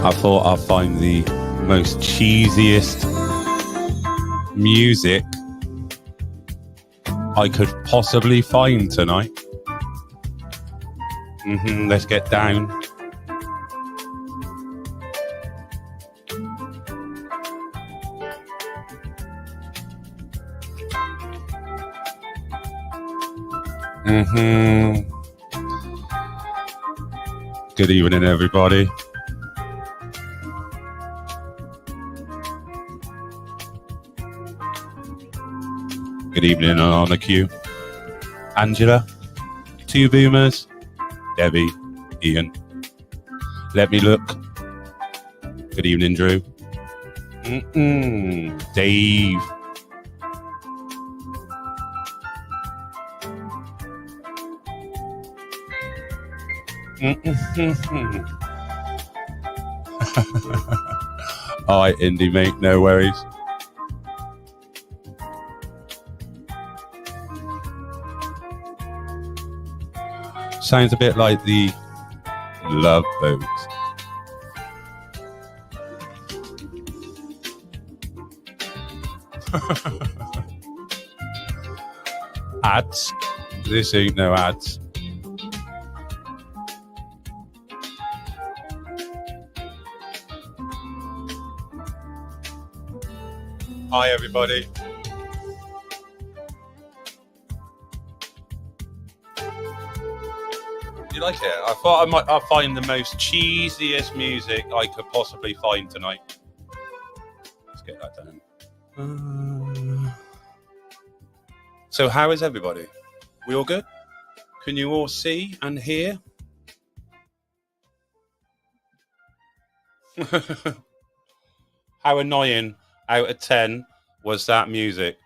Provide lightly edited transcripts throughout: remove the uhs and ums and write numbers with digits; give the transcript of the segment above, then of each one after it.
I thought I'd find the most cheesiest music I could possibly find tonight. Let's get down. Good evening, everybody. Good evening on the queue. Angela, two boomers, Debbie, Ian. Let me look. Good evening, Drew. Dave. All right, Indy, mate, no worries. Sounds a bit like the Love Boat. Ads? This ain't no ads. Hi, everybody. You like it? I thought I'd find the most cheesiest music I could possibly find tonight. Let's get that done. So how is everybody? We all good? Can you all see and hear? How annoying out of 10 was that music?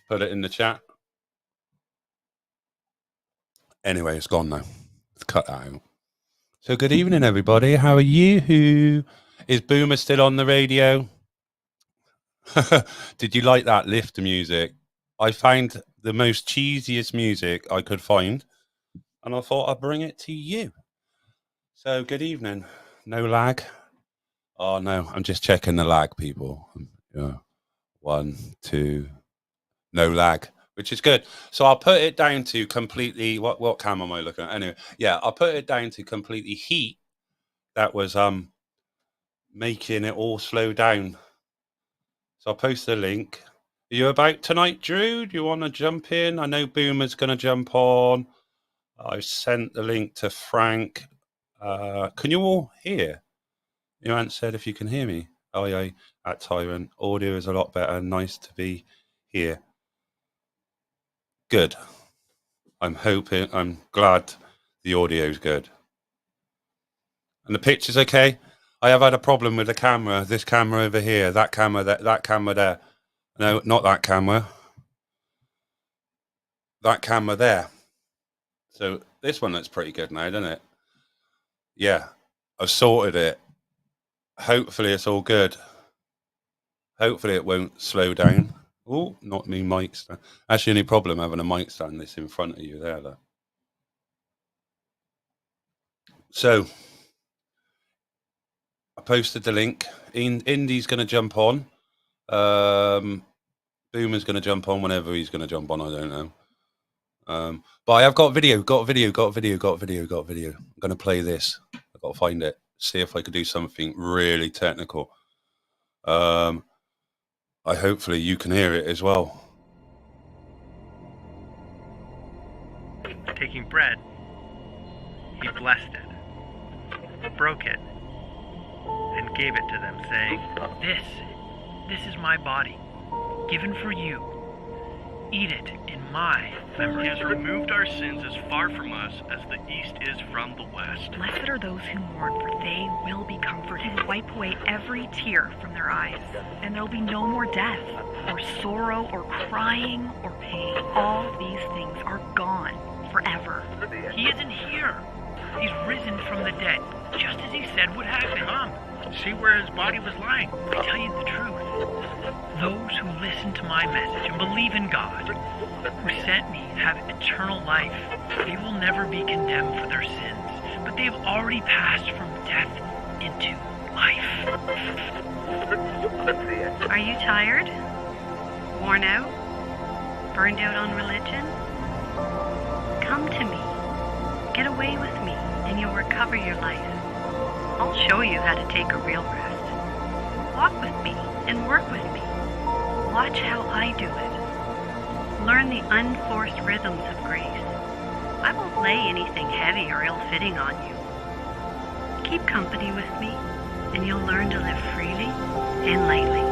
Put it in the chat. Anyway, it's gone now. Cut out. So good evening, everybody. How are you? Is Boomer still on the radio? Did you like that lift music? I found the most cheesiest music I could find, and I thought I'd bring it to you. So good evening. No lag? Oh no, I'm just checking the lag, people. 1, 2, no lag. Which is good. So I'll put it down to completely, what cam am I looking at? Anyway, yeah, I'll put it down to completely heat. That was making it all slow down. So I'll post the link. Are you about tonight, Drew? Do you want to jump in? I know Boomer's going to jump on. I've sent the link to Frank. Can you all hear? You haven't said if you can hear me. Oh yeah, at Tyrant. Audio is a lot better. Nice to be here. Good. I'm glad the audio is good. And the picture's okay. I have had a problem with the camera. This camera over here, that camera there. No, not that camera. That camera there. So this one looks pretty good now, doesn't it? Yeah, I've sorted it. Hopefully it's all good. Hopefully it won't slow down. Oh, not me mic stand. That's the only problem having a mic stand that's in front of you there, though. So, I posted the link. Indy's going to jump on. Boomer's going to jump on whenever he's going to jump on. I don't know. But I have got video. I'm going to play this. I've got to find it. See if I could do something really technical. Hopefully you can hear it as well. Taking bread, he blessed it, broke it, and gave it to them, saying, This is my body, given for you. Eat it in my memory. He has removed our sins as far from us as the east is from the west. Blessed are those who mourn, for they will be comforted. Wipe away every tear from their eyes, and there will be no more death, or sorrow, or crying, or pain. All these things are gone forever. He isn't here. He's risen from the dead, just as he said would happen. Come, see where his body was lying. I tell you the truth. Those who listen to my message and believe in God, who sent me, have eternal life. They will never be condemned for their sins, but they have already passed from death into life. Are you tired? Worn out? Burned out on religion? Come to me. Get away with me, and you'll recover your life. I'll show you how to take a real rest. Walk with me and work with me. Watch how I do it. Learn the unforced rhythms of grace. I won't lay anything heavy or ill-fitting on you. Keep company with me, and you'll learn to live freely and lightly.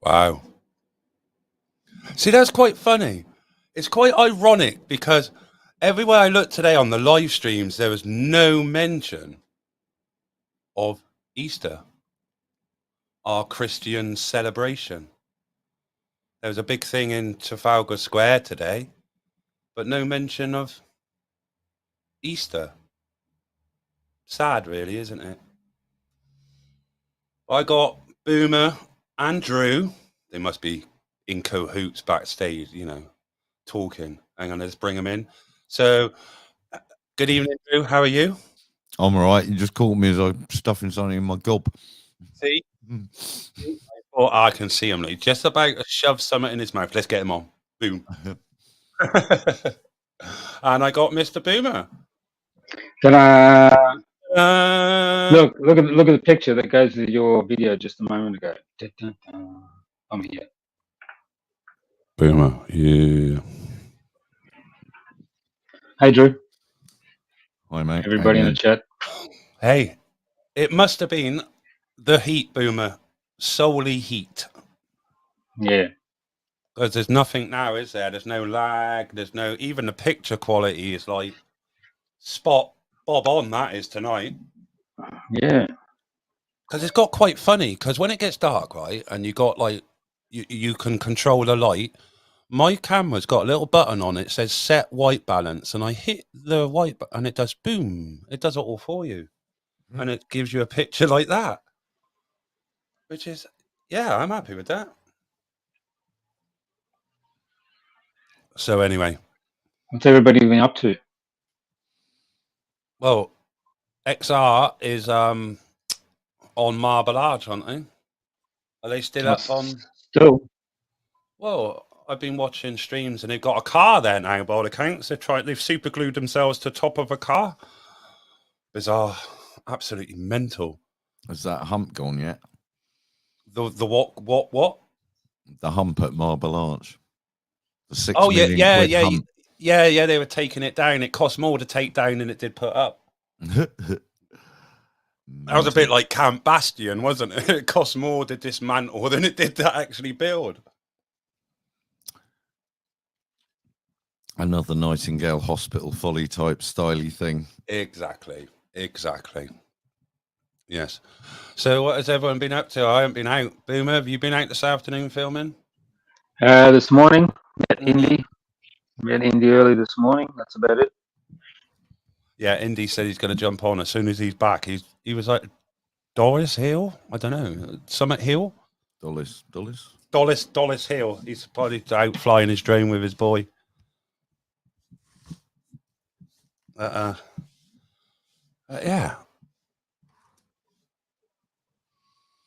Wow. See, that's quite funny. It's quite ironic because everywhere I looked today on the live streams, there was no mention of Easter, our Christian celebration. There was a big thing in Trafalgar Square today, but no mention of Easter. Sad, really, isn't it? I got Boomer and Drew. They must be in cahoots backstage, you know, talking. Hang on, let's bring them in. So, good evening, Drew. How are you? I'm all right. You just caught me as I'm stuffing something in my gob. See? Oh, I can see him. He's just about to shove something in his mouth. Let's get him on. Boom. And I got Mr. Boomer. Ta-da! Look at the picture that goes with your video just a moment ago. Da-da-da. I'm here. Boomer, yeah. Hey, Drew. Hi, mate. Everybody in the chat. Hey, it must have been the heat, Boomer. Solely heat. Yeah. Because there's nothing now, is there? There's no lag. There's no... Even the picture quality is like... Spot bob on, that is, tonight. Yeah. Because it's got quite funny. Because when it gets dark, right, and you got like... You can control the light. My camera's got a little button on it. It says set white balance. And I hit the white... And it does boom. It does it all for you. And it gives you a picture like that. Which is... Yeah, I'm happy with that. So anyway... What's everybody been up to? Well, XR is on Marble Arch, aren't they? Are they still up on? Still. Well, I've been watching streams and they've got a car there now, by all accounts. They've super glued themselves to the top of a car. Bizarre, absolutely mental. Has that hump gone yet? The what? The hump at Marble Arch. The 6 Oh million quid hump. Yeah. They were taking it down. It cost more to take down than it did put up. That was a bit like Camp Bastion, wasn't it? It cost more to dismantle than it did to actually build. Another Nightingale Hospital Folly type styly thing. Exactly. Yes. So what has everyone been up to? I haven't been out. Boomer, have you been out this afternoon filming? This morning, met Indy early this morning. That's about it. Yeah, Indy said he's going to jump on as soon as he's back. He was like Doris Hill? I don't know. Summit Hill? Dulles Hill. He's probably out flying his drone with his boy. Yeah.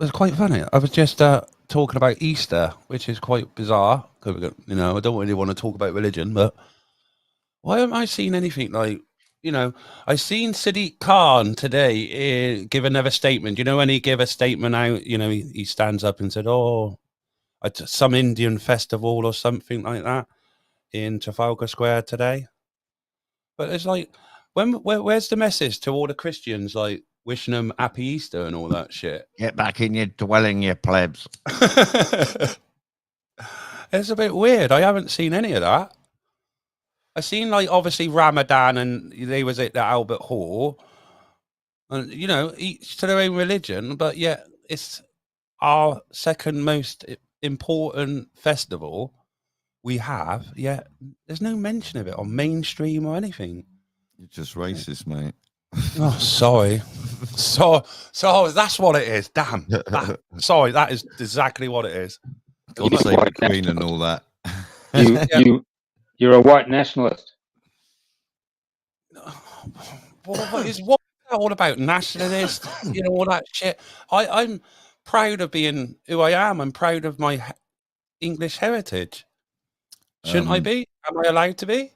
It's quite funny. I was just talking about Easter, which is quite bizarre. Cause I don't really want to talk about religion, but why haven't I seen anything like, I seen Sadiq Khan today give another statement. When he gave a statement out, he stands up and said, at some Indian festival or something like that in Trafalgar Square today. But it's like, where's the message to all the Christians, like wishing them happy Easter and all that shit? Get back in your dwelling, you plebs. It's a bit weird. I haven't seen any of that. I seen like obviously Ramadan and they was at the Albert Hall, and each to their own religion, but yet it's our second most important festival we have. Yet there's no mention of it on mainstream or anything. You're just racist, mate. Oh, sorry. So that's what it is. Damn. Sorry, that is exactly what it is. God You're save the white Queen and all that. You're a white nationalist. What is that all about? Nationalist, all that shit. I'm proud of being who I am. I'm proud of my English heritage. Shouldn't I be? Am I allowed to be?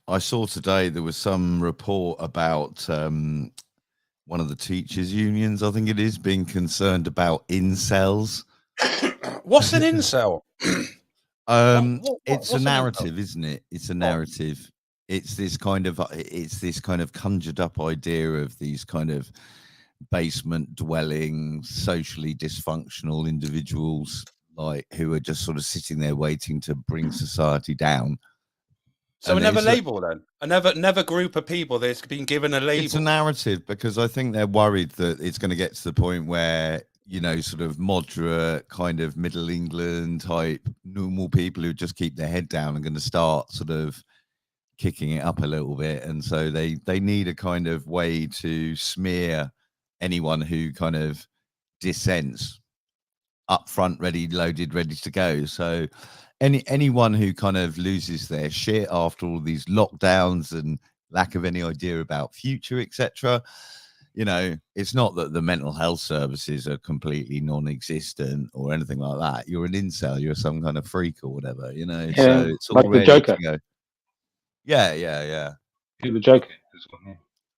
I saw today there was some report about one of the teachers' unions, I think it is, being concerned about incels. What's an incel? It's a narrative, isn't it? It's a narrative. It's this kind of conjured up idea of these kind of basement dwelling, socially dysfunctional individuals, like who are just sort of sitting there waiting to bring society down. So another label then? Another group of people that's been given a label. It's a narrative because I think they're worried that it's going to get to the point where, sort of moderate kind of middle England type normal people who just keep their head down are going to start sort of kicking it up a little bit. And so they need a kind of way to smear anyone who kind of dissents up front, ready, loaded, ready to go. So anyone who kind of loses their shit after all these lockdowns and lack of any idea about future, etc., it's not that the mental health services are completely non-existent or anything like that. You're an incel, you're some kind of freak or whatever, Yeah, so it's all like the ready Joker. to go. Yeah. You're the Joker.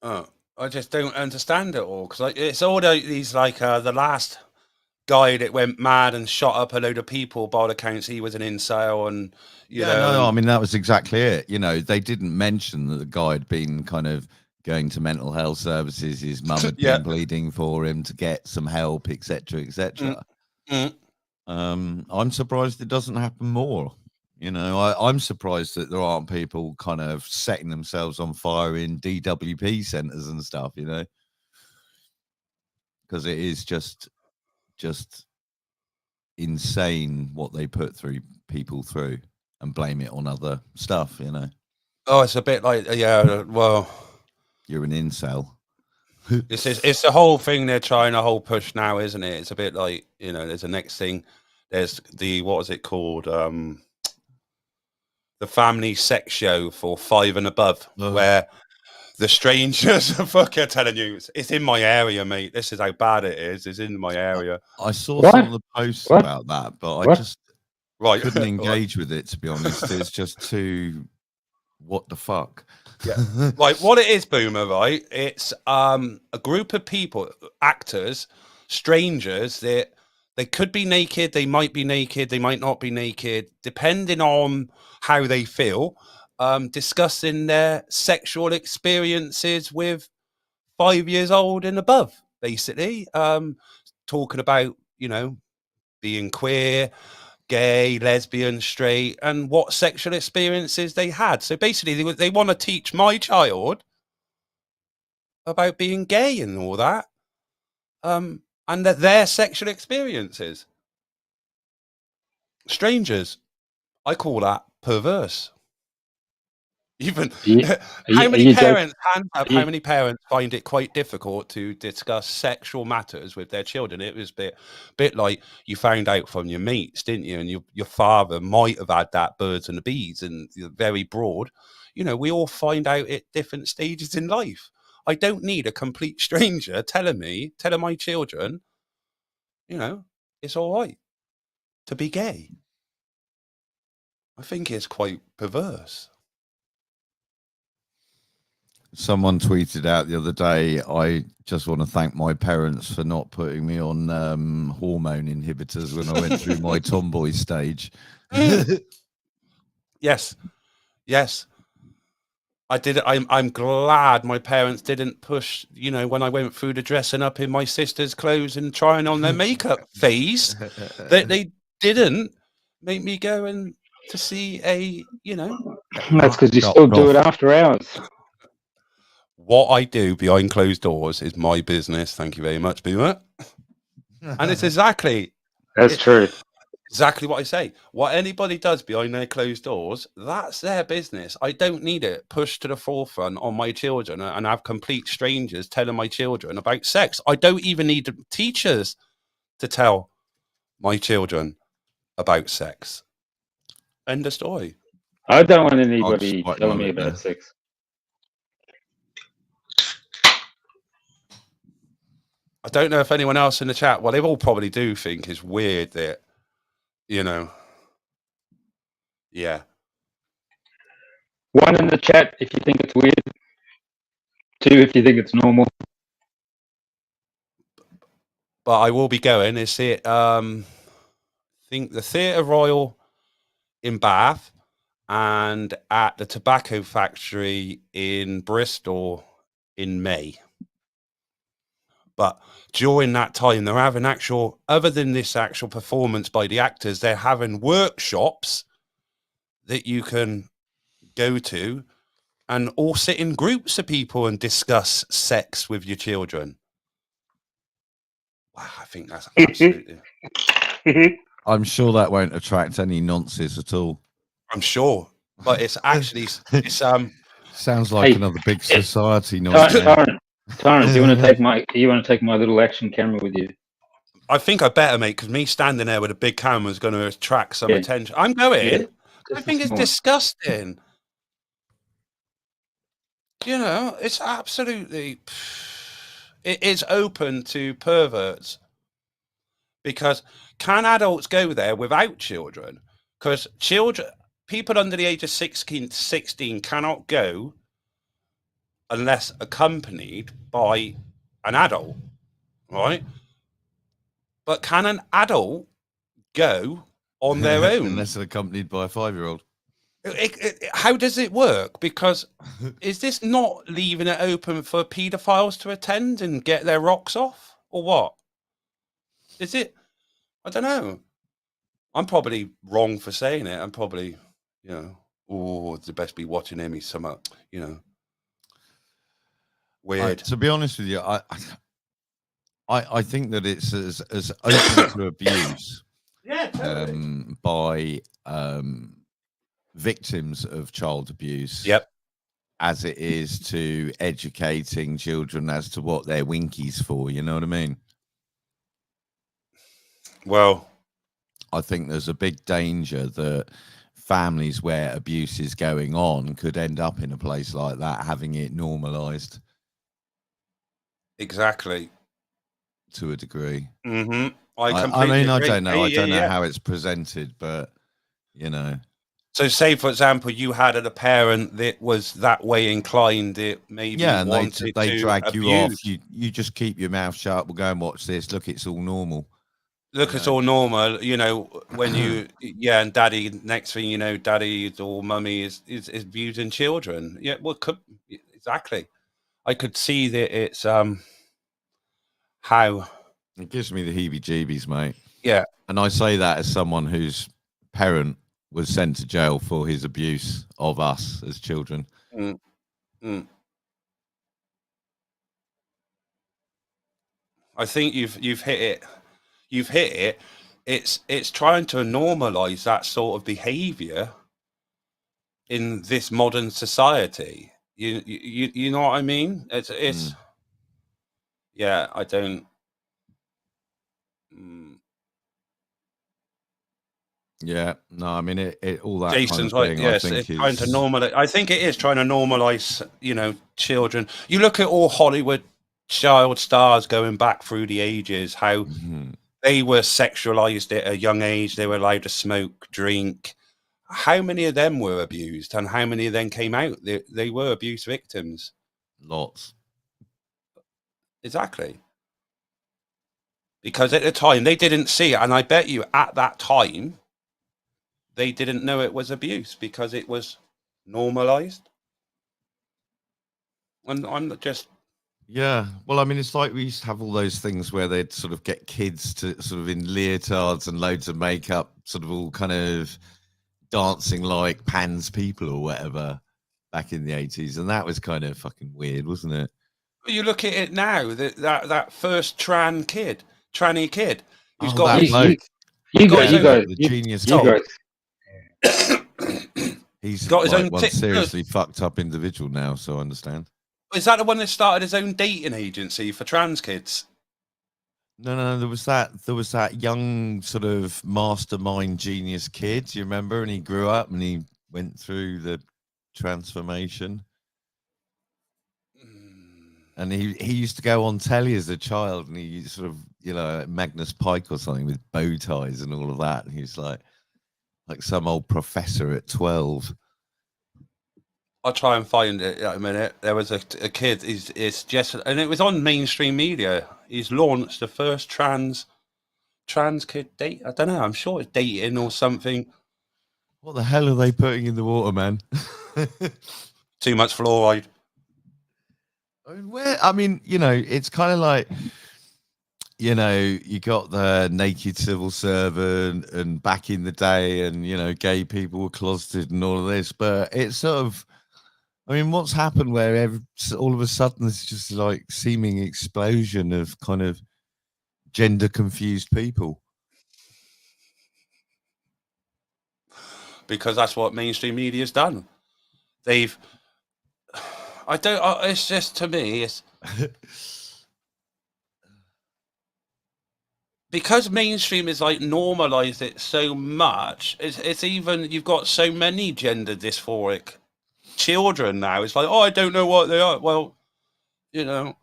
Oh, I just don't understand it all because it's all these like the last guy that went mad and shot up a load of people. By the accounts, he was an incel, and no, I mean that was exactly it. They didn't mention that the guy had been kind of going to mental health services. His mum had been bleeding for him to get some help, etc. I'm surprised it doesn't happen more. I'm surprised that there aren't people kind of setting themselves on fire in DWP centers and stuff, because it is just insane what they put people through and blame it on other stuff, Oh, it's a bit like, well, you're an incel. It's the whole thing they're trying to whole push now, isn't it? It's a bit like, there's the next thing. There's what was it called? The family sex show for 5 and above, where the strangers are fucking telling you it's in my area, mate. This is how bad it is. It's in my area. I saw some of the posts about that, but I just couldn't engage with it, to be honest. It's just too what the fuck. Yeah. Like what it is, Boomer, right? It's a group of people, actors, strangers that they could be naked, they might be naked, they might not be naked, depending on how they feel, discussing their sexual experiences with 5 years old and above, basically. Talking about, being queer, gay, lesbian, straight, and what sexual experiences they had. So basically, they want to teach my child about being gay and all that, and that their sexual experiences. Strangers, I call that perverse. Even how many parents find it quite difficult to discuss sexual matters with their children? It was a bit like you found out from your mates, didn't you? And your father might have had that birds and the bees and very broad. We all find out at different stages in life. I don't need a complete stranger telling my children, it's all right to be gay. I think it's quite perverse. Someone tweeted out the other day, I just want to thank my parents for not putting me on hormone inhibitors when I went through my tomboy stage. Yes. I did. I'm glad my parents didn't push, when I went through the dressing up in my sister's clothes and trying on their makeup phase, they didn't make me go and to see a, That's because you still do it after hours. What I do behind closed doors is my business. Thank you very much, Boomer. And it's exactly... That's true. Exactly what I say. What anybody does behind their closed doors, that's their business. I don't need it pushed to the forefront on my children and have complete strangers telling my children about sex. I don't even need teachers to tell my children about sex. End of story. I don't want anybody quite telling love me it, about yeah. sex. I don't know if anyone else in the chat, well, they all probably do think it's weird that, you know, yeah. One in the chat if you think it's weird. Two if you think it's normal. But I will be going. It's it. I think the Theatre Royal in Bath and at the Tobacco Factory in Bristol in May. But during that time, they're having other than this actual performance by the actors, they're having workshops that you can go to and all sit in groups of people and discuss sex with your children. Wow, I think that's absolutely. I'm sure that won't attract any nonsense at all. I'm sure, but it's actually it's sounds like Hey, another big society nonsense. Torrance, you want to take my little action camera with you? I think I better, mate, because me standing there with a big camera is going to attract some attention. I'm going. Yeah, I think it's disgusting. You know, it's absolutely. It is open to perverts. Because can adults go there without children? Because people under the age of 16 cannot go unless accompanied by an adult, right? But can an adult go on their own? Unless they're accompanied by a 5-year-old. How does it work? Because is this not leaving it open for paedophiles to attend and get their rocks off? Or what? Is it? I don't know. I'm probably wrong for saying it. I'm probably, it's the best be watching him. He's some, weird. To be honest with you, I think that it's as open to abuse by victims of child abuse. Yep. As it is to educating children as to what they're winkies for. You know what I mean? Well, I think there's a big danger that families where abuse is going on could end up in a place like that, having it normalized. Exactly. To a degree. Mm-hmm. I mean, agree. I don't know. I don't know how it's presented, but, So say, for example, you had a parent that was that way inclined, it maybe and wanted they drag abuse. you off. You just keep your mouth shut. We'll go and watch this. Look, it's all normal. Look, it's all normal, when you, and daddy, next thing you know, daddy or mummy is abusing children. Yeah, well, exactly. I could see that it's, how. It gives me the heebie-jeebies, mate. Yeah. And I say that as someone whose parent was sent to jail for his abuse of us as children. Mm. Mm. I think you've hit it. You've hit it. It's trying to normalize that sort of behavior in this modern society. You know what I mean? It's yeah, I don't. Yeah, no, I mean it all that. Jason's kind of right. thing, Yes, it's trying to normalize. I think it is trying to normalize. Children. You look at all Hollywood child stars going back through the ages. How they were sexualized at a young age. They were allowed to smoke, drink. How many of them were abused, and how many of them came out? They were abuse victims. Lots. Exactly. Because at the time they didn't see it, and I bet you at that time they didn't know it was abuse because it was normalized. And I'm just. Yeah, well, I mean, it's like we used to have all those things where they'd sort of get kids to sort of in leotards and loads of makeup, sort of all kind of dancing like Pan's people or whatever back in the 80s. And that was kind of fucking weird, wasn't it? You look at it now, that first tranny kid who's Oh, got that bloke. You got guys, his you own- guys, the you, genius you kid. guys. He's got his like own one tip- seriously fucked up individual now, so I understand. Is that the one that started his own dating agency for trans kids? No, there was that young sort of mastermind genius kid, you remember? And he grew up and he went through the transformation. And he used to go on telly as a child, and he sort of, you know, Magnus Pike or something with bow ties and all of that. And he's like some old professor at 12. I'll try and find it in a minute. There was a kid. It's just, and it was on mainstream media. He's launched the first trans kid date. I don't know. I'm sure it's dating or something. What the hell are they putting in the water, man? Too much fluoride. I mean, you know, it's kind of like, you know, you got the naked civil servant and back in the day, and, you know, gay people were closeted and all of this. But it's sort of, I mean, what's happened where all of a sudden there's just like seeming explosion of kind of gender confused people? Because that's what mainstream media's done. They've, I don't, it's just, to me, it's because mainstream is like normalized it so much. It's even, you've got so many gender dysphoric children now. It's like, oh, I don't know what they are. Well, you know,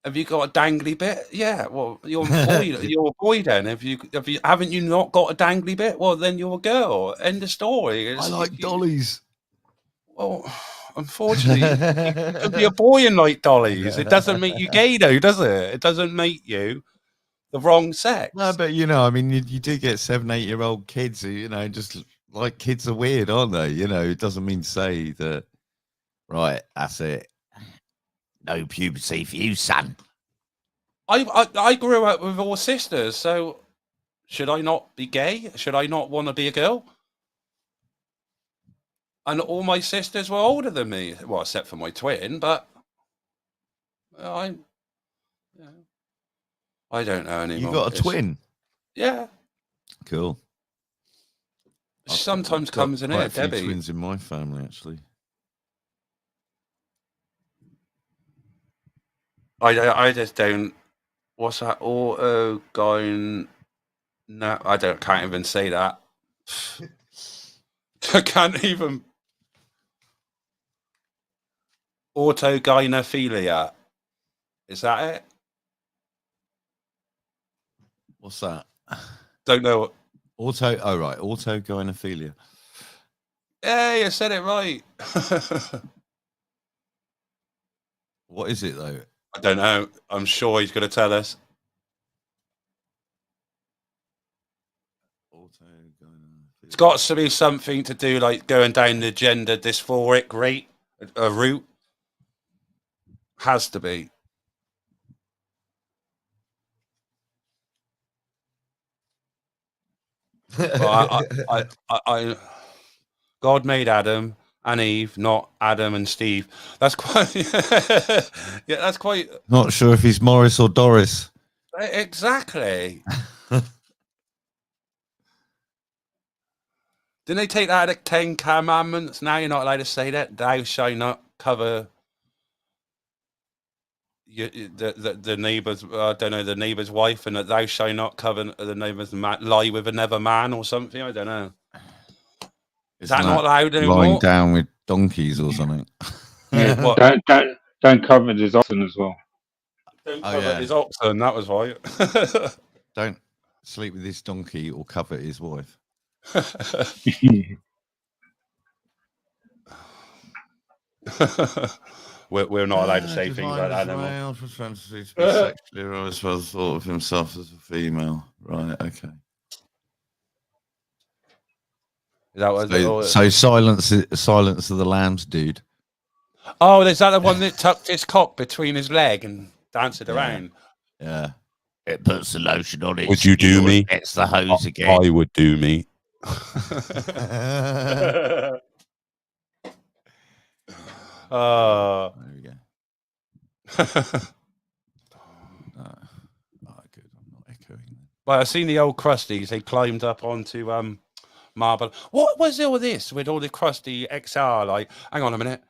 have you got a dangly bit? Yeah. Well, you're a boy. You're a boy then. Haven't you not got a dangly bit? Well, then you're a girl. End of story. I like dollies. Well, unfortunately, you could be a boy and like dollies. It doesn't make you gay, though, does it? It doesn't make you the wrong sex. No, but you know, I mean, you do get 7-8-year-old kids who, you know, just like, kids are weird, aren't they? You know, it doesn't mean to say that, right, that's it. No puberty for you, son. I grew up with all sisters, so should I not be gay? Should I not want to be a girl? And all my sisters were older than me. Well, except for my twin, but I don't know anymore. You got a twin? Yeah. Cool. Sometimes comes in quite it, a few Debbie. twins in my family, actually. I just don't. What's that? Autogyne? No, can't even say that. I can't even. Autogynephilia. Is that it? What's that? Don't know. Autogynephilia. Yeah, you said it right. What is it, though? I don't know. I'm sure he's going to tell us. It's got to be something to do like going down the gender dysphoric route. Has to be. Well, God made Adam and Eve, not Adam and Steve. That's quite. Yeah, that's quite. Not sure if he's Morris or Doris. Exactly. Didn't they take that out of 10 Commandments? Now you're not allowed to say that. Thou shalt not cover the neighbour's. I don't know, the neighbour's wife, and that thou shalt not cover the neighbour's lie with another man or something. I don't know. Is that not allowed anymore? Lying down with donkeys or something. Yeah, don't cover his oxen as well. Don't cover his oxen. That was right. Don't sleep with his donkey or cover his wife. We're not allowed to say things like that anymore. For fantasy to be sexually aroused by the thought of himself as a female. Right, okay. That was so Silence of the Lambs, dude. Oh, is that the one that tucked his cock between his leg and danced it around? Yeah. It puts the lotion on it. Would you do me? It's the hose again. I would do me. There we go. Good. I'm not echoing. Well, I've seen the old crusties. They climbed up onto marble. What was all this with all the crusty XR? Like, hang on a minute.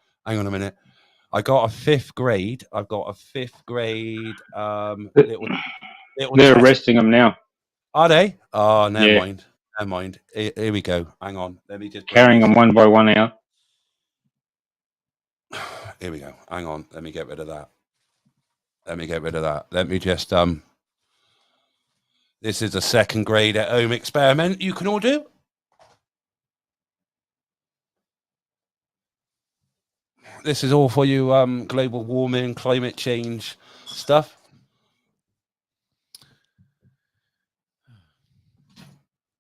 I got a fifth grade. I've got a fifth grade. Little They're test. arresting them now. Are they? Oh, never Yeah. mind. Never mind. Here we go. Hang on. Let me just Carrying them one by one out. Here we go. Hang on. Let me get rid of that. Let me just This is a second grade at home experiment you can all do. This is all for you global warming, climate change stuff.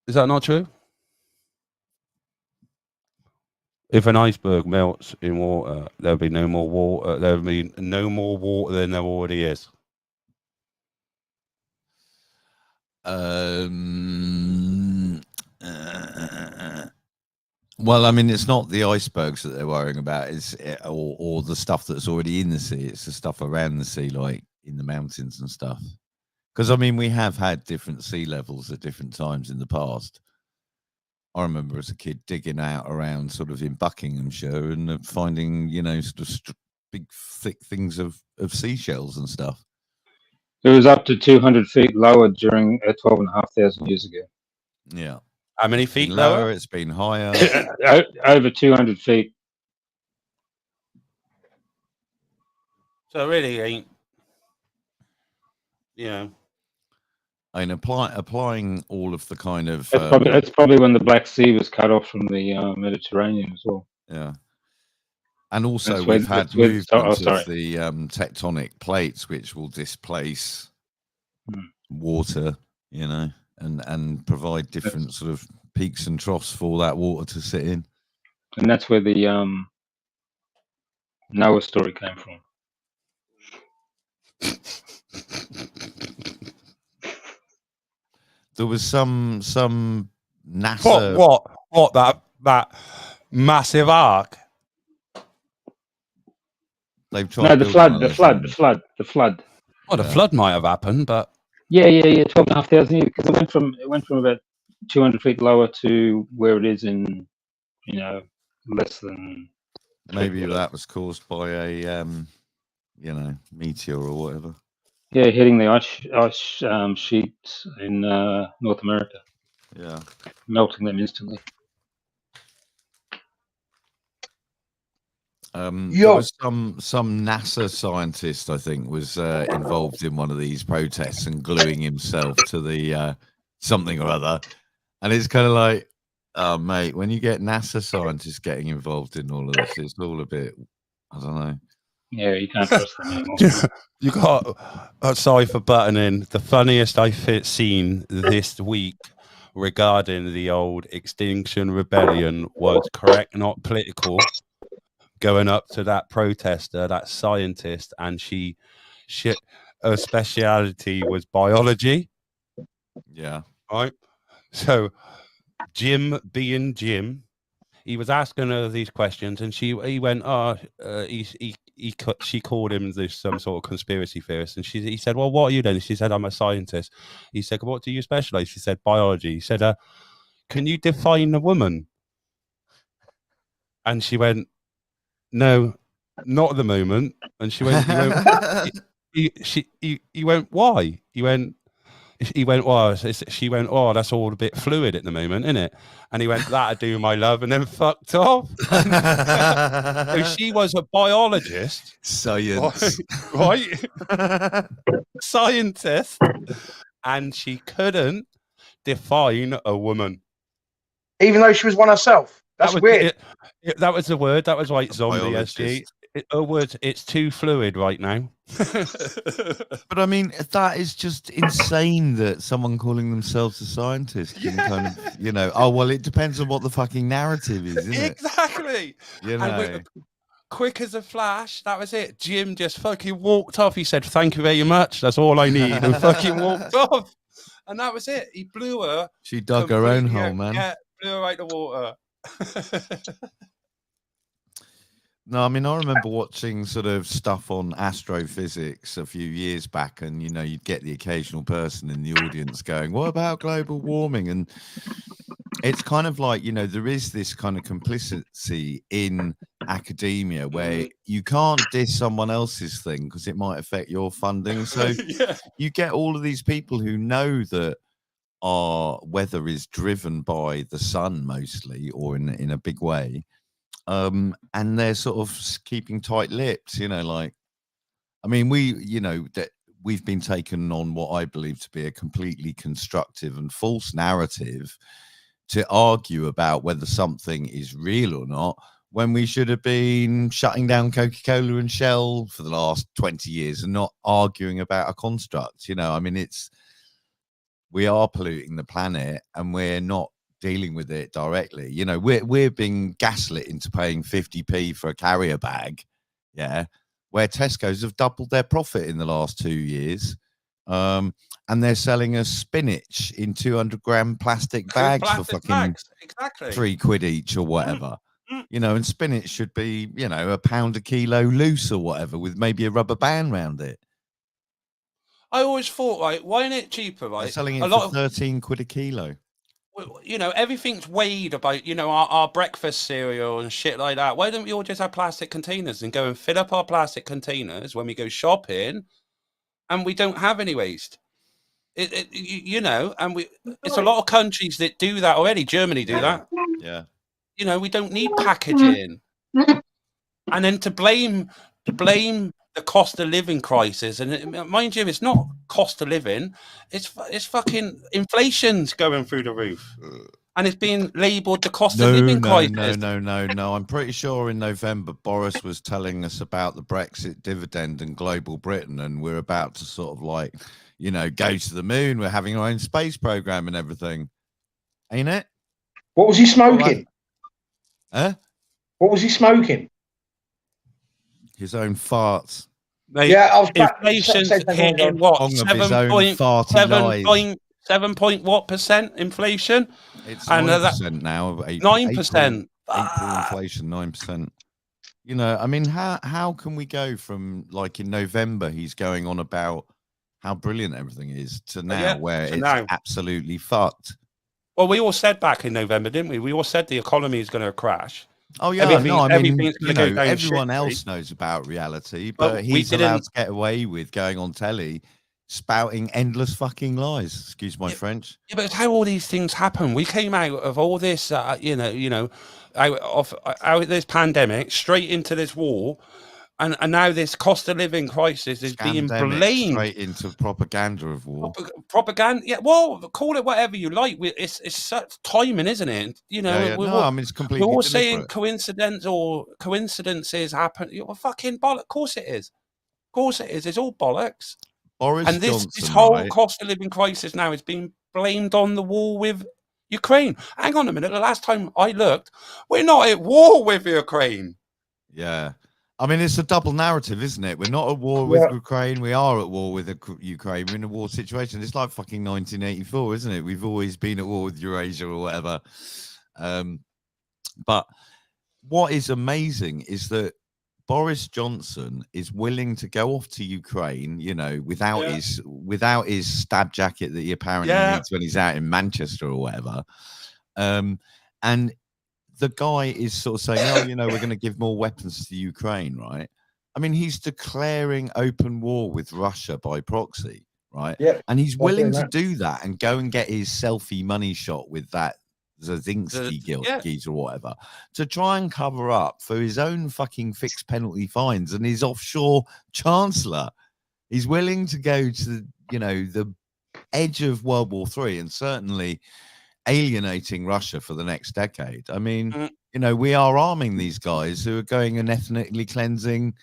Is that not true? If an iceberg melts in water, there'll be no more water. There'll be no more water than there already is. Well, I mean, it's not the icebergs that they're worrying about, or the stuff that's already in the sea. It's the stuff around the sea, like in the mountains and stuff. Because, I mean, we have had different sea levels at different times in the past. I remember as a kid digging out around sort of in Buckinghamshire and finding, you know, sort of big, thick things of seashells and stuff. It was up to 200 feet lower during 12,500 years ago. Yeah. How many feet lower? lower? It's been higher. Over 200 feet. So it really ain't, you know. I mean, applying all of the kind of... That's probably when the Black Sea was cut off from the Mediterranean as well. Yeah. And also we've had movements of the tectonic plates, which will displace water, you know, and provide different sort of peaks and troughs for that water to sit in. And that's where the Noah story came from. There was some NASA... What that massive ark? They've tried the flood. Well, the flood might have happened, but yeah, 12,500 years, because it went from about 200 feet lower to where it is in, you know, less than. Maybe that was caused by a, you know, meteor or whatever. Yeah, hitting the ice sheet in North America. Yeah, melting them instantly. There was some NASA scientist, I think, was involved in one of these protests and gluing himself to the something or other. And it's kind of like, oh, mate, when you get NASA scientists getting involved in all of this, it's all a bit, I don't know. Yeah, you can't trust them anymore. You got, sorry for butting in, the funniest I've seen this week regarding the old Extinction Rebellion was Correct Not Political going up to that protester, that scientist, and her speciality was biology. Yeah. Right. So Jim being Jim, he was asking her these questions, and she went, she called him some sort of conspiracy theorist, and he said, well, what are you then? She said, I'm a scientist. He said, what do you specialize? She said, biology. He said, can you define a woman? And she went, no, not at the moment. And she went, he went, why? He went, well, she went, oh, that's all a bit fluid at the moment, isn't it? And he went, that'd do, my love, and then fucked off. So she was a biologist. Science. Right? Scientist. And she couldn't define a woman. Even though she was one herself. That's weird. That was the word. That was like zombie SG. A word, it's too fluid right now. But I mean, that is just insane that someone calling themselves a scientist can kind of, you know, oh, well, it depends on what the fucking narrative is, isn't it? Exactly. You know. And quick as a flash, that was it. Jim just fucking walked off. He said, thank you very much. That's all I need. And fucking walked off. And that was it. He blew her. She dug her own hole, man. Yeah, blew her right to water. No, I mean, I remember watching sort of stuff on astrophysics a few years back, and you'd get the occasional person in the audience going, "What about global warming?" And it's kind of like, there is this kind of complicity in academia where you can't diss someone else's thing because it might affect your funding. So Yeah. you get all of these people who know that our weather is driven by the sun mostly, or in a big way. And they're sort of keeping tight-lipped, like, I mean, that we've been taken on what I believe to be a completely constructive and false narrative to argue about whether something is real or not, when we should have been shutting down Coca-Cola and Shell for the last 20 years and not arguing about a construct. I mean, we are polluting the planet and we're not dealing with it directly. We're being gaslit into paying 50p for a carrier bag, where Tesco's have doubled their profit in the last 2 years, and they're selling us spinach in 200-gram plastic bags for fucking exactly £3 each or whatever. And spinach should be £1 a kilo loose or whatever, with maybe a rubber band around it. I always thought, right, why isn't it cheaper, right? They're selling it for £13 a kilo. Everything's weighed about, our breakfast cereal and shit like that. Why don't we all just have plastic containers and go and fill up our plastic containers when we go shopping, and we don't have any waste? And it's a lot of countries that do that already. Germany do that. Yeah. We don't need packaging. And then to blame the cost of living crisis, and mind you, it's not cost of living, it's fucking inflation's going through the roof, and it's being labelled the cost of living crisis. No. I'm pretty sure in November Boris was telling us about the Brexit dividend and global Britain, and we're about to sort of like, go to the moon. We're having our own space program and everything, ain't it? What was he smoking? Huh? What was he smoking? His own farts. Mate, Yeah, I was inflation's hitting what? 7 point what percent inflation? It's 9% now. 9%. April inflation, 9%. I mean, how can we go from, like, in November he's going on about how brilliant everything is to now where it's absolutely fucked? Well, we all said back in November, didn't we? We all said the economy is going to crash. Oh yeah, everyone else knows about reality, but he's allowed to get away with going on telly spouting endless fucking lies. Excuse my French. Yeah, but it's how all these things happen. We came out of all this, out of this pandemic straight into this war, and now this cost of living crisis is being blamed straight into propaganda of war. Propaganda, yeah. Well, call it whatever you like. It's such timing, isn't it? I mean, it's completely. We're all saying coincidences happen. Well, fucking bollocks. Of course it is. Of course it is. It's all bollocks. And this whole cost of living crisis now is being blamed on the war with Ukraine. Hang on a minute. The last time I looked, we're not at war with Ukraine. Yeah. I mean, it's a double narrative, isn't it? We're not at war with Ukraine. We are at war with Ukraine. We're in a war situation. It's like fucking 1984, isn't it? We've always been at war with Eurasia or whatever. But what is amazing is that Boris Johnson is willing to go off to Ukraine, without his stab jacket that he apparently needs when he's out in Manchester or whatever. And the guy is sort of saying, we're going to give more weapons to Ukraine, right? I mean, he's declaring open war with Russia by proxy, right? Yeah. And he's willing to do that and go and get his selfie money shot with that Zazinski geezer or whatever to try and cover up for his own fucking fixed penalty fines and his offshore chancellor. He's willing to go to, the edge of World War III and certainly alienating Russia for the next decade. I mean, we are arming these guys who are going and ethnically cleansing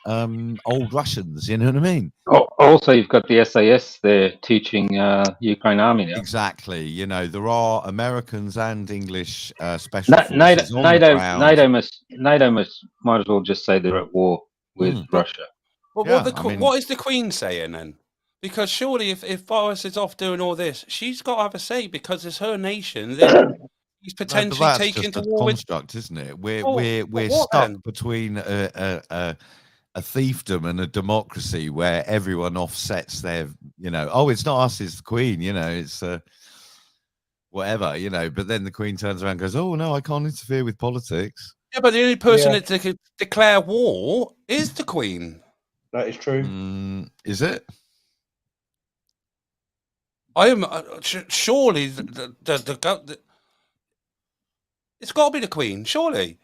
old Russians, you know what I mean? Also, you've got the SAS there teaching Ukraine army now. Exactly. There are Americans and English special forces NATO might as well just say they're at war with Russia. Well, what is the Queen saying then? Because surely if Boris is off doing all this, she's got to have a say because it's her nation. Then, he's No, but potentially that's taken just to a war with. construct, isn't it? We're Oh, we're but we're what stuck then? between a fiefdom and a democracy where everyone offsets their, oh, it's not us, it's the Queen, it's whatever, But then the Queen turns around and goes, oh no, I can't interfere with politics. Yeah, but the only person Yeah. that could declare war is the Queen. That is true. Is it? I am surely it's got to be the Queen, surely.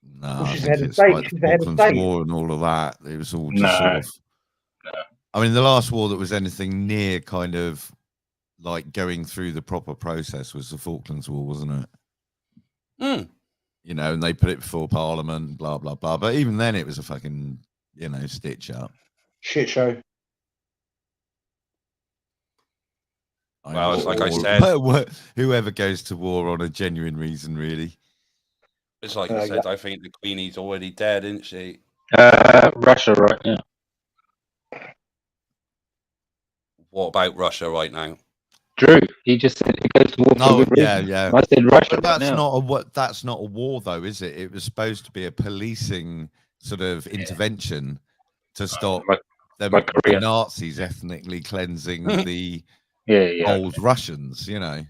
No, Well, I she's think the head of it's state, like she's the the head of Falklands state. War and all of that. It was all just No. sort of. I mean, the last war that was anything near kind of like going through the proper process was the Falklands War, wasn't it? Mm. And they put it before Parliament, blah blah blah. But even then, it was a fucking stitch up. Shit show. Well, it's like I said, whoever goes to war on a genuine reason, really. It's like I said, I think the Queenie's already dead, isn't she? Russia, right? Yeah. What about Russia right now? Drew, he just said he goes to war for good reason. Yeah. I said Russia. But that's right now. that's not a war, though, is it? It was supposed to be a policing sort of intervention to stop the Korea. Nazis ethnically cleansing the old Russians. Yeah.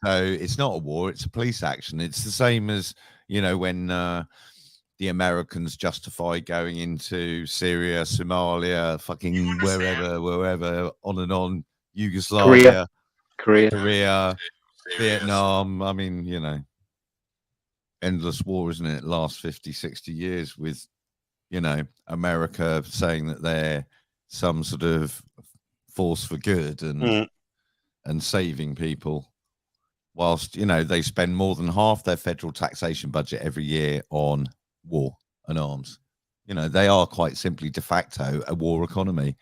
So it's not a war; it's a police action. It's the same as when the Americans justify going into Syria, Somalia, fucking wherever, on and on, Yugoslavia, Korea, Vietnam. I mean, endless war, isn't it? Last 50, 60 years with, America saying that they're some sort of force for good and saving people, whilst, they spend more than half their federal taxation budget every year on war and arms. They are quite simply de facto a war economy.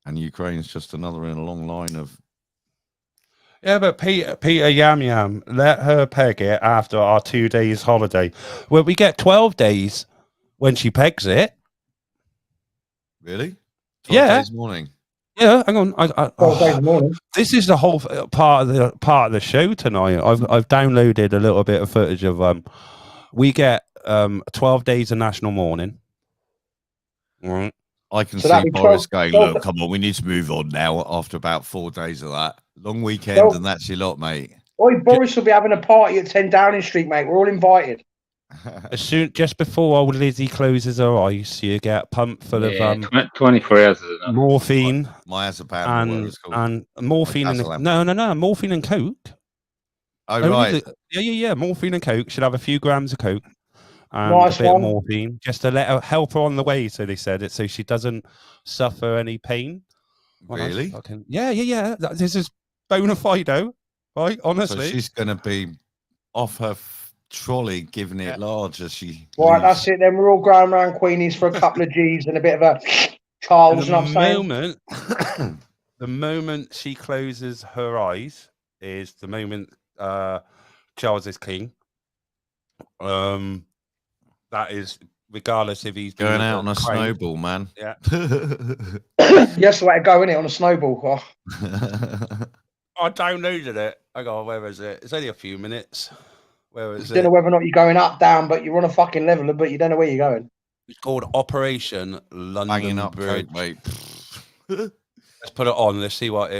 And Ukraine's just another in a long line of. Yeah, but Peter Yam Yam, let her peg it after our 2 days holiday. Well, we get 12 days when she pegs it. Really? 12 days morning. Yeah, hang on. 12 days in the morning. This is the whole part of the show tonight. I've downloaded a little bit of footage of we get 12 days of national mourning. All right. I can see Boris going, look, come on, we need to move on now after about 4 days of that. Long weekend, and that's your lot, mate. Oi, Boris will be having a party at 10 Downing Street, mate. We're all invited. Just before old Lizzie closes her eyes, you get a pump full of 24 hours morphine and morphine and morphine and coke. Oh, right. Yeah. Morphine and coke. Should have a few grams of coke and Nice a bit one. of morphine just to help her on the way. So they said it, so she doesn't suffer any pain. Really? Yeah. This is bona fide, right? Honestly, so she's going to be off her trolley, giving it large as she. Right, that's it. Then we're all going around Queenies for a couple of G's and a bit of a Charles. You know what I'm saying? The moment she closes her eyes is the moment Charles is king. That is regardless if he's going out on a snowball, man. Yeah. Yes, way to go, innit, on a snowball. Oh. I downloaded it. I go, where is it? It's only a few minutes. Where is it? Don't know whether or not you're going up, down, but you're on a fucking level, but you don't know where you're going. It's called Operation London Banging up Bridge. Wait. Let's put it on. Let's see what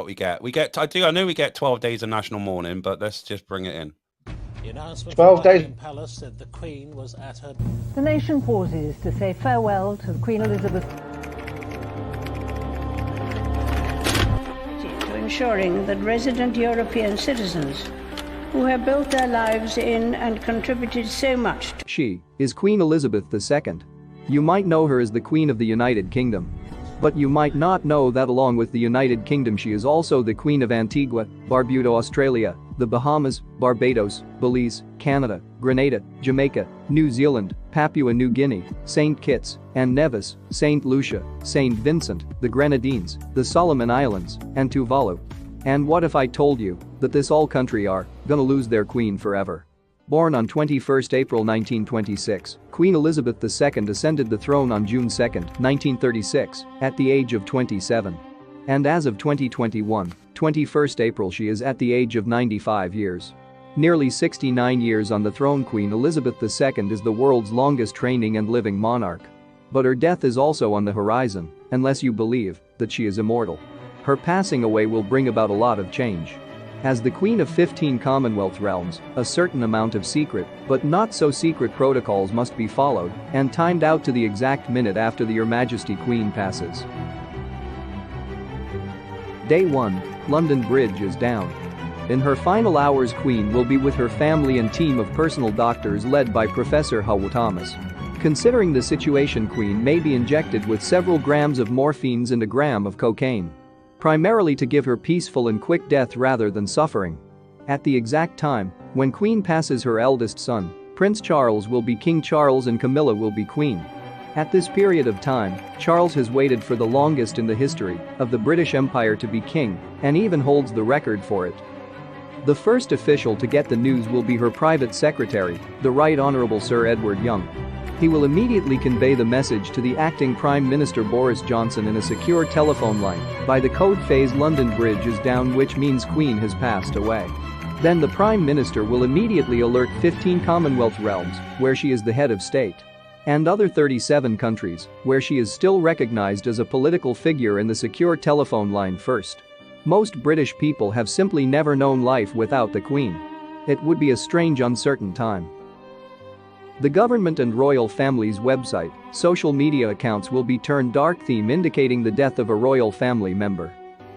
we get. I know we get 12 days of national mourning, but let's just bring it in. The announcement 12 from days. Buckingham Palace said the Queen was at her. The nation pauses to say farewell to Queen Elizabeth. To ensuring that resident European citizens who have built their lives in and contributed so much. She is Queen Elizabeth II. You might know her as the Queen of the United Kingdom. But you might not know that along with the United Kingdom she is also the Queen of Antigua, Barbuda, Australia, the Bahamas, Barbados, Belize, Canada, Grenada, Jamaica, New Zealand, Papua New Guinea, St. Kitts and Nevis, St. Lucia, St. Vincent, the Grenadines, the Solomon Islands, and Tuvalu. And what if I told you that this all country are gonna lose their queen forever? Born on 21 April 1926, Queen Elizabeth II ascended the throne on June 2, 1936, at the age of 27. And as of 2021, 21 April, she is at the age of 95 years. Nearly 69 years on the throne, Queen Elizabeth II is the world's longest reigning and living monarch. But her death is also on the horizon, unless you believe that she is immortal. Her passing away will bring about a lot of change. As the Queen of 15 Commonwealth realms, a certain amount of secret, but not so secret protocols must be followed and timed out to the exact minute after the Your Majesty Queen passes. Day 1, London Bridge is down. In her final hours, Queen will be with her family and team of personal doctors led by Professor Howell Thomas. Considering the situation, Queen may be injected with several grams of morphines and a gram of cocaine, primarily to give her peaceful and quick death rather than suffering. At the exact time when Queen passes, her eldest son, Prince Charles, will be King Charles and Camilla will be Queen. At this period of time, Charles has waited for the longest in the history of the British Empire to be king and even holds the record for it. The first official to get the news will be her private secretary, the Right Honourable Sir Edward Young. He will immediately convey the message to the acting Prime Minister Boris Johnson in a secure telephone line. By the code phase, London Bridge is down, which means Queen has passed away. Then the Prime Minister will immediately alert 15 Commonwealth realms, where she is the head of state, and other 37 countries, where she is still recognized as a political figure in the secure telephone line first. Most British people have simply never known life without the Queen. It would be a strange, uncertain time. The government and royal family's website, social media accounts will be turned dark theme, indicating the death of a royal family member.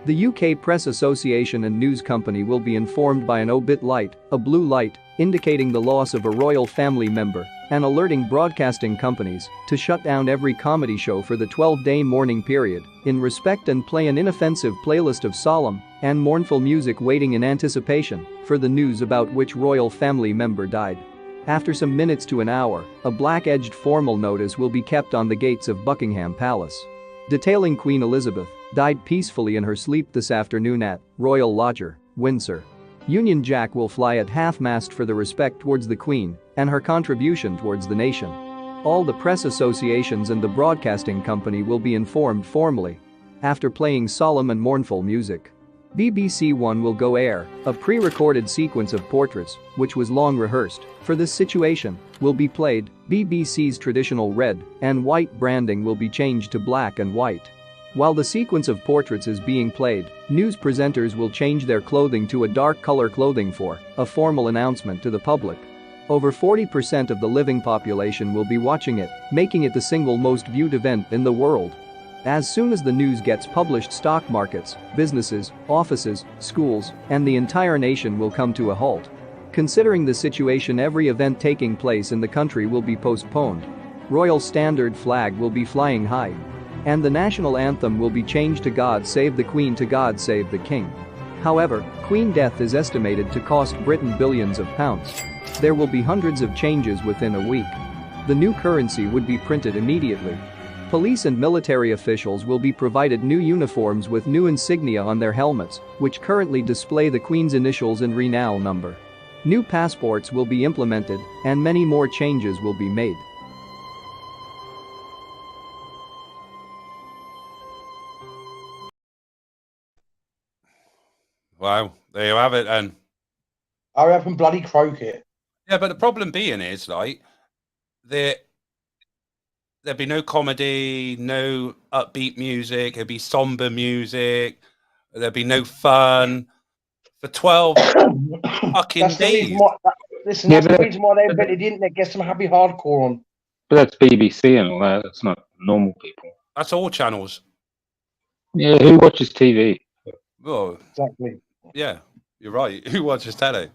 The UK Press Association and news company will be informed by an obit light, a blue light, indicating the loss of a royal family member, and alerting broadcasting companies to shut down every comedy show for the 12-day mourning period, in respect, and play an inoffensive playlist of solemn and mournful music, waiting in anticipation for the news about which royal family member died. After some minutes to an hour, a black-edged formal notice will be kept on the gates of Buckingham Palace, detailing Queen Elizabeth died peacefully in her sleep this afternoon at Royal Lodger, Windsor. Union Jack will fly at half-mast for the respect towards the Queen and her contribution towards the nation. All the press associations and the broadcasting company will be informed formally after playing solemn and mournful music. BBC One will go air a pre-recorded sequence of portraits, which was long rehearsed for this situation, will be played. BBC's traditional red and white branding will be changed to black and white. While the sequence of portraits is being played, news presenters will change their clothing to a dark color clothing for a formal announcement to the public. Over 40% of the living population will be watching it, making it the single most viewed event in the world. As soon as the news gets published, stock markets, businesses, offices, schools, and the entire nation will come to a halt. Considering the situation, every event taking place in the country will be postponed. Royal Standard flag will be flying high, and the national anthem will be changed to God Save the Queen to God Save the King. However, Queen death is estimated to cost Britain billions of pounds. There will be hundreds of changes within a week. The new currency would be printed immediately. Police and military officials will be provided new uniforms with new insignia on their helmets, which currently display the Queen's initials and Renal number. New passports will be implemented, and many more changes will be made. Wow, there you have it then. Hurry up and bloody croak it. Yeah, but the problem being is, like, there'd be no comedy, no upbeat music, it'd be somber music, there'd be no fun for 12 fucking days. That's the reason why they invented the internet, get some happy hardcore on. But that's BBC and all that, that's not normal people. That's all channels. Yeah, who watches TV? Well, exactly. Yeah, you're right. Who watches telly?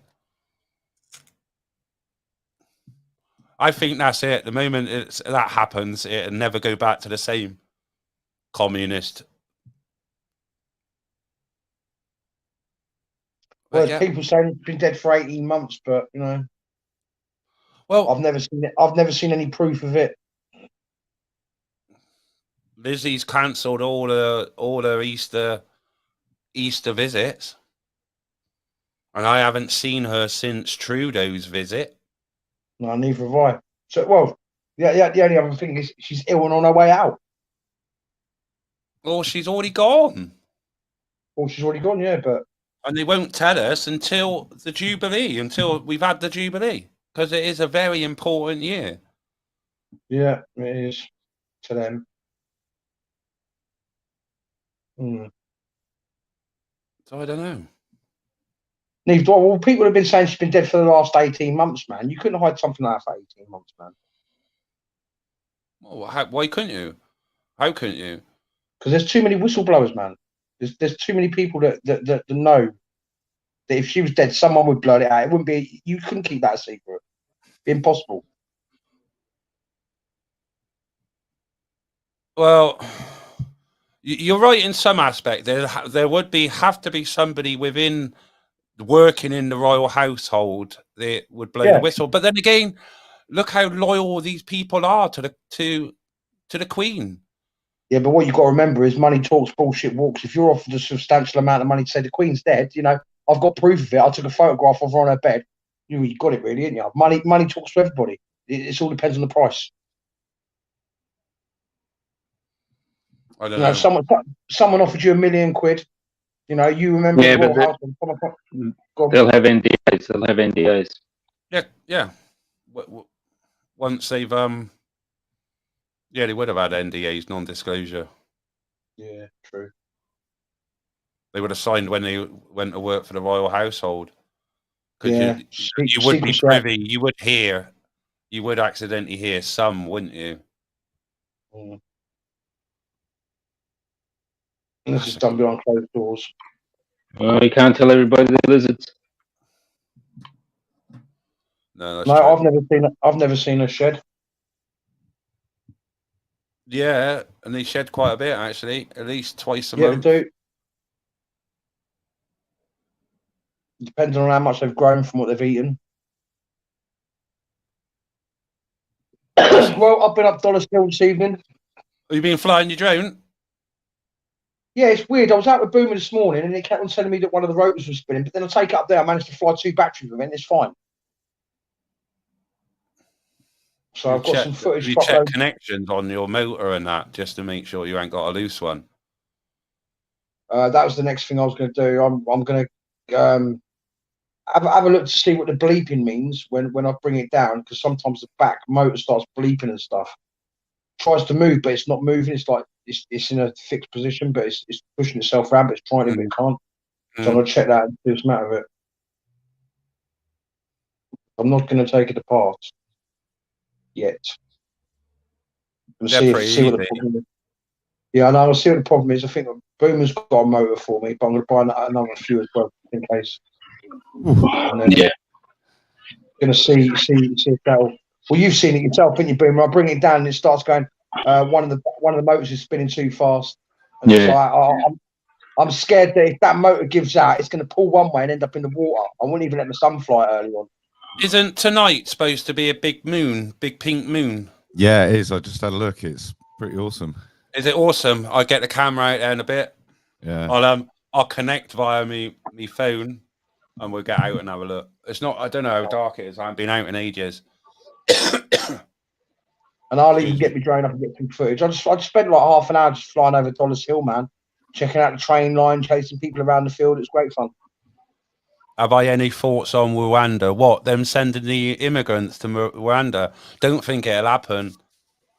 I think that's it. The moment that happens, it'll never go back to the same communist. Well, yeah. People saying it's been dead for 18 months, but you know, well, I've never seen it. I've never seen any proof of it. Lizzie's cancelled all her Easter visits, and I haven't seen her since Trudeau's visit. No, neither have I. So, well, the only other thing is she's ill and on her way out. Or she's already gone. Or she's already gone, yeah, but... And they won't tell us until the Jubilee, until we've had the Jubilee, because it is a very important year. Yeah, it is to them. So I don't know. Neve, well, people have been saying she's been dead for the last 18 months, man. You couldn't hide something like that for 18 months, man. Well, why couldn't you? How couldn't you? Because there's too many whistleblowers, man. There's too many people that know that if she was dead, someone would blurt it out. It wouldn't be. You couldn't keep that a secret. It'd be impossible. Well, you're right in some aspect. There would have to be somebody within working in the royal household that would blow the whistle. But then again, look how loyal these people are to the Queen. Yeah, but what you've got to remember is money talks, bullshit walks. If you're offered a substantial amount of money to say the Queen's dead, you know, I've got proof of it. I took a photograph of her on her bed. You got it, really, didn't you? Money talks to everybody. It all depends on the price. I don't know. Someone offered you £1 million. You know, you remember the Royal House. They'll have NDAs. They'll have NDAs. Yeah. Once they've they would have had NDAs, non-disclosure. Yeah, true. They would have signed when they went to work for the royal household. Yeah, you would be privy. You would hear. You would accidentally hear some, wouldn't you? This is done behind closed doors. Well, you can't tell everybody they're lizards. No, that's true. I've never seen a shed. Yeah, and they shed quite a bit actually, at least twice a month. Yeah, they do. Depending on how much they've grown from what they've eaten. Well, I've been up Dollis Hill this evening. Have you been flying your drone? Yeah, it's weird. I was out with Boomer this morning and he kept on telling me that one of the rotors was spinning, but then I take it up there, I managed to fly 2 batteries with it and it's fine. So I've got some footage. You check connections on your motor and that just to make sure you ain't got a loose one. That was the next thing I was going to do. I'm going to have a look to see what the bleeping means when I bring it down, because sometimes the back motor starts bleeping and stuff. Tries to move, but it's not moving. It's like it's in a fixed position, but it's pushing itself around, but it's trying to, but it can't. So I'm going to check that and do what's the matter with it. I'm not going to take it apart yet. See what the problem is. Yeah, I know. I'll see what the problem is. I think Boomer's got a motor for me, but I'm going to buy another few as well in case. And then going to see if that'll. Well, you've seen it yourself, haven't you, Boomer? I bring it down and it starts going. One of the motors is spinning too fast. And I'm scared that if that motor gives out, it's going to pull one way and end up in the water. I wouldn't even let the sun fly early on. Isn't tonight supposed to be a big moon, big pink moon? Yeah, it is. I just had a look. It's pretty awesome. Is it awesome? I'll get the camera out there in a bit. Yeah. I'll connect via me phone, and we'll get out and have a look. It's not. I don't know how dark it is. I haven't been out in ages. And I'll even get my drone up and get some footage. I just spent like half an hour just flying over Dollis Hill, man, checking out the train line, chasing people around the field. It's great fun. Have I any thoughts on Rwanda? What, them sending the immigrants to Rwanda? Don't think it'll happen.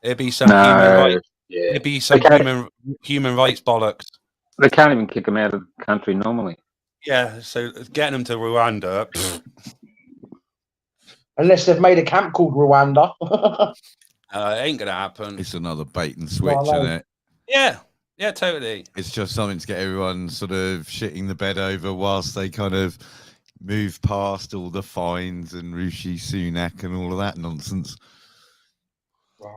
It'd be some it'd be some human rights bollocks. They can't even kick them out of the country normally. Yeah, so getting them to Rwanda. Unless they've made a camp called Rwanda. It ain't gonna happen. It's another bait and switch, isn't it? Yeah, totally. It's just something to get everyone sort of shitting the bed over whilst they kind of move past all the fines and Rishi Sunak and all of that nonsense.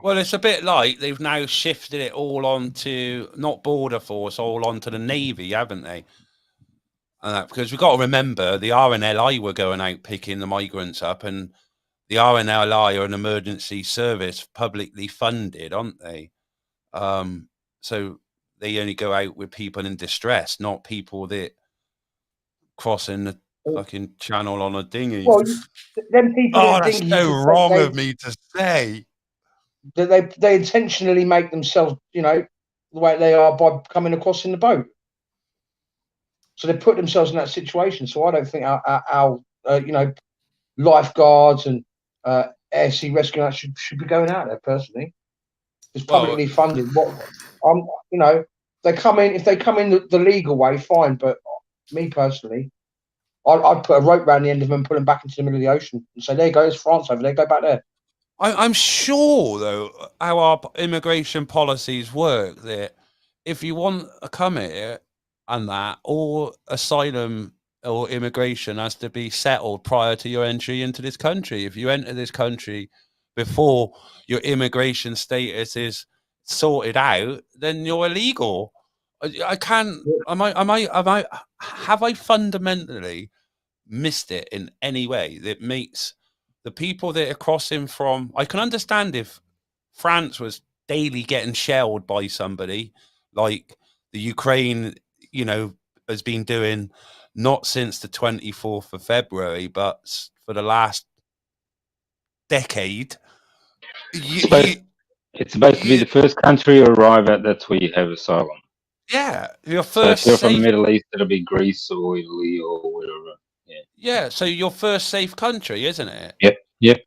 Well, it's a bit like they've now shifted it all onto not Border Force, all onto the Navy, haven't they? Because we've got to remember the RNLI were going out picking the migrants up, and the RNLI are an emergency service, publicly funded, aren't they? So they only go out with people in distress, not people that crossing fucking channel on a dinghy. Well, them people. Oh, in that's dinghies, so wrong of me to say. That they intentionally make themselves, you know, the way they are by coming across in the boat. So they put themselves in that situation. So I don't think our you know, lifeguards and air sea rescue should be going out there. Personally, it's publicly funded. What you know, they come in if they come in the legal way, fine. But me personally, I'd put a rope around the end of them and pull them back into the middle of the ocean and say, "There you go, there's France over there. Go back there." I'm sure, though, how our immigration policies work, that if you want to come here and that, all asylum or immigration has to be settled prior to your entry into this country. If you enter this country before your immigration status is sorted out, then you're illegal. I can't. Have I fundamentally missed it in any way that makes the people that are crossing from? I can understand if France was daily getting shelled by somebody like the Ukraine, you know, has been doing, not since the 24th of February, but for the last decade. It's supposed to be the first country you arrive at. That's where you have asylum. Yeah, your first. So if you're from the Middle East, it'll be Greece or Italy or wherever. Yeah, so your first safe country, isn't it? Yep.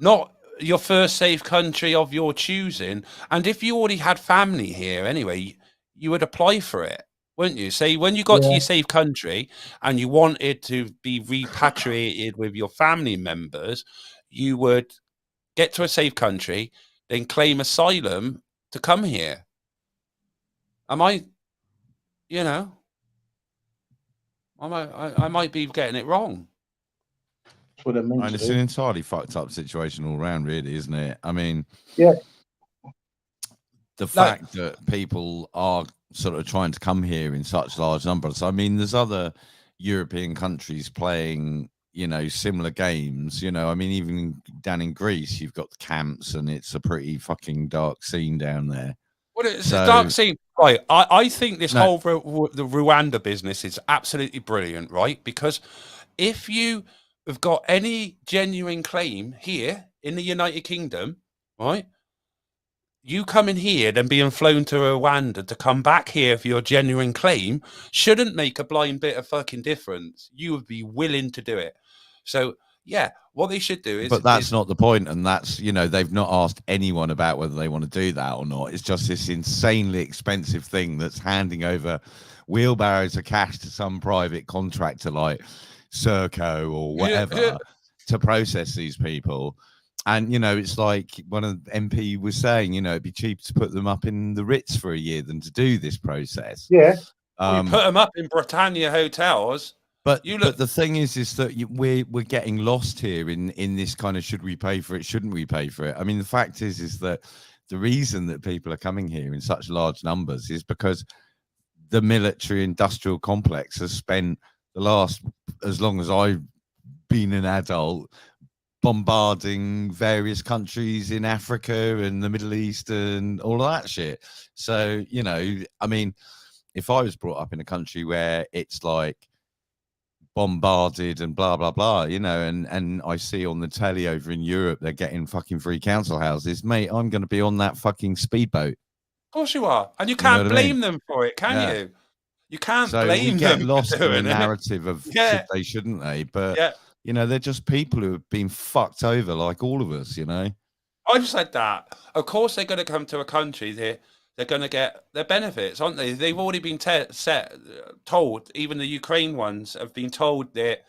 Not your first safe country of your choosing. And if you already had family here anyway, you would apply for it, wouldn't you? Say when you got to your safe country and you wanted to be repatriated with your family members, you would get to a safe country, then claim asylum to come here. You know, I might be getting it wrong. And it's an entirely fucked up situation all around, really, isn't it? I mean, the fact that people are sort of trying to come here in such large numbers. I mean, there's other European countries playing, you know, similar games. You know, I mean, even down in Greece, you've got the camps, and it's a pretty fucking dark scene down there. Well, it's a dark scene, right? I think this whole the Rwanda business is absolutely brilliant, right? Because if you have got any genuine claim here in the United Kingdom, right? You coming here, then being flown to Rwanda to come back here for your genuine claim shouldn't make a blind bit of fucking difference. You would be willing to do it. So, yeah, what they should do is... But that's not the point, and that's, you know, they've not asked anyone about whether they want to do that or not. It's just this insanely expensive thing that's handing over wheelbarrows of cash to some private contractor like Serco or whatever to process these people. And, you know, it's like one of the MP was saying, you know, it'd be cheaper to put them up in the Ritz for a year than to do this process. Yeah. You put them up in Britannia hotels. But the thing is that we're getting lost here in this kind of, should we pay for it, shouldn't we pay for it? I mean, the fact is that the reason that people are coming here in such large numbers is because the military industrial complex has spent the last, as long as I've been an adult, bombarding various countries in Africa and the Middle East and all of that shit. So, you know, I mean, if I was brought up in a country where it's like bombarded and blah, blah, blah, you know, and I see on the telly over in Europe, they're getting fucking free council houses, mate, I'm going to be on that fucking speedboat. Of course you are. And you can't blame them for it, can you? You can't blame them. So we get lost in the narrative of should they, shouldn't they? But, you know, they're just people who have been fucked over like all of us, you know? I've said that. Of course they're going to come to a country, they're going to get their benefits, aren't they? They've already been told, even the Ukraine ones have been told that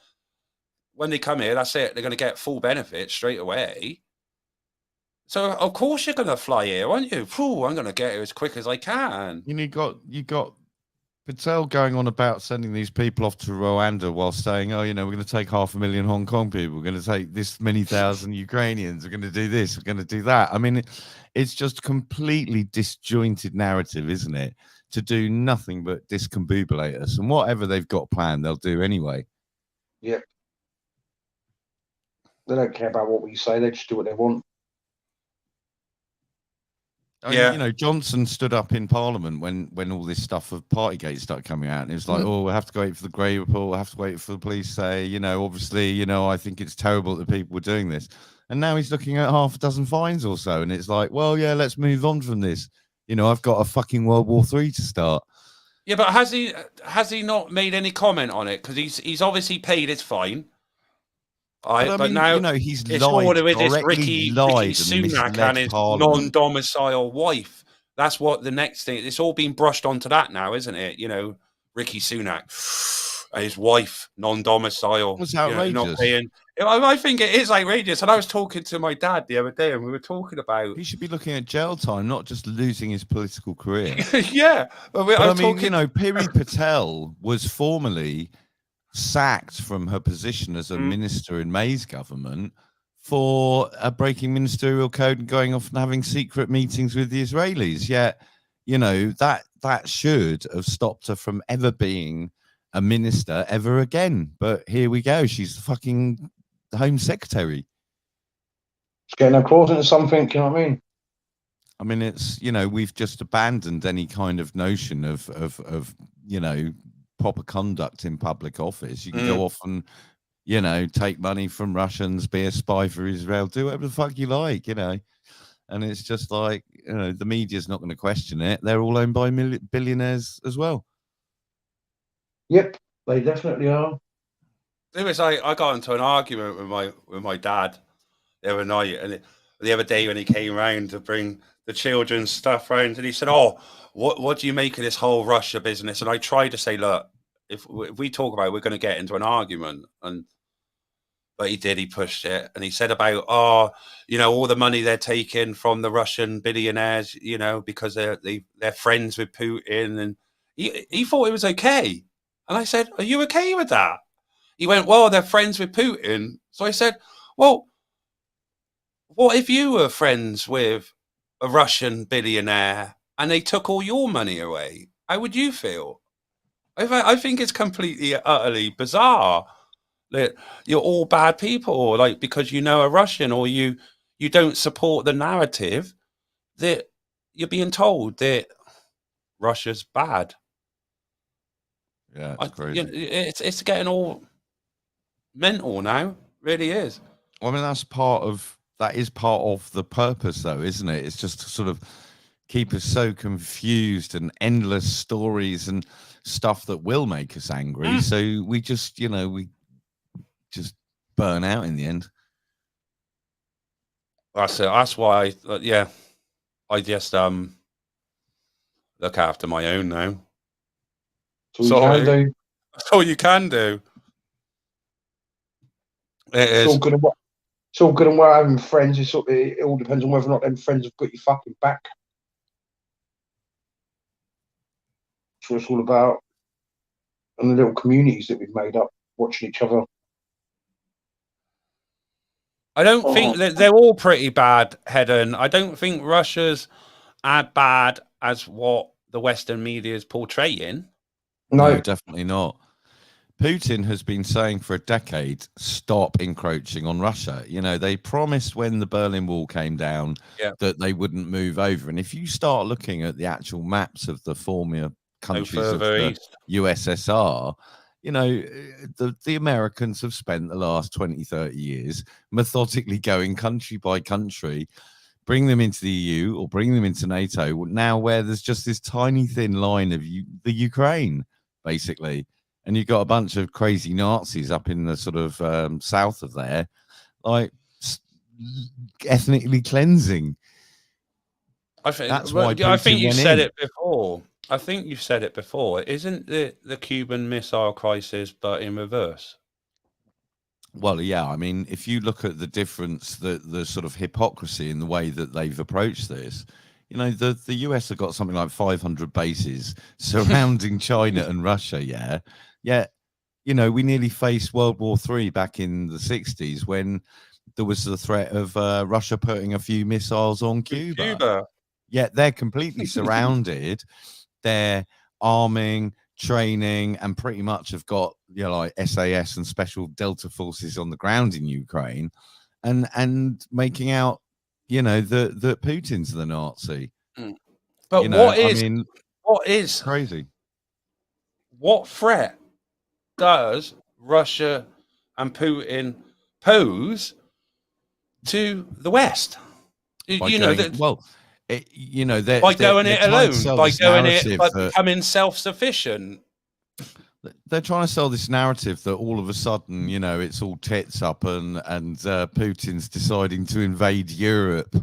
when they come here, that's it, they're going to get full benefits straight away. So, of course you're going to fly here, aren't you? Phew, I'm going to get here as quick as I can. You got Patel going on about sending these people off to Rwanda while saying, oh, you know, we're going to take 500,000 Hong Kong people. We're going to take this many thousand Ukrainians. We're going to do this. We're going to do that. I mean, it's just completely disjointed narrative, isn't it? To do nothing but discombobulate us. And whatever they've got planned, they'll do anyway. Yeah. They don't care about what we say. They just do what they want. I mean, you know, Johnson stood up in Parliament when all this stuff of Partygate started coming out, and it was like, oh, we'll have to wait for the Grey report, we'll have to wait for the police to say, you know, obviously, you know, I think it's terrible that people were doing this. And now he's looking at half a dozen fines or so, and it's like, well, yeah, let's move on from this. You know, I've got a fucking World War III to start. Yeah, but has he not made any comment on it? Because he's obviously paid his fine. But mean, now, you know, he's it's all lied, with this directly Ricky lied Sunak and and his Parliament. non-domicile wife. That's what the next thing. It's all been brushed onto that now, isn't it? You know, Ricky Sunak, his wife, non-domicile. It's outrageous. Not paying. I think it is outrageous. And I was talking to my dad the other day, and we were talking about he should be looking at jail time, not just losing his political career. Yeah, but I mean, you know, Piri Patel was formerly sacked from her position as a minister in May's government for breaking ministerial code and going off and having secret meetings with the Israelis. Yet, you know, that should have stopped her from ever being a minister ever again. But here we go. She's the fucking Home Secretary. It's getting her claws into something, you know what I mean? I mean, it's, you know, we've just abandoned any kind of notion of you know, proper conduct in public office. You can go off and, you know, take money from Russians, be a spy for Israel, do whatever the fuck you like, you know. And it's just like, you know, the media's not going to question it. They're all owned by billionaires as well. Yep, they definitely are. It was like I got into an argument with my dad the other night, and the other day when he came round to bring the children's stuff round, and he said, "Oh, what do you make of this whole Russia business?" And I tried to say, "Look, if we talk about it, we're going to get into an argument." But he pushed it, and he said about, "Oh, you know, all the money they're taking from the Russian billionaires, you know, because they're friends with Putin," and he thought it was okay. And I said, "Are you okay with that?" He went, "Well, they're friends with Putin." So I said, "Well, what if you were friends with a Russian billionaire and they took all your money away? How would you feel?" I think it's completely, utterly bizarre that you're all bad people, like, because you know a Russian, or you don't support the narrative that you're being told that Russia's bad. Yeah, it's crazy. It's getting all mental now. Really is. I mean, that is part of the purpose, though, isn't it? It's just to sort of keep us so confused, and endless stories and stuff that will make us angry. So we just, you know, we just burn out in the end. That's it. That's why I just look after my own now. That's all you can do. That's all you can do. It's all good and well having friends. It all depends on whether or not them friends have got your fucking back. That's what it's all about. And the little communities that we've made up, watching each other. I don't think that they're all pretty bad, Hedden. I don't think Russia's as bad as what the Western media is portraying. No, definitely not. Putin has been saying for a decade, stop encroaching on Russia. You know, they promised when the Berlin Wall came down that they wouldn't move over. And if you start looking at the actual maps of the former countries of the USSR, you know, the Americans have spent the last 20, 30 years methodically going country by country, bring them into the EU or bring them into NATO, now where there's just this tiny thin line of the Ukraine, basically. And you've got a bunch of crazy Nazis up in the sort of south of there, like ethnically cleansing. I think that's why I think you said it before. I think you've said it before. Isn't the Cuban Missile Crisis, but in reverse? Well, yeah. I mean, if you look at the difference, the sort of hypocrisy in the way that they've approached this, you know, the US have got something like 500 bases surrounding China and Russia. Yeah. Yet, you know, we nearly faced World War III back in the 60s when there was the threat of Russia putting a few missiles on Cuba. Yet they're completely surrounded. They're arming, training, and pretty much have got, you know, like SAS and special Delta forces on the ground in Ukraine, and making out, you know, that Putin's the Nazi. But You know, what is crazy? What threat does Russia and Putin pose to the West? By You know going, that well, you know, they're by going they're it trying to alone, sell by this going it, narrative by that becoming self-sufficient. they're trying to sell this narrative that all of a sudden, you know, it's all tits up and Putin's deciding to invade Europe,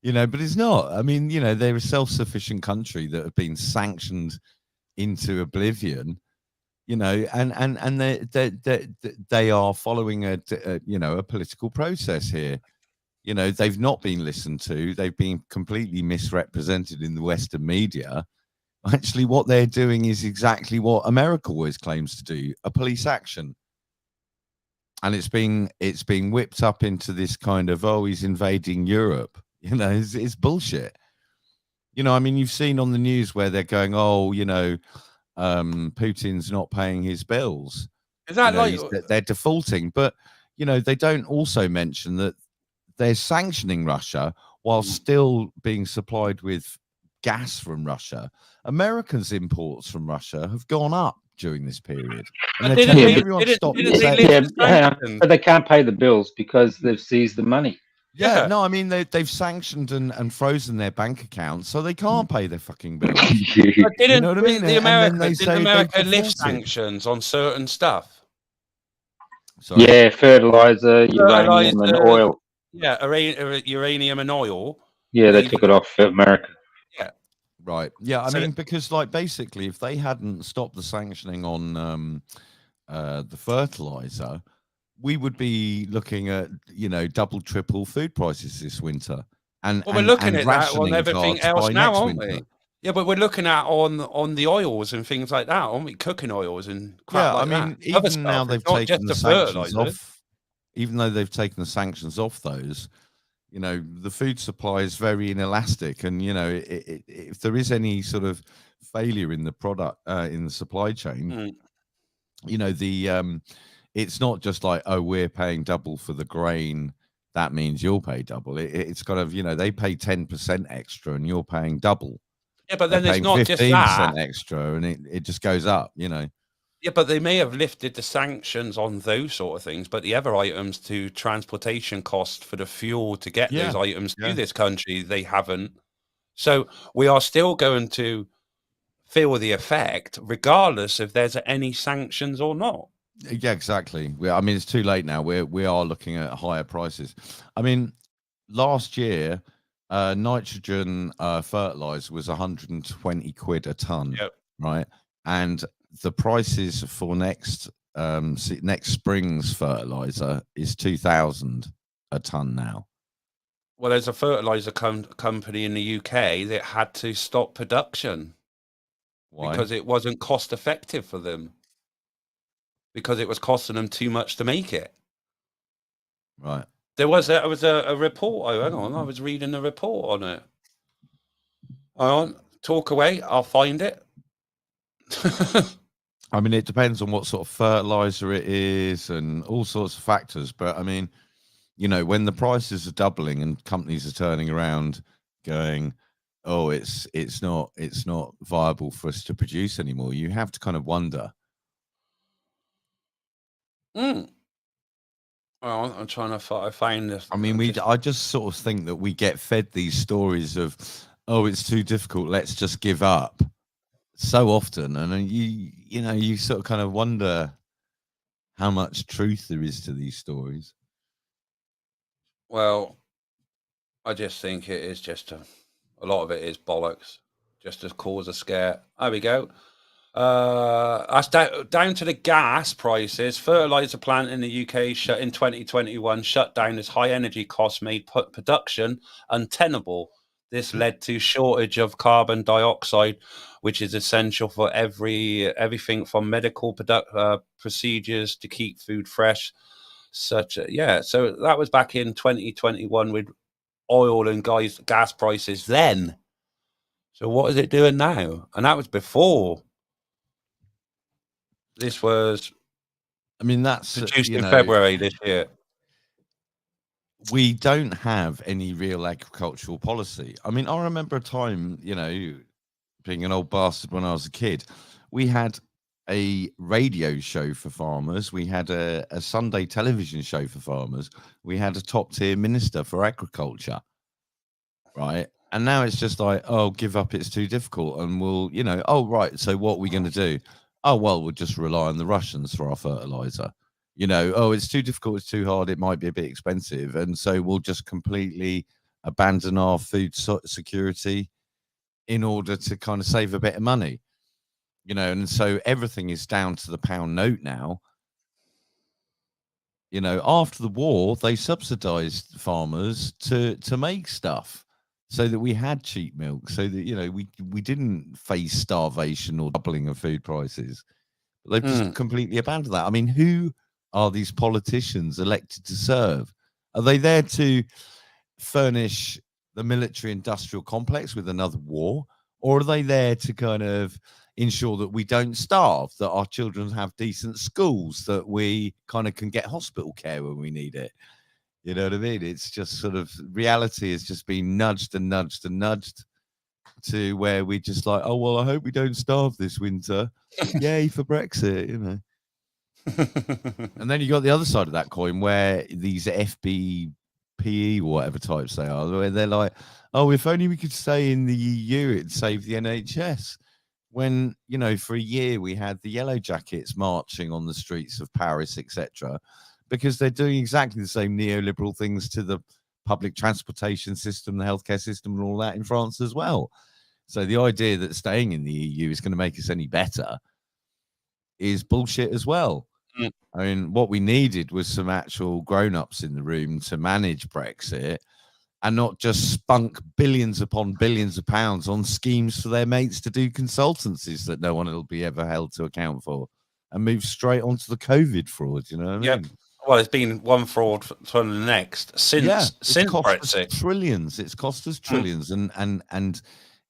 you know, but it's not. I mean, you know, they're a self-sufficient country that have been sanctioned into oblivion, you know, and they are following a you know, a political process here. You know, they've not been listened to. They've been completely misrepresented in the Western media. Actually, what they're doing is exactly what America always claims to do: a police action. And it's being whipped up into this kind of, oh, he's invading Europe. You know, it's bullshit. You know, I mean, you've seen on the news where they're going, oh, you know, Putin's not paying his bills. Is that you know, they're defaulting, but you know, they don't also mention that they're sanctioning Russia while still being supplied with gas from Russia. Americans' imports from Russia have gone up during this period, and they're telling everyone stop. But they can't pay the bills because they've seized the money. Yeah, no, I mean they've sanctioned and frozen their bank accounts, so they can't pay their fucking bills. But you know what I mean? Didn't America lift sanctions on certain stuff? Sorry? Yeah, fertilizer, uranium, and oil. Yeah, uranium and oil. Yeah, they took it off America. Yeah. Right. Yeah, I mean, because like basically, if they hadn't stopped the sanctioning on the fertilizer, we would be looking at, you know, double, triple food prices this winter. And we're looking at that on rationing everything cards else by now, next aren't we? winter. Yeah, but we're looking at on the oils and things like that, aren't we? Cooking oils and crap like I mean, that. Other even now stuff, they've it's not taken just the sanctions fertilizer. off. Even though they've taken the sanctions off those, you know, the food supply is very inelastic, and you know, if there is any sort of failure in the product in the supply chain, you know, it's not just like, oh, we're paying double for the grain, that means you'll pay double. It's kind of, you know, they pay 10% extra and you're paying double. Yeah, but then they're it's paying not just 15% that. extra, and it just goes up, you know. Yeah, but they may have lifted the sanctions on those sort of things, but the other items to transportation costs for the fuel to get those items to this country, they haven't. So we are still going to feel the effect, regardless if there's any sanctions or not. Yeah, exactly. I mean, it's too late now. We are looking at higher prices. I mean, last year, nitrogen fertilizer was 120 quid a ton, right? And the prices for next spring's fertilizer is 2,000 a ton now. Well, there's a fertilizer company in the UK that had to stop production. Why? Because it wasn't cost effective for them. Because it was costing them too much to make it. Right. There was a report. Oh, hang on, I was reading the report on it. Hang on, talk away. I'll find it. I mean, it depends on what sort of fertilizer it is and all sorts of factors. But I mean, you know, when the prices are doubling and companies are turning around going, oh, it's not viable for us to produce anymore, you have to kind of wonder. Well, I'm trying to find this. I mean, I just sort of think that we get fed these stories of, oh, it's too difficult, let's just give up, so often, and you know, you sort of kind of wonder how much truth there is to these stories. Well, I just think it is just a lot of it is bollocks, just to cause a scare. There we go. That's down to the gas prices. Fertilizer plant in the UK shut in 2021 shut down as high energy costs made production untenable. This led to shortage of carbon dioxide, which is essential for everything from medical procedures to keep food fresh. So that was back in 2021 with oil and gas prices then. So what is it doing now? And that was before. This was, I mean, that's produced in February this year. we don't have any real agricultural policy. I mean, I remember a time, you know, being an old bastard when I was a kid, we had a radio show for farmers. We had a Sunday television show for farmers. We had a top tier minister for agriculture, right? And now it's just like, oh, give up, it's too difficult. And we'll, you know, oh, right, so what are we going to do? Oh, well, we'll just rely on the Russians for our fertilizer. You know, oh, it's too difficult, it's too hard, it might be a bit expensive. And so we'll just completely abandon our food security in order to kind of save a bit of money. You know, and so everything is down to the pound note now. You know, after the war, they subsidized farmers to make stuff so that we had cheap milk, so that, you know, we didn't face starvation or doubling of food prices. They've just completely abandoned that. I mean, who are these politicians elected to serve? Are they there to furnish the military industrial complex with another war? Or are they there to kind of ensure that we don't starve, that our children have decent schools, that we kind of can get hospital care when we need it? You know what I mean? It's just sort of, reality has just been nudged and nudged and nudged to where we just like, oh, well, I hope we don't starve this winter. Yay for Brexit, you know. And then you got the other side of that coin where these FBPE or whatever types they are, where they're like, oh, if only we could stay in the EU, it'd save the NHS. When, you know, for a year we had the Yellow Jackets marching on the streets of Paris, etc., because they're doing exactly the same neoliberal things to the public transportation system, the healthcare system, and all that in France as well. So the idea that staying in the EU is going to make us any better is bullshit as well. I mean, what we needed was some actual grown-ups in the room to manage Brexit and not just spunk billions upon billions of pounds on schemes for their mates to do consultancies that no one will be ever held to account for, and move straight onto the COVID fraud, you know what I mean? Well, it's been one fraud for the next since Brexit. Trillions. It's cost us trillions, and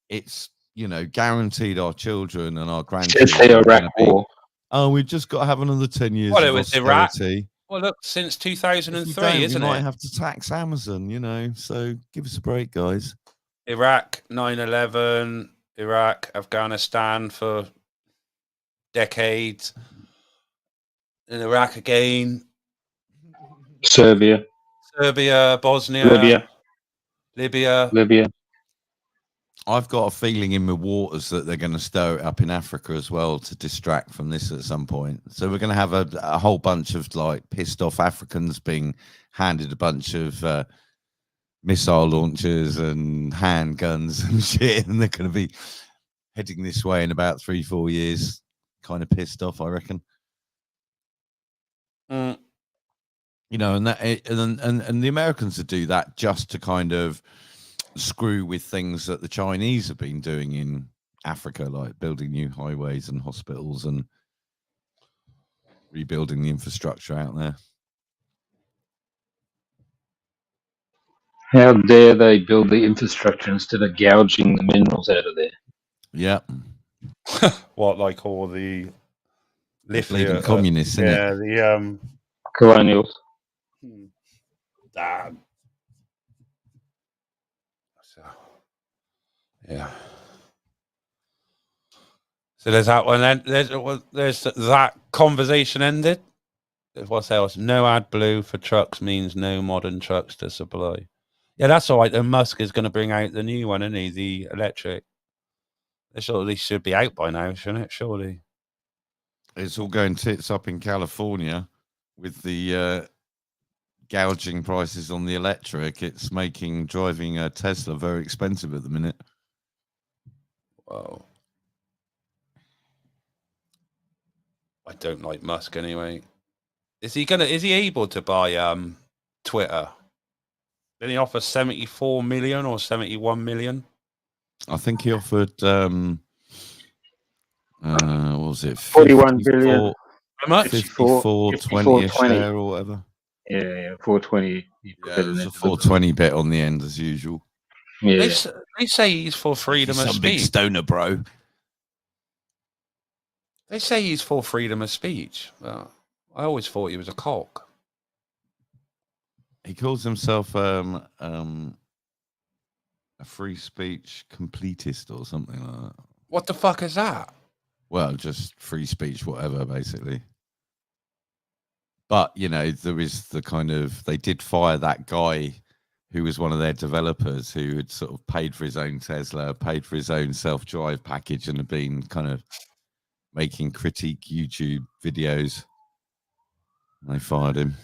it's, you know, guaranteed our children and our grandchildren. Since the Iraq War. Oh, we've just got to have another 10 years. Well, of it was austerity. Iraq. Well, look, since 2003, isn't we it? might have to tax Amazon, you know. So give us a break, guys. Iraq, 9/11, Iraq, Afghanistan for decades, and Iraq again. Serbia, Bosnia, Libya. I've got a feeling in my waters that they're going to stir it up in Africa as well to distract from this at some point. So we're going to have a whole bunch of like pissed off Africans being handed a bunch of missile launchers and handguns and shit, and they're going to be heading this way in about 3-4 years, kind of pissed off, I reckon. You know, and the Americans would do that just to kind of screw with things that the Chinese have been doing in Africa, like building new highways and hospitals and rebuilding the infrastructure out there. How dare they build the infrastructure instead of gouging the minerals out of there? Yeah. What, like all the leading communists, isn't yeah, it? the colonials. Damn. So, yeah. So there's that one. Then there's that conversation ended. What's else? No AdBlue for trucks means no modern trucks to supply. Yeah, that's all right. Then Musk is going to bring out the new one, isn't he? The electric. They should be out by now, shouldn't it? Surely. It's all going tits up in California with the gouging prices on the electric. It's making driving a Tesla very expensive at the minute. Wow. I don't like Musk anyway. Is he able to buy Twitter? Did he offer 74 million or 71 million? I think he offered what was it? 41 billion. How much? 54.20 a share or whatever. Yeah, 420. Yeah, there's a 420 bit on the end as usual. Yeah. They say he's for freedom of Some big speech. stoner, bro. They say he's for freedom of speech. Well, I always thought he was a cock. He calls himself a free speech completist or something like that. What the fuck is that? Well, just free speech, whatever, basically. But, you know, there is the kind of, they did fire that guy who was one of their developers who had sort of paid for his own Tesla, paid for his own self-drive package, and had been kind of making critique YouTube videos. And they fired him.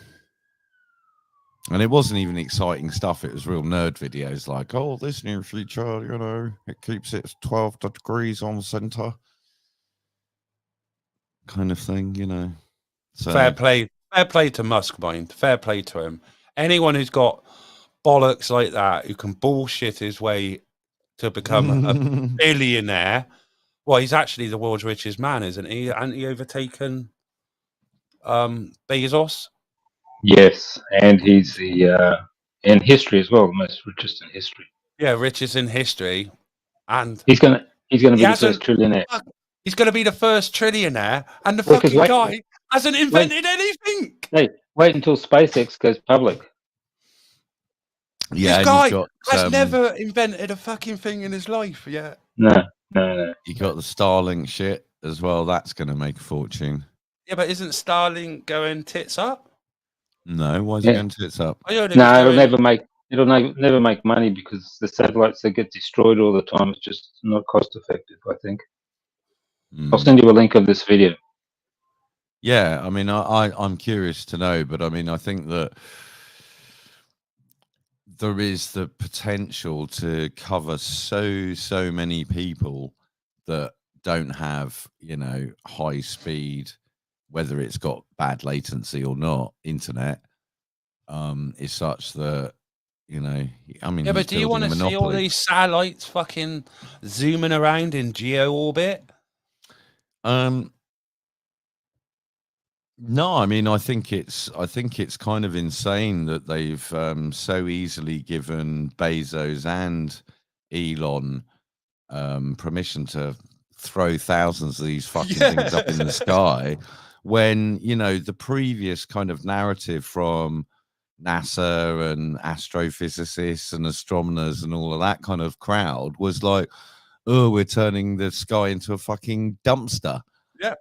And it wasn't even exciting stuff. It was real nerd videos like, oh, this new feature, you know, it keeps it 12 degrees on center. Kind of thing, you know. So Fair play to Musk, mind. Fair play to him. Anyone who's got bollocks like that, who can bullshit his way to become a billionaire. Well, he's actually the world's richest man, isn't he? Hasn't he overtaken Bezos? Yes, and he's the in history as well, the most richest in history. Yeah, richest in history, and he's gonna be the first trillionaire. He's gonna be the first trillionaire, and the fucking guy hasn't invented anything. Hey, wait until SpaceX goes public. Yeah, this guy has never invented a fucking thing in his life yet. No. You got the Starlink shit as well. That's going to make a fortune. Yeah, but isn't Starlink going tits up? No, why is it going tits up? No, it'll never make money because the satellites that get destroyed all the time. It's just not cost effective, I think. I'll send you a link of this video. Yeah, I mean, I'm curious to know, but I mean, I think that there is the potential to cover so many people that don't have, you know, high speed, whether it's got bad latency or not, internet, is such that, you know, I mean, yeah, but do you want to see all these satellites fucking zooming around in geo orbit? No, I mean, I think it's kind of insane that they've so easily given Bezos and Elon permission to throw thousands of these fucking things up in the sky, when, you know, the previous kind of narrative from NASA and astrophysicists and astronomers and all of that kind of crowd was like, oh, we're turning the sky into a fucking dumpster. Yeah.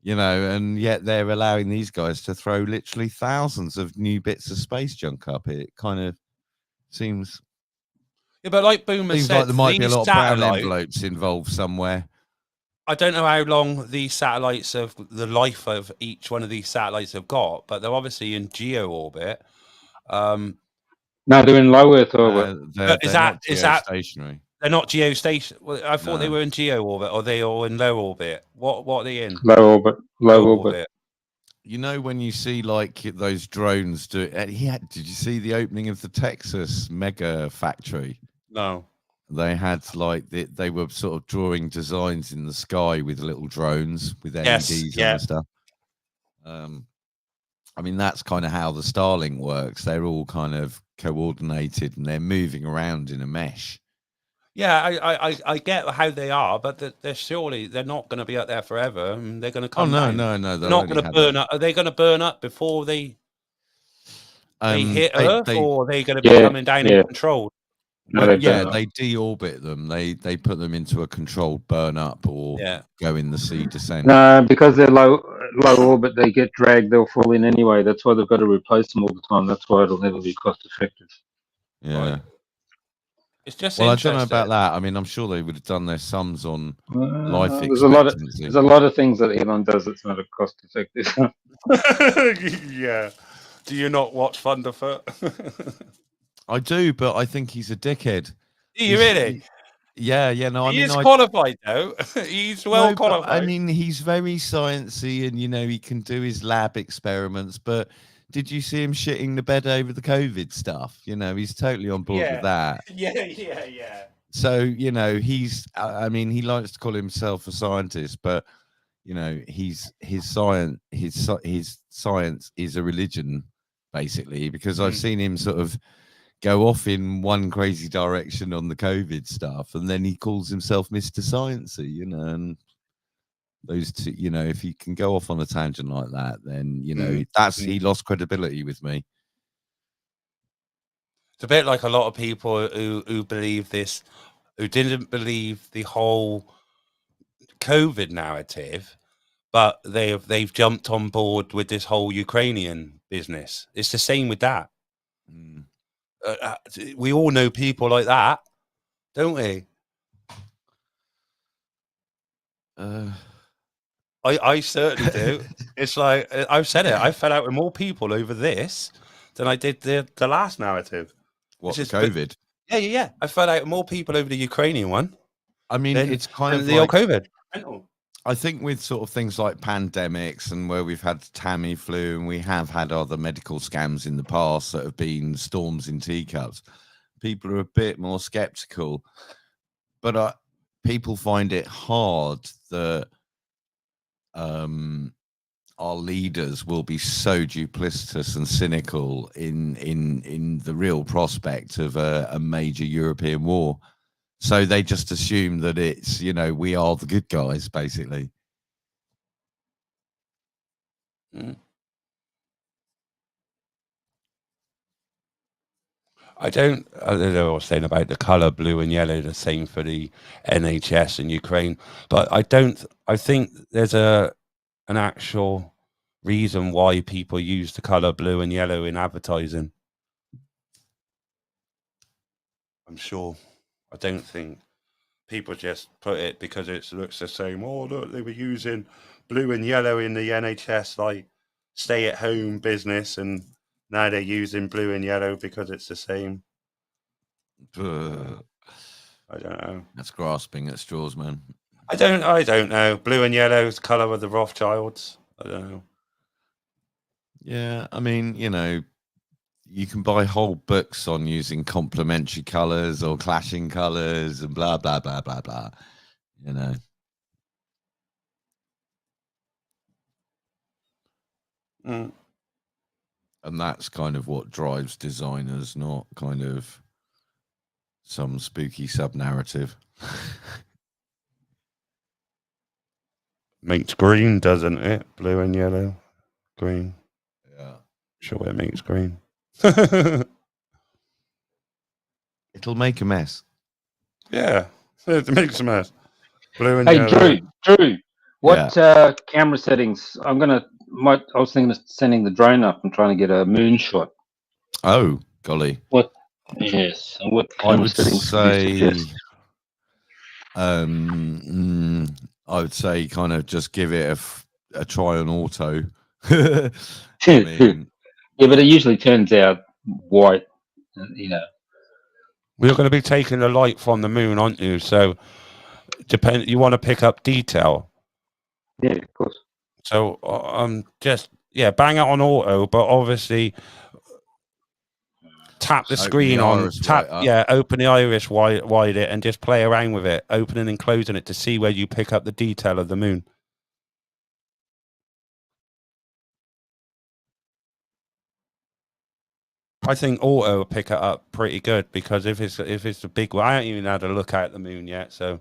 You know, and yet they're allowing these guys to throw literally thousands of new bits of space junk up. It kind of seems... Yeah, but like Boomer seems said, like there might be a lot of brown envelopes involved somewhere. I don't know how long these satellites of the life of each one of these satellites have got, but they're obviously in geo orbit. No, they're in low Earth orbit. Is that stationary? They're not geostationary. Well, I thought they were in geo orbit, or they are in low orbit. What are they in? Low orbit. Low orbit. You know, when you see like those drones do it, did you see the opening of the Texas mega factory? No. They had like they were sort of drawing designs in the sky with little drones with LEDs and stuff. I mean, that's kind of how the Starlink works. They're all kind of coordinated and they're moving around in a mesh. Yeah, I get how they are, but they're not going to be out there forever. They're going to come. No. They're not going to burn up. Are they going to burn up before they hit Earth, or are they going to be coming down and controlled? No, they deorbit them. They put them into a controlled burn up or go in the sea descent. No, because they're low orbit, they get dragged. They'll fall in anyway. That's why they've got to replace them all the time. That's why it'll never be cost effective. Yeah. Right. It's just I don't know about that. I mean, I'm sure they would have done their sums on life there's expectancy. There's a lot of things that Elon does that's not cost effective. Yeah. Do you not watch Thunderfoot? I do, but I think he's a dickhead. Do you really? Yeah. No, he is qualified though. He's well qualified. I mean, he's very sciencey, and you know he can do his lab experiments. But did you see him shitting the bed over the COVID stuff? You know, he's totally on board with that. Yeah. So, you know, I mean, he likes to call himself a scientist, but you know, his science is a religion, basically, because I've seen him sort of go off in one crazy direction on the COVID stuff, and then he calls himself Mr. Sciencey, you know, and those two, you know, if he can go off on a tangent like that, then, you know, he lost credibility with me. It's a bit like a lot of people who believe this, who didn't believe the whole COVID narrative, but they've jumped on board with this whole Ukrainian business. It's the same with that. We all know people like that, don't we? I certainly do. It's like I've said it. I fell out with more people over this than I did the last narrative. What, COVID? Yeah. I fell out with more people over the Ukrainian one. I mean, it's kind of the like, old COVID. I think with sort of things like pandemics and where we've had Tamiflu and we have had other medical scams in the past that have been storms in teacups, people are a bit more skeptical. But people find it hard that our leaders will be so duplicitous and cynical in the real prospect of a major European war. So they just assume that it's, we are the good guys, basically. I don't know what I was saying about the colour blue and yellow, the same for the NHS in Ukraine. But I think there's an actual reason why people use the colour blue and yellow in advertising. I'm sure. I don't think people just put it because it looks the same. Oh, look, they were using blue and yellow in the NHS, like stay-at-home business, and now they're using blue and yellow because it's the same. I don't know. That's grasping at straws, man. I don't know. Blue and yellow is the colour of the Rothschilds. I don't know. Yeah, I mean, you can buy whole books on using complementary colours or clashing colours and blah, blah, blah, blah, blah. And that's kind of what drives designers, not kind of some spooky sub-narrative. Makes green, doesn't it? Blue and yellow. Green. Yeah. Sure it makes green. It'll make a mess. Yeah. It makes a mess. Blue and yellow. Hey, Drew. What camera settings? I was thinking of sending the drone up and trying to get a moon shot. Oh, golly. What? Yes. What I would settings say, I would say kind of just give it a try on auto. Yeah, but it usually turns out white, We're going to be taking the light from the moon, aren't you? So, you want to pick up detail. Yeah, of course. So, bang it on auto, but obviously tap the screen on, open the iris wide it, and just play around with it, opening and closing it to see where you pick up the detail of the moon. I think auto will pick it up pretty good because if it's a big one, I haven't even had a look at the moon yet. So,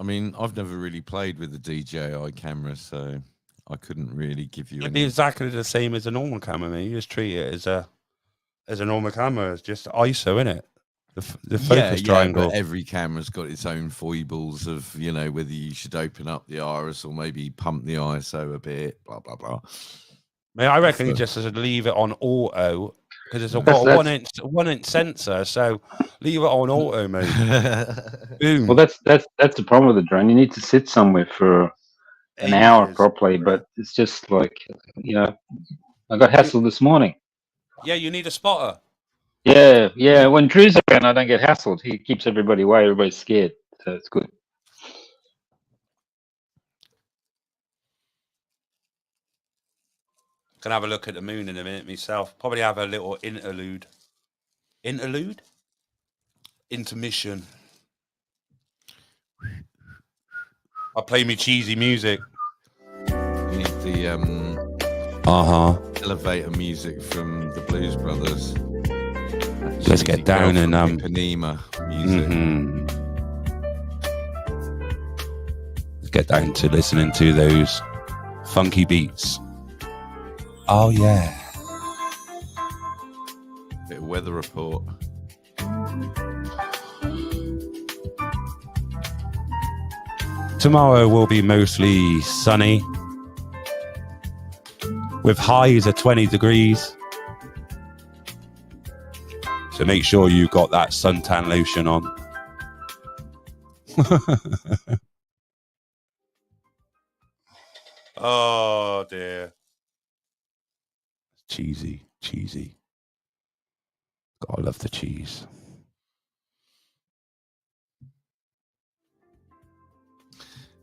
I mean, I've never really played with the DJI camera, so I couldn't really give you. It'd be exactly the same as a normal camera, man. You just treat it as a normal camera. It's just ISO, innit? The focus triangle. But every camera's got its own foibles of whether you should open up the iris or maybe pump the ISO a bit. Blah blah blah. I reckon you just leave it on auto. Because it's got a 1 inch sensor, so leave it on auto mode. Boom. Well, that's the problem with the drone. You need to sit somewhere for an hour properly, but it's just like I got hassled this morning. Yeah, you need a spotter. Yeah. When Drew's around, I don't get hassled. He keeps everybody away. Everybody's scared, so it's good. Can have a look at the moon in a minute myself. Probably have a little interlude. Intermission. I'll play me cheesy music. You need the elevator music from the Blues Brothers. Let's get down and Panema music. Mm-hmm. Let's get down to listening to those funky beats. Oh yeah. Bit of weather report. Tomorrow will be mostly sunny with highs of 20 degrees. So make sure you've got that suntan lotion on. Oh dear. Cheesy. God, I love the cheese.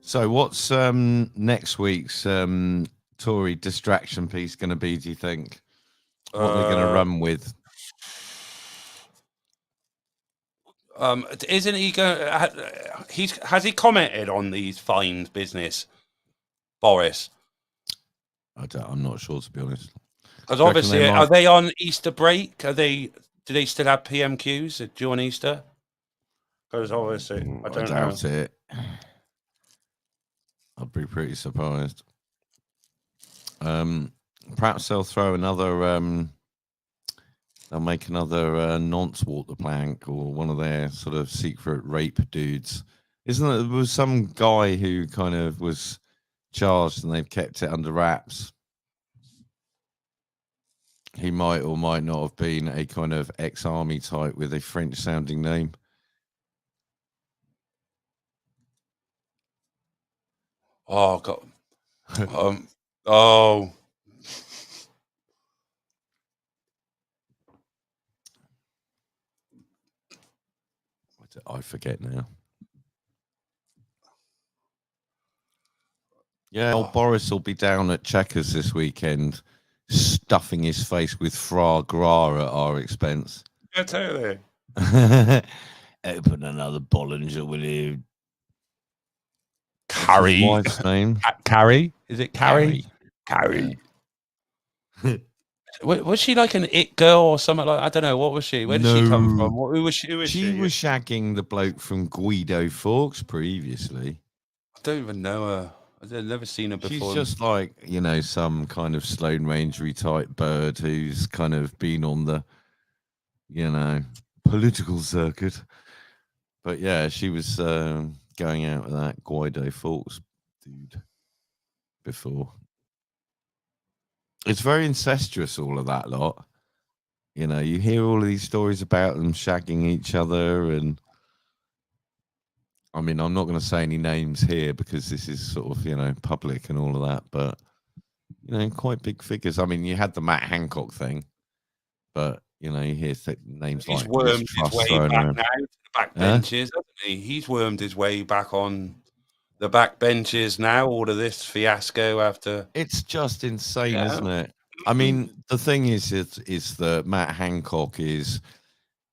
So what's next week's Tory distraction piece going to be, do you think? What are they going to run with? Isn't he going? Has he commented on these fines business, Boris? I'm not sure, to be honest. Because obviously, are they on Easter break? Do they still have PMQs during Easter? Because obviously, I doubt it. I'd be pretty surprised. Perhaps they'll throw another. They'll make another nonce walk the plank, or one of their sort of secret rape dudes. There was some guy who kind of was charged and they've kept it under wraps. He might or might not have been a kind of ex-army type with a French-sounding name. Oh God. Oh. I forget now. Yeah, old Boris will be down at Checkers this weekend, stuffing his face with foie gras at our expense. Yeah, totally. Open another Bollinger, will you? Carrie. Wife's name? Carrie? Is it Carrie? Carrie. Was she like an it girl or something like? I don't know. What was she? Where did she come from? Who was she? She was shagging the bloke from Guido Fawkes previously. I don't even know her. I've never seen her before. She's just like, some kind of Sloane Rangery type bird who's kind of been on the, political circuit. But yeah, she was going out with that Guido Fawkes dude before. It's very incestuous, all of that lot. You hear all of these stories about them shagging each other, and I mean, I'm not going to say any names here because this is sort of, public and all of that, but, quite big figures. I mean, you had the Matt Hancock thing, but, you hear names he's like... wormed his way back now to the back benches, hasn't he? He's wormed his way back on the back benches now, all of this fiasco after... It's just insane, isn't it? I mean, the thing is that Matt Hancock is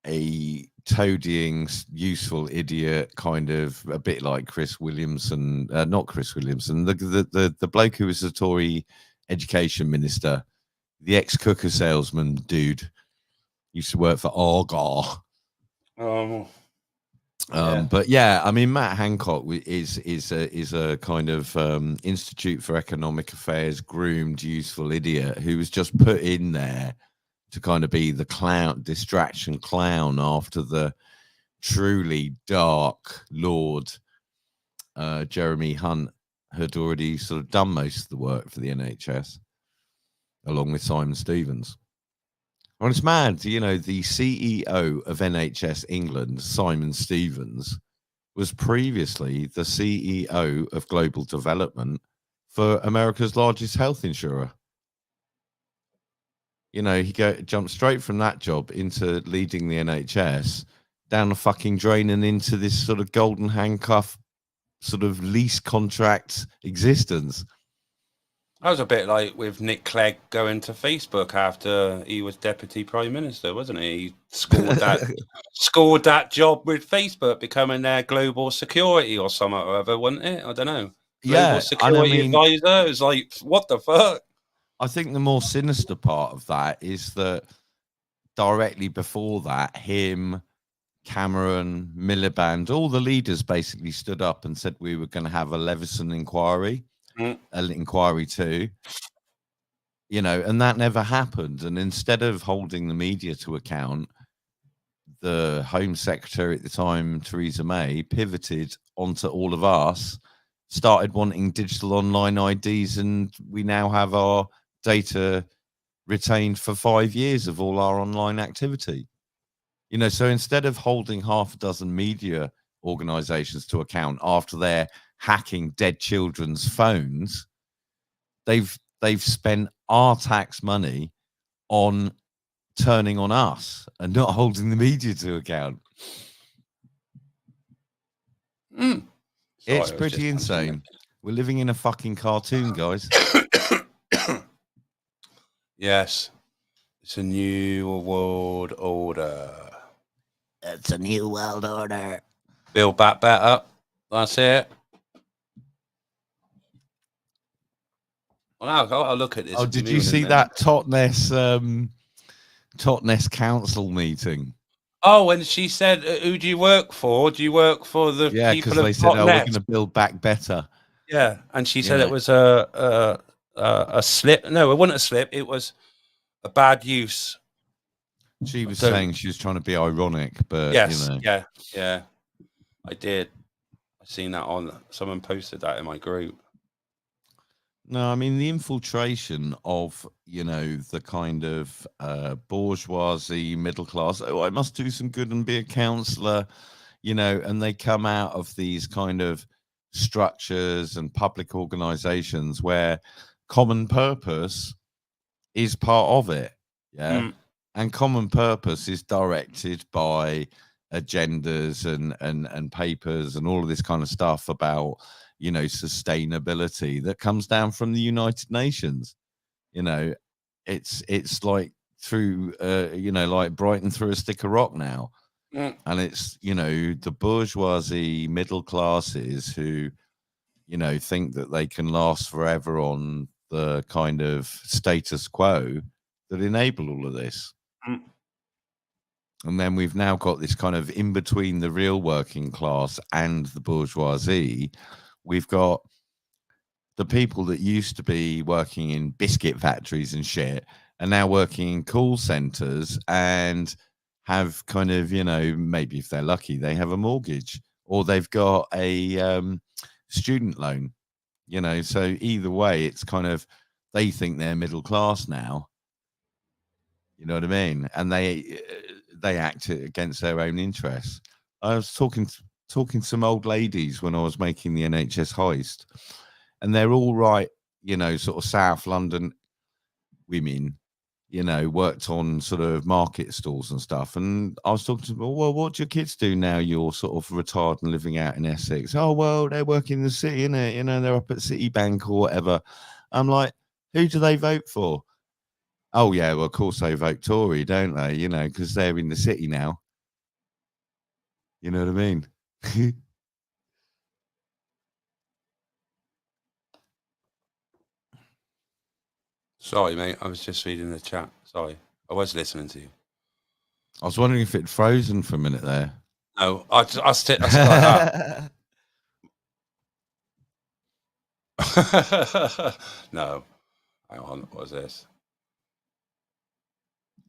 a toadying, useful idiot, kind of a bit like Chris Williamson, not Chris Williamson, the bloke who was the Tory education minister, the ex-cooker salesman dude, used to work for Argyle. But yeah, I mean, Matt Hancock is a kind of Institute for Economic Affairs groomed, useful idiot who was just put in there to kind of be the distraction clown after the truly dark Lord Jeremy Hunt had already sort of done most of the work for the NHS, along with Simon Stevens. Well, it's mad, the CEO of NHS England, Simon Stevens, was previously the CEO of Global Development for America's largest health insurer. He jumped straight from that job into leading the NHS, down the fucking drain and into this sort of golden handcuff sort of lease contract existence. That was a bit like with Nick Clegg going to Facebook after he was Deputy Prime Minister, wasn't he? He scored that job with Facebook, becoming their global security or something or other, wasn't it? I don't know. Global security advisor. It's like, what the fuck? I think the more sinister part of that is that directly before that, him, Cameron, Miliband, all the leaders basically stood up and said we were going to have a Leveson inquiry. An inquiry too, and that never happened. And instead of holding the media to account, the Home Secretary at the time, Theresa May, pivoted onto all of us started wanting digital online IDs, and we now have our data retained for 5 years of all our online activity. You know, so instead of holding half a dozen media organizations to account after they're hacking dead children's phones, they've spent our tax money on turning on us and not holding the media to account. It's pretty insane. We're living in a fucking cartoon, guys. Yes. It's a new world order. It's a new world order. Build back better. That's it. Well, I've got to look at this. Oh, did you see that Totnes council meeting? Oh, and she said, who do you work for? Do you work for the Yeah, people because of they said, oh, we're Totnet? going to build back better. Yeah, and she said Yeah. it was a slip. No, it wasn't a slip. It was a bad use. She was So- saying she was trying to be ironic, but Yes, you know. yeah. I did. I seen that on. Someone posted that in my group. No, I mean the infiltration of, you know, the kind of bourgeoisie middle class. Oh, I must do some good and be a counsellor, you know, and they come out of these kind of structures and public organizations where common purpose is part of it. Yeah. And common purpose is directed by agendas and papers and all of this kind of stuff about, you know, sustainability that comes down from the United Nations. You know, it's like through you know, like Brighton through a stick of rock now. And it's, you know, the bourgeoisie middle classes who, you know, think that they can last forever on the kind of status quo that enable all of this. And then we've now got this kind of in between the real working class and the bourgeoisie. We've got the people that used to be working in biscuit factories and shit are now working in call centers and have kind of, you know, maybe if they're lucky, they have a mortgage or they've got a student loan, you know. So either way, it's kind of, they think they're middle class now. You know what I mean? And they act against their own interests. I was talking to some old ladies when I was making the NHS heist, and they're all right, you know, sort of South London women, you know, worked on sort of market stalls and stuff. And I was talking to them, well, what do your kids do now you're sort of retired and living out in Essex? Oh, well, they work in the city, innit? You know, they're up at Citibank or whatever. I'm like, who do they vote for? Oh, yeah, well, of course they vote Tory, don't they? You know, because they're in the city now. You know what I mean? Sorry, mate. I was just reading the chat. Sorry. I was listening to you. I was wondering if it frozen for a minute there. No, I sit like that. No. Hang on. What was this?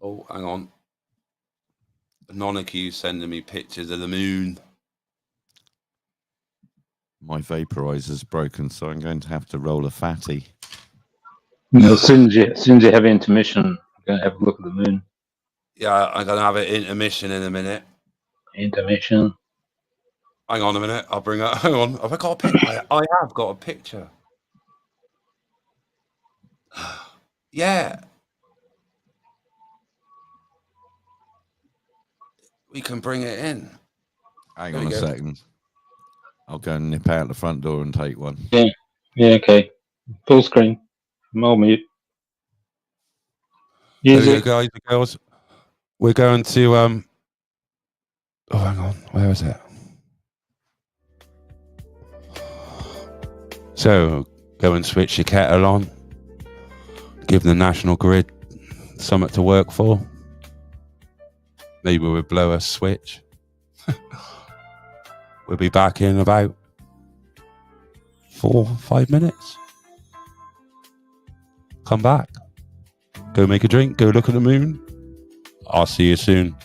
Oh, hang on. Nonique sending me pictures of the moon. My vaporizer's broken, so I'm going to have to roll a fatty. No, as soon as you have intermission, I'm going to have a look at the moon. Yeah, I'm going to have an intermission in a minute. Intermission. Hang on a minute. I'll bring up. Hang on. Have I got a picture? I have got a picture. Yeah. We can bring it in. Hang There on we a go. second. I'll go and nip out the front door and take one. Yeah, okay. Full screen. I'm all mute. There Use we it. go, guys and girls. We're going to oh, hang on. Where is it? So go and switch your kettle on. Give the National Grid something to work for. Maybe we'll blow a switch. We'll be back in about 4-5 minutes. Come back. Go make a drink. Go look at the moon. I'll see you soon.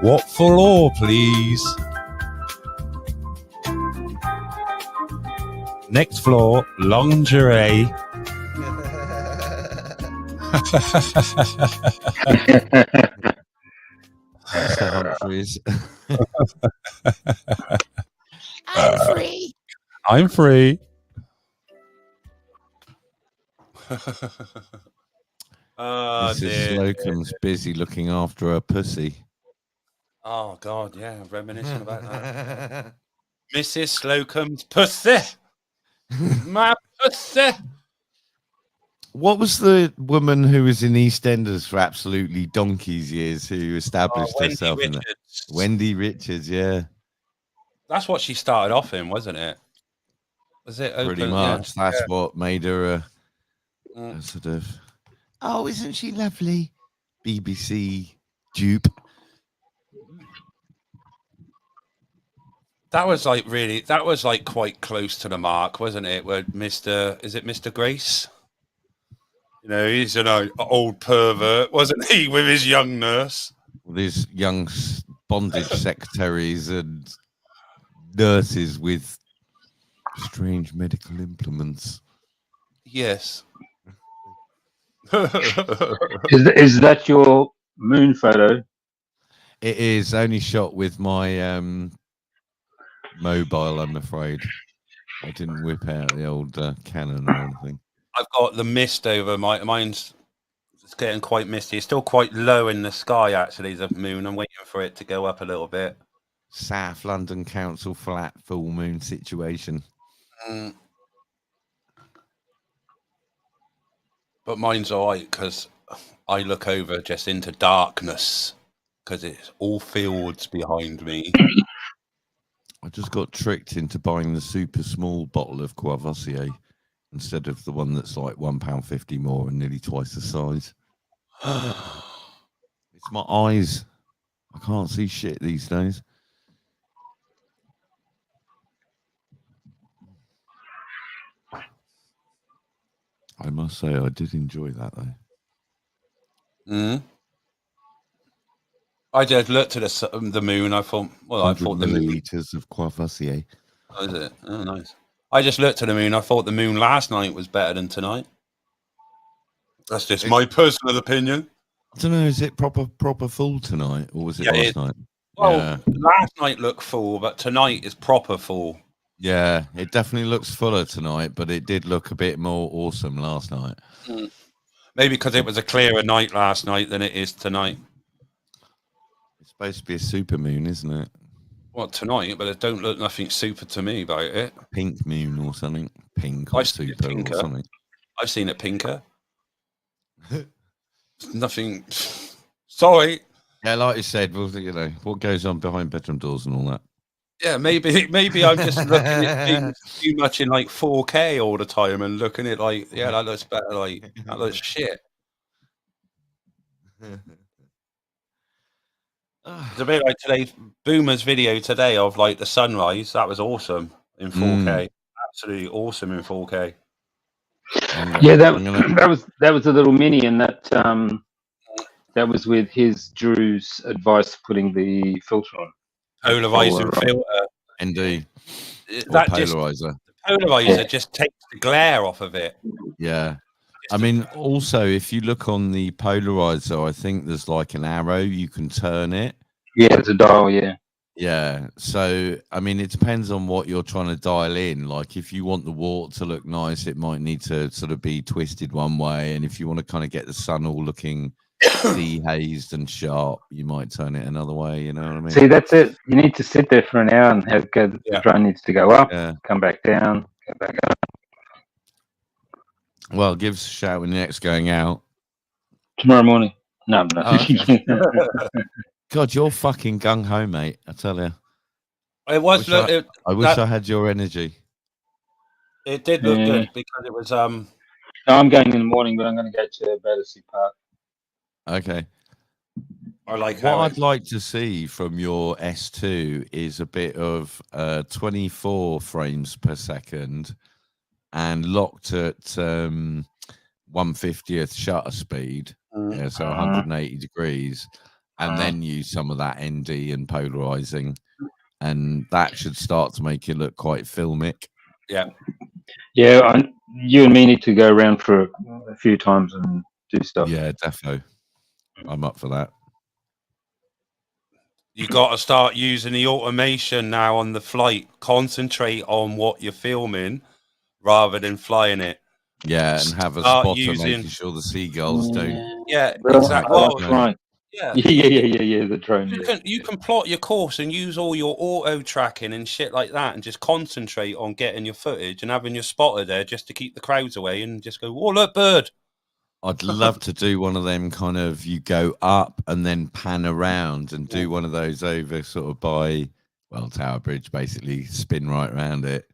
What floor, please? Next floor, lingerie. Humphreys. I'm free. I'm free. Mrs. Slocum's busy looking after her pussy. Oh God, yeah, reminiscing about that. Mrs. Slocum's pussy, my pussy. What was the woman who was in EastEnders for absolutely donkey's years who established herself in that? Wendy Richards, yeah. That's what she started off in, wasn't it? Was it Pretty open? much. Yeah. That's what made her a sort of, oh, isn't she lovely? BBC dupe. That was like really. That was like quite close to the mark, wasn't it? Where Mr. Grace? You know, he's an old pervert, wasn't he, with his young nurse? These young bondage secretaries and nurses with strange medical implements. Yes. Is that your moon photo? It is only shot with my mobile, I'm afraid. I didn't whip out the old Canon or anything. I've got the mist over mine's. It's getting quite misty. It's still quite low in the sky, actually, the moon. I'm waiting for it to go up a little bit. South London Council flat full moon situation. But mine's all right because I look over just into darkness because it's all fields behind me. I just got tricked into buying the super small bottle of Courvoisier instead of the one that's like £1.50 more and nearly twice the size. It's my eyes. I can't see shit these days. I must say, I did enjoy that though. I just looked at the moon. I thought, well, I thought the milliliters of Courvoisier. Oh, is it? Oh, nice. I just looked at the moon. I thought the moon last night was better than tonight. That's just my personal opinion. I don't know. Is it proper full tonight, or was it last night? Well, last night looked full, but tonight is proper full. Yeah, it definitely looks fuller tonight, but it did look a bit more awesome last night. Maybe because it was a clearer night last night than it is tonight. It's supposed to be a super moon, isn't it? Well, tonight, but it don't look nothing super to me about it. Pink moon or something. Pink or super or something. I've seen it pinker. Nothing. Sorry. Yeah, like you said, well, you know, what goes on behind bedroom doors and all that. Yeah, maybe I'm just looking at things too much in like 4K all the time and looking at like, yeah, that looks better. Like that looks shit. It's a bit like today's Boomer's video today of like the sunrise. That was awesome in 4K. Absolutely awesome in 4K. Yeah, that was a little mini, and that was with his Drew's advice putting the filter on. Polarizing filter. Indeed. That polarizer. Polarizer just takes the glare off of it. Yeah. I mean, also, if you look on the polarizer, I think there's like an arrow, you can turn it. Yeah, it's a dial, yeah. Yeah. So, I mean, it depends on what you're trying to dial in. Like, if you want the wart to look nice, it might need to sort of be twisted one way. And if you want to kind of get the sun all looking dehazed and sharp, you might turn it another way. You know what I mean? See, that's it. You need to sit there for an hour and the drone needs to go up, come back down, go back up. Well, give us a shout when you're next going out. Tomorrow morning. No, no. Oh, okay. God, you're fucking gung ho, mate. I tell you. It was. I wish I had your energy. It did look good because it was. No, I'm going in the morning, but I'm going to go to Battersea Park. Okay. I like what I'd like to see from your S2 is a bit of 24 frames per second and locked at 1/50th shutter speed, so 180 degrees, and then use some of that ND and polarizing, and that should start to make it look quite filmic. Yeah. Yeah, you and me need to go around for a few times and do stuff. Yeah, defo. I'm up for that. You got to start using the automation now on the flight. Concentrate on what you're filming rather than flying it. Yeah, and have a spotter making sure the seagulls don't. Yeah, exactly. Right. Yeah. The drone. You can plot your course and use all your auto tracking and shit like that, and just concentrate on getting your footage and having your spotter there just to keep the crowds away, and just go, "Oh, look, bird." I'd love to do one of them kind of you go up and then pan around and do one of those over sort of by, well, Tower Bridge, basically spin right around it.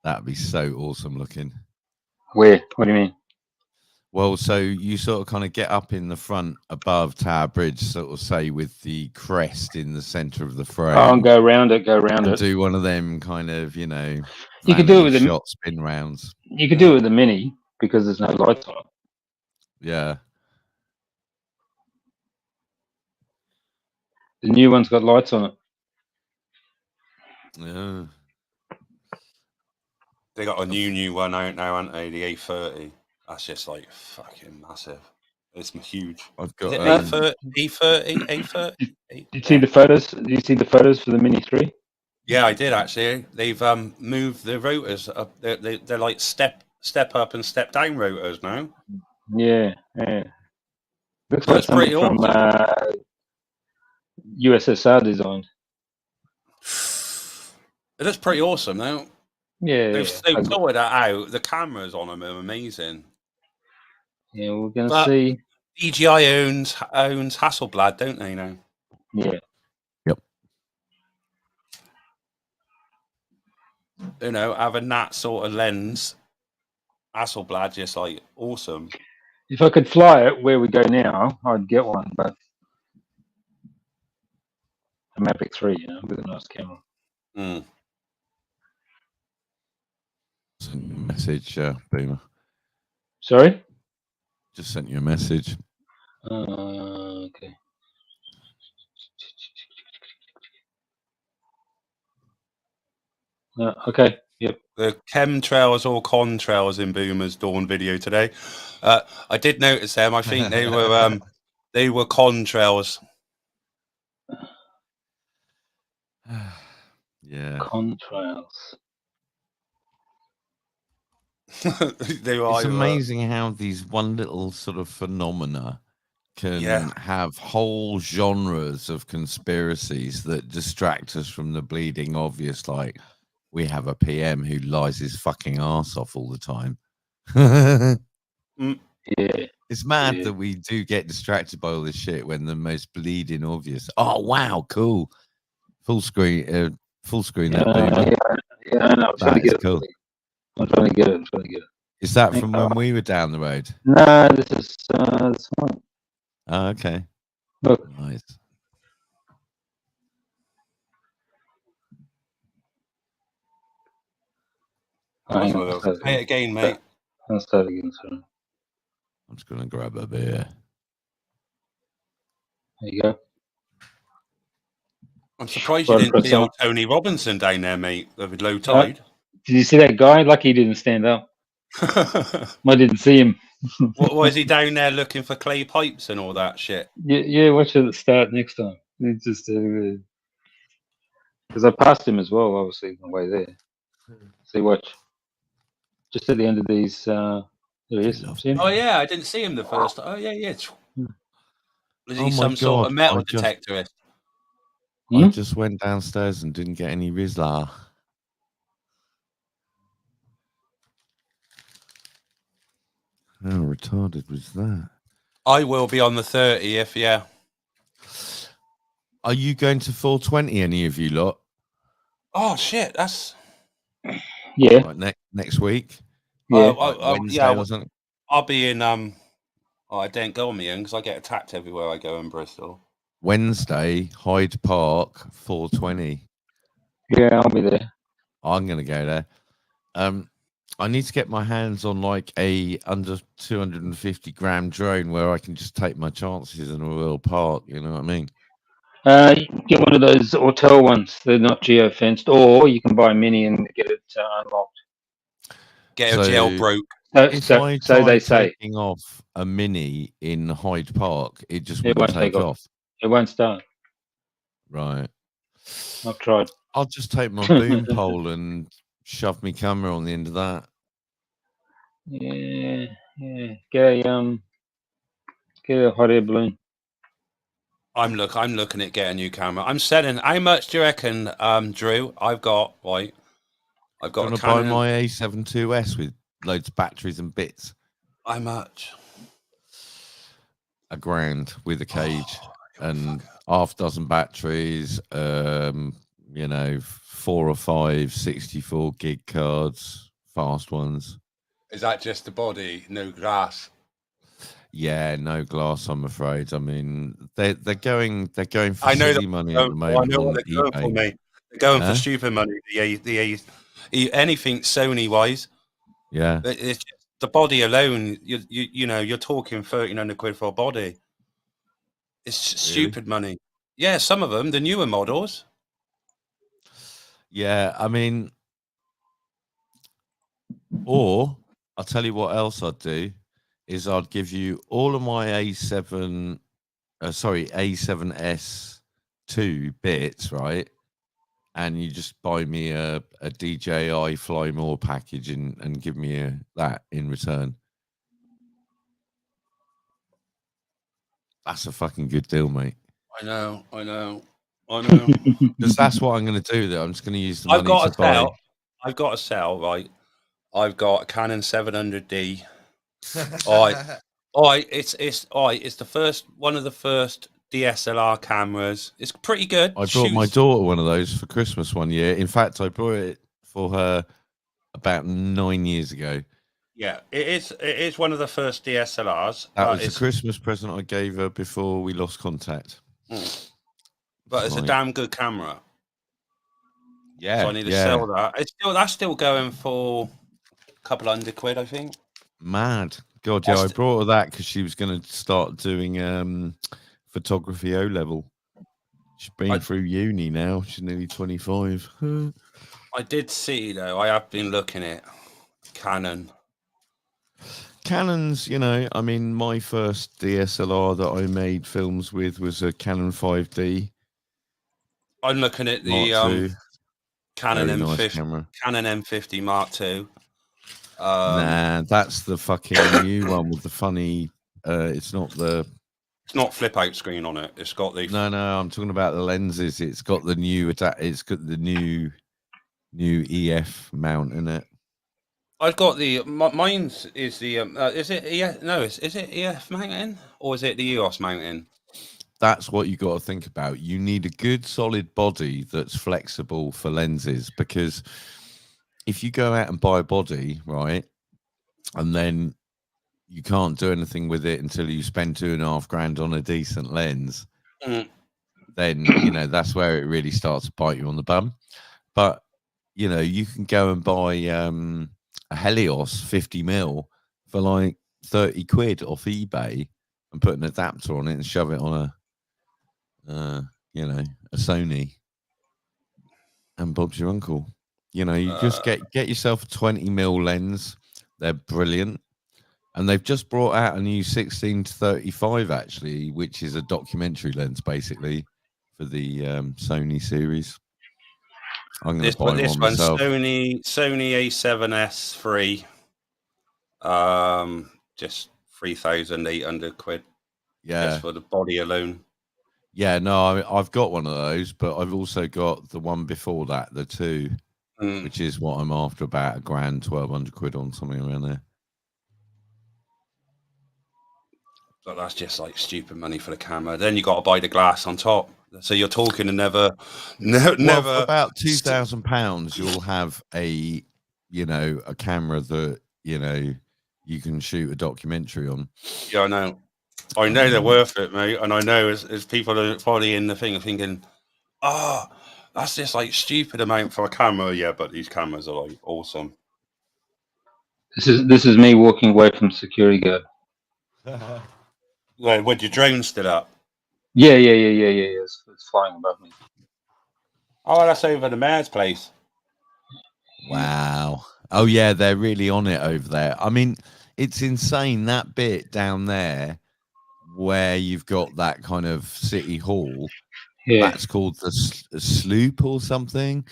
That'd be so awesome looking. Where? What do you mean? Well, so you sort of kind of get up in the front above Tower Bridge, sort of say with the crest in the center of the frame. Oh, and go around it. Do one of them kind of, you know, you could do it with shot spin rounds. You could do it with the Mini because there's no lights on it. Yeah. The new one's got lights on it. Yeah. They got a new one out now, haven't they? The A30. That's just like fucking massive. It's huge. I've got A30. Did you see the photos? Did you see the photos for the Mini 3? Yeah, I did actually. They've moved the rotors up. They're like step up and step down rotors now. Yeah. Looks like pretty from awesome. USSR designed. It looks pretty awesome though. Yeah, they've sorted that out. The cameras on them are amazing. Yeah, we're gonna see. DJI owns Hasselblad, don't they now? Yeah. Yep. You know, having that sort of lens, Hasselblad, just like awesome. If I could fly it where we go now, I'd get one, but a Mavic 3, you know, with a nice camera. Sent you a message, Boomer. Sorry? Just sent you a message. Okay. Okay. Yep. The chemtrails or contrails in Boomer's Dawn video today. I did notice them. I think they were contrails. Yeah. Contrails. It's amazing how these one little sort of phenomena can have whole genres of conspiracies that distract us from the bleeding obvious, like we have a PM who lies his fucking ass off all the time. Yeah. It's mad that we do get distracted by all this shit when the most bleeding obvious. Oh, wow, cool. Full screen. That yeah, I know. I'm trying to get it. Cool. I'm trying to get it. Is that from when we were down the road? No, this is this one. Oh, okay. Look. Nice. Say it again, mate. I'll start again, sorry. I'm just going to grab a beer. There you go. I'm surprised you didn't see old Tony Robinson down there, mate, with low tide. Did you see that guy? Lucky he didn't stand up. I didn't see him. What is he down there looking for clay pipes and all that shit? Yeah, watch it start next time. It's just because I passed him as well, obviously, on the way there. See, watch. Just at the end of these. There he is. Oh, yeah, I didn't see him the first time. Oh, yeah. Is he some God. sort of metal detectorist? I just went downstairs and didn't get any Rizla. How retarded was that? I will be on the 30th, yeah. Are you going to 420, any of you lot? Oh, shit, that's... Yeah. Like next week? Yeah. Wednesday or something? I'll be in... I don't go on my own because I get attacked everywhere I go in Bristol. Wednesday, Hyde Park, 420. Yeah, I'll be there. I'm going to go there. I need to get my hands on like a under 250 gram drone where I can just take my chances in a real park. You know what I mean? You can get one of those hotel ones. They're not geo-fenced, or you can buy a mini and get it unlocked. Get a jailbroke. So they say. Taking off a mini in Hyde Park, it just It won't won't take off. It won't start. Right. I've tried. I'll just take my boom pole and shove my camera on the end of that. Yeah. Get a hot air balloon. I'm looking at getting a new camera. I'm selling. How much do you reckon, Drew? I've got a Canon. Buy my A7 IIS with loads of batteries and bits. How much? £1,000 with a cage and half dozen batteries. 4 or 5 64 gig cards, fast ones. Is that just the body, no glass? Yeah, no glass. I'm afraid. I mean, they're going for silly money at the moment. I know what they're going for, mate. They're going for stupid money. Anything Sony wise. Yeah, it's just the body alone. You're talking 1,300 quid for a body. It's just stupid money. Yeah, some of them, the newer models. Yeah, I mean, or I'll tell you what else I'd do. Is I'd give you all of my A7S2 bits, right? And you just buy me a DJI Fly More package and give me that in return. That's a fucking good deal, mate. I know. Because that's what I'm going to do. Though I'm just going to use the money to buy. I've got a sell, right? I've got a Canon 700D. It's the first one of the first DSLR cameras. It's pretty good. I brought my daughter one of those for Christmas one year. In fact, I bought it for her about 9 years ago. Yeah, it is one of the first DSLRs. That was a Christmas present I gave her before we lost contact. But it's a damn good camera. Yeah, so I need to sell that. That's still going for a couple £100, I think. Mad. God, yeah, I brought her that because she was going to start doing photography O-level. She's been through uni now. She's nearly 25. I did see, though, I have been looking at Canon. Canons, I mean, my first DSLR that I made films with was a Canon 5D. I'm looking at the Canon M50, nice camera. Canon M50 Mark II. Nah, that's the fucking new one with the funny. It's not flip out screen on it. It's got the. No, I'm talking about the lenses. It's got the new. It's got the new EF mount in it. I've got mine's is the is it EF? No, is it EF mounting or is it the EOS mounting? That's what you got to think about. You need a good solid body that's flexible for lenses, because if you go out and buy a body, right, and then you can't do anything with it until you spend $2,500 on a decent lens, then that's where it really starts to bite you on the bum. But you can go and buy a Helios 50mm for like 30 quid off eBay and put an adapter on it and shove it on a Sony, and Bob's your uncle. You just get yourself a 20mm lens. They're brilliant. And they've just brought out a new 16-35 actually, which is a documentary lens basically for the Sony series. I'm going to buy this one myself. Sony A7S3. Just 3,800 quid. Yeah. Just for the body alone. Yeah, no, I've got one of those, but I've also got the one before that, the 2, which is what I'm after, about £1,000, 1,200 quid on, something around there. So that's just like stupid money for the camera. Then you got to buy the glass on top. So you're talking and never. Well, For about £2,000, you'll have a camera that you can shoot a documentary on. Yeah, I know they're worth it, mate. And I know as people are probably in the thing are thinking, that's just like stupid amount for a camera. Yeah, but these cameras are like awesome. This is me walking away from security guard. Well, with your drone still up? Yeah. It's flying above me. Oh, well, that's over the mayor's place. Wow. Oh yeah, they're really on it over there. I mean, it's insane, that bit down there where you've got that kind of city hall. Yeah. That's called the sloop or something.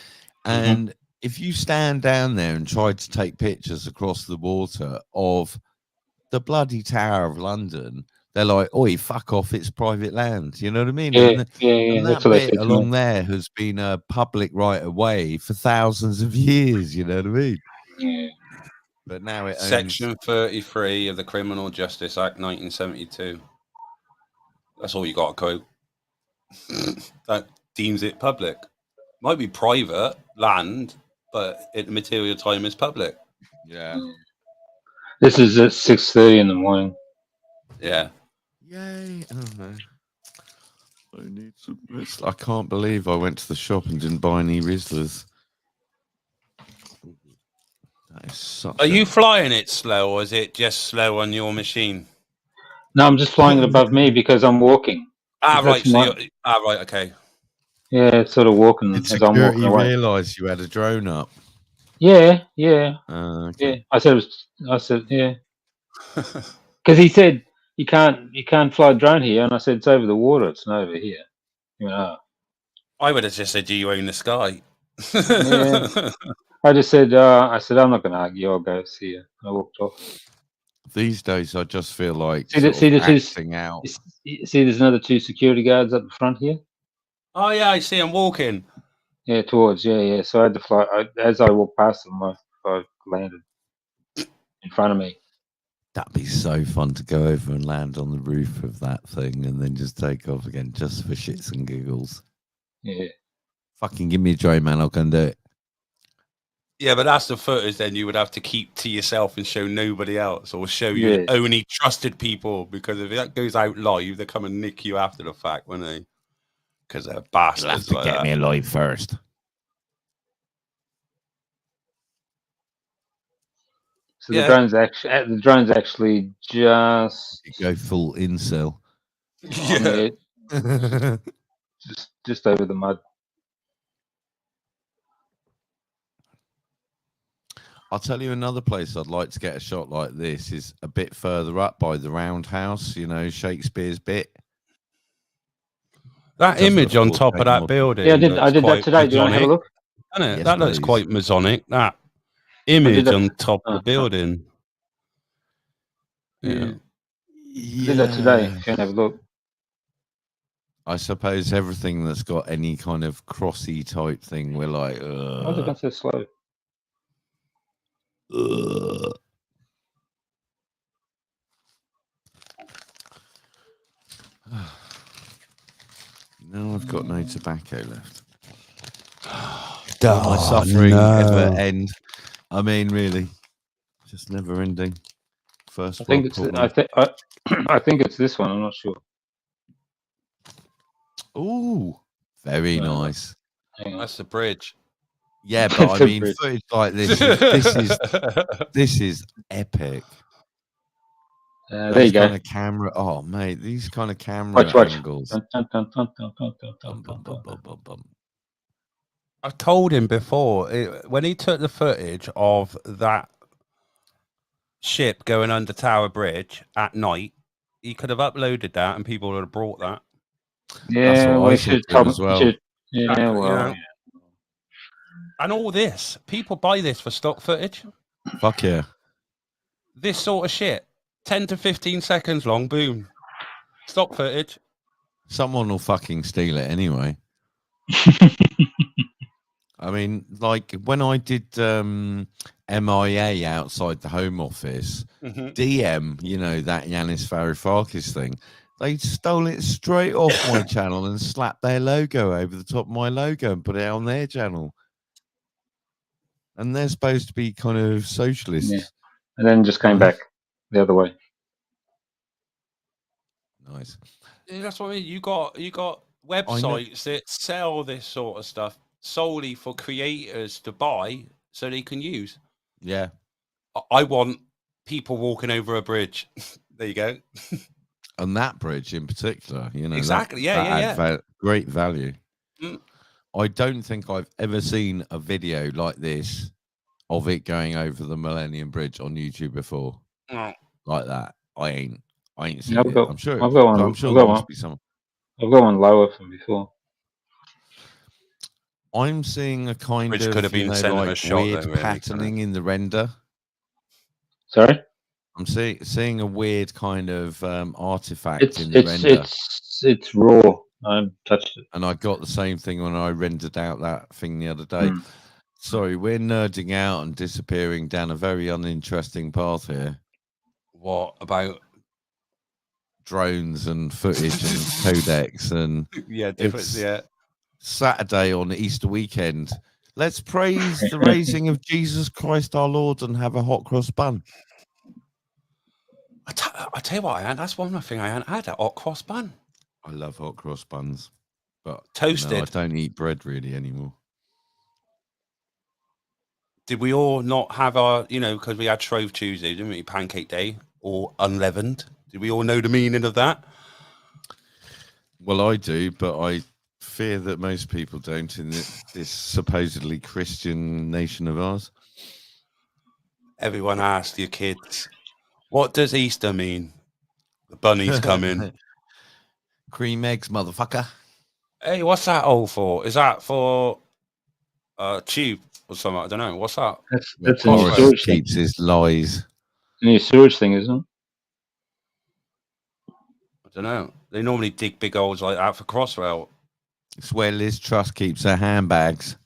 And if you stand down there and try to take pictures across the water of the bloody Tower of London, they're like, "Oi, fuck off! It's private land." You know what I mean? Yeah. And That's that what I bit said. along there has been a public right of way for thousands of years. You know what I mean? Yeah. But now it owns... Section 33 of the Criminal Justice Act 1972. That's all you got to quote. That deems it public. Might be private land, but the material time is public. Yeah. This is at 6:30 in the morning. Yeah. Yay! I need some rest. I can't believe I went to the shop and didn't buy any Rizlas. That is such. Are you flying it slow, or is it just slow on your machine? No, I'm just flying it above me because I'm walking. Right. Right. Okay. Yeah, it's sort of walking Did as I'm walking security away. realise you had a drone up? Yeah. Okay. Yeah. I said, yeah. Because he said you can't fly a drone here, and I said it's over the water. It's not over here. He went, oh. I would have just said, "Do you own the sky?" Yeah. I just said, I'm not going to argue. I'll go see you. I walked off. These days, I just feel like See the acting out. See, there's another 2 security guards up the front here. Oh yeah, I see them walking. Yeah, towards yeah. So I had to fly. As I walked past them, I landed in front of me. That'd be so fun to go over and land on the roof of that thing and then just take off again, just for shits and giggles. Yeah. Fucking give me a drone, man. I'll go and do it. Yeah, but that's the footage then you would have to keep to yourself and show nobody else, or show you only trusted people, because if that goes out live, they come and nick you after the fact, won't they? Because they're bastards. You'll have to get me alive first. So the drone's actually just you go full incel. Yeah. just over the mud. I'll tell you another place I'd like to get a shot like this is a bit further up by the Roundhouse, Shakespeare's bit. That image on top of that building. Yeah, I did that today. Do you want to have a look? Yes, that looks quite Masonic. That image on top of the building. Yeah. I did that today. If you want to have a look. I suppose everything that's got any kind of crossy type thing, we're like, why is it going so slow? No, I've got no tobacco left. My suffering ever end. I mean, really, just never ending. First, I think it's this one. I'm not sure. Ooh, very nice. That's the bridge. Yeah, but I mean, footage like this is epic. There you go. Kind of camera. Oh, mate, these kind of camera angles. I told him before when he took the footage of that ship going under Tower Bridge at night, he could have uploaded that and people would have brought that. Yeah, we should as well. Yeah, well. And all this, people buy this for stock footage. Fuck yeah. This sort of shit, 10 to 15 seconds long, boom. Stock footage. Someone will fucking steal it anyway. I mean, like when I did MIA outside the Home Office, DM, you know, that Yanis Varoufakis thing. They stole it straight off my channel and slapped their logo over the top of my logo and put it on their channel. And they're supposed to be kind of socialists. Yeah. And then just came back the other way. Nice. Yeah, that's what I mean. You got websites that sell this sort of stuff solely for creators to buy so they can use. Yeah. I want people walking over a bridge. There you go. And that bridge in particular, you know, exactly. Great value. Mm. I don't think I've ever seen a video like this of it going over the Millennium Bridge on YouTube before. Oh. Like that. I ain't seen it. I'm sure. I've got one. I'm sure there must be some. I've got one lower from before. I'm seeing a kind Which of could have been like weird really, patterning in the render. Sorry? I'm seeing a weird kind of artifact in the render. It's raw. I haven't touched it. And I got the same thing when I rendered out that thing the other day. Sorry, we're nerding out and disappearing down a very uninteresting path here. What about drones and footage and codecs and Saturday on Easter weekend. Let's praise the raising of Jesus Christ our Lord and have a hot cross bun. I tell you what, that's one thing I hadn't had, a hot cross bun. I love hot cross buns, but toasted. I don't eat bread really anymore. Did we all not have our, because we had Shrove Tuesday, didn't we? Pancake Day or unleavened. Did we all know the meaning of that? Well, I do, but I fear that most people don't in this supposedly Christian nation of ours. Everyone asked your kids, what does Easter mean? The bunny's coming. Cream eggs, motherfucker. Hey, what's that all for? Is that for tube or something? I don't know. What's that? That's a new storage thing. Keeps his lies. A new storage thing, isn't it? I don't know. They normally dig big holes like that for Crossrail. It's where Liz Truss keeps her handbags.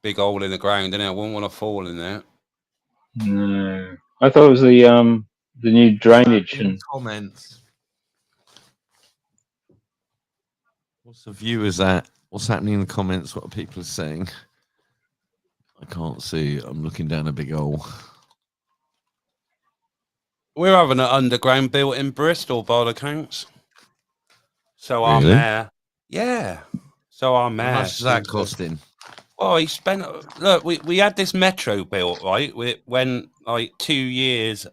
Big hole in the ground, innit? I wouldn't want to fall in there. No, I thought it was the new drainage and comments. What's the viewers at? What's happening in the comments? What are people saying? I can't see. I'm looking down a big hole. We're having an underground built in Bristol by the counts. So our mayor, So our mayor. How much is that costing? Well, he spent. Look, we had this metro built, right? When like 2 years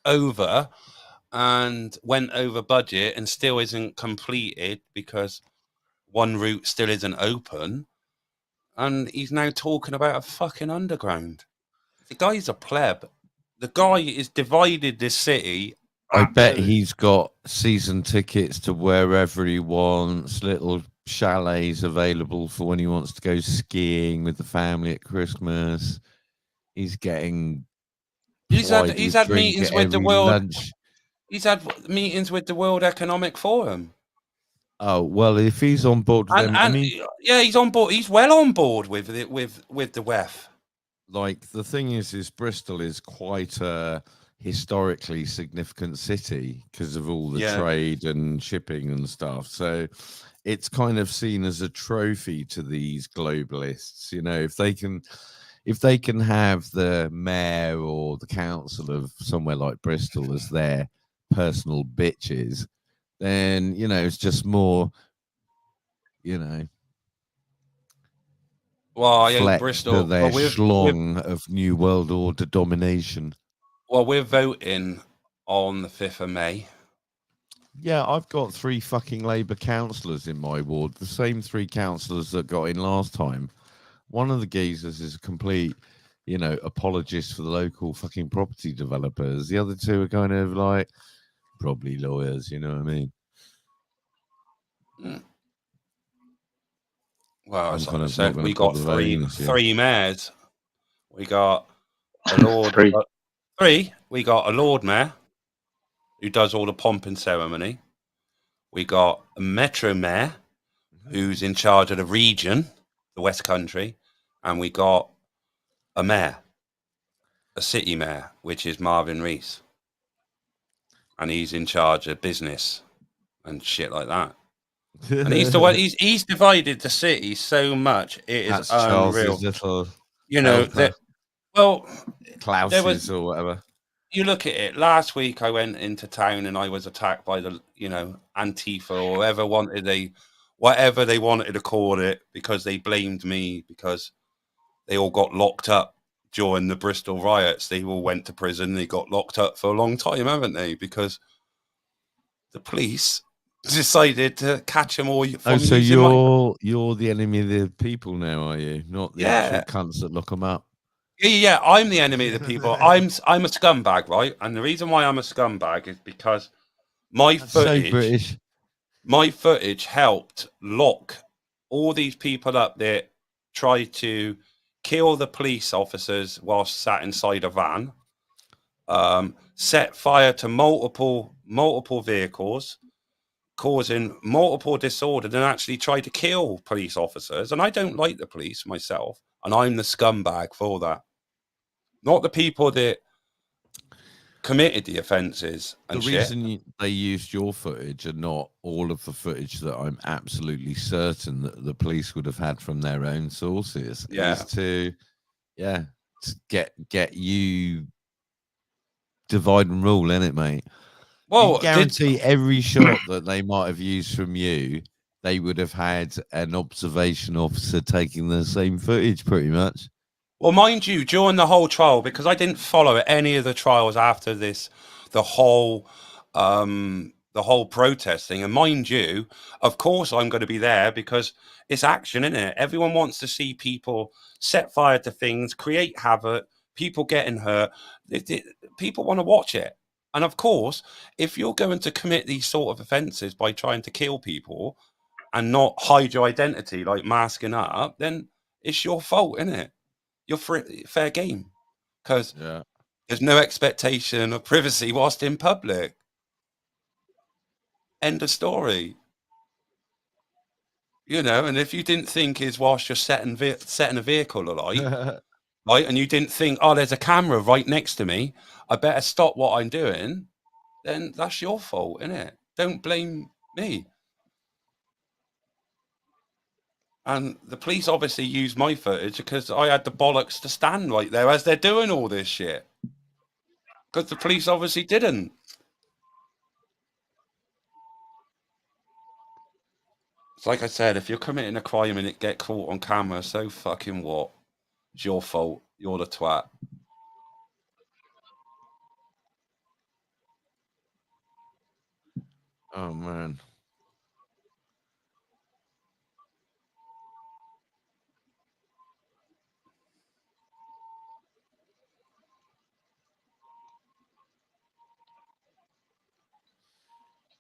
over, and went over budget, and still isn't completed because one route still isn't open. And he's now talking about a fucking underground. The guy's a pleb. The guy is divided this city. I bet he's got season tickets to wherever he wants, little chalets available for when he wants to go skiing with the family at Christmas. He's getting. He's had meetings with the world. Lunch. He's had meetings with the World Economic Forum. Oh well, if he's on board with them, yeah, he's on board. He's well on board with it with the WEF. Like the thing is Bristol is quite a historically significant city because of all the trade and shipping and stuff. So it's kind of seen as a trophy to these globalists. You know, if they can have the mayor or the council of somewhere like Bristol as their personal bitches, then, you know, it's just more, you know, well, I think Bristol, their schlong of New World Order domination. Well, we're voting on the 5th of May. Yeah, I've got 3 fucking Labour councillors in my ward, the same 3 councillors that got in last time. One of the geezers is a complete, you know, apologist for the local fucking property developers. The other 2 are kind of like probably lawyers, you know what I mean? Well, I'm as kind I of said, not we gonna got put the vote in this year. three mayors. We got a Lord Three. three. We got a Lord Mayor who does all the pomp and ceremony. We got a Metro Mayor who's in charge of the region, the West Country, and we got a mayor, a city mayor, which is Marvin Rees, and he's in charge of business and shit like that. And he's the one. He's divided the city so much. It is That's unreal. Charles's little You know helper. that. Well, Klaus's or whatever. You look at it. Last week, I went into town and I was attacked by the, Antifa or whatever they wanted to call it, because they blamed me because they all got locked up during the Bristol riots. They all went to prison. They got locked up for a long time, haven't they? Because the police decided to catch them all. Oh, so you're the enemy of the people now, are you? Not the actual cunts that lock them up. Yeah, I'm the enemy of the people. I'm a scumbag, right? And the reason why I'm a scumbag is because That's so British. My footage helped lock all these people up that tried to kill the police officers whilst sat inside a van, set fire to multiple vehicles, causing multiple disorder, and actually tried to kill police officers. And I don't like the police myself, and I'm the scumbag for that. Not the people that committed the offences and the reason they used your footage and not all of the footage that I'm absolutely certain that the police would have had from their own sources is to get you divide and rule, innit, mate? Well, you guarantee every shot that they might have used from you, they would have had an observation officer taking the same footage, pretty much. Well, mind you, during the whole trial, because I didn't follow any of the trials after this, the whole protesting, and mind you, of course, I'm going to be there because it's action, isn't it? Everyone wants to see people set fire to things, create havoc, people getting hurt. People want to watch it. And of course, if you're going to commit these sort of offences by trying to kill people and not hide your identity, like masking up, then it's your fault, isn't it? You're fair game, because there's no expectation of privacy whilst in public. End of story. And if you didn't think is whilst you're setting a vehicle alight, right, and you didn't think, oh, there's a camera right next to me, I better stop what I'm doing, then that's your fault, isn't it? Don't blame me. And the police obviously used my footage because I had the bollocks to stand right there as they're doing all this shit. Because the police obviously didn't. It's like I said, if you're committing a crime and it get caught on camera, so fucking what? It's your fault. You're the twat. Oh, man.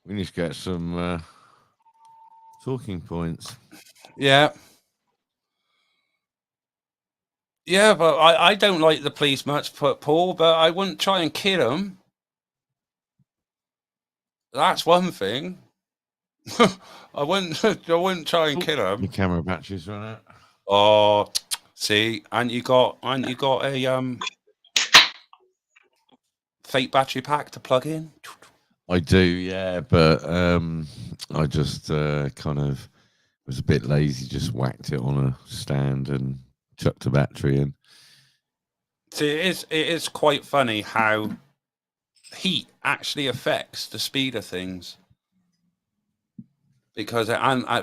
We need to get some talking points. Yeah. Yeah, but I don't like the police much, Paul, but I wouldn't try and kill them. That's one thing. I wouldn't try and kill them. Your camera batteries run out. Oh, see, and you got a fake battery pack to plug in? I do, yeah, but I just kind of was a bit lazy, just whacked it on a stand and chucked a battery in. See, it is quite funny how heat actually affects the speed of things. Because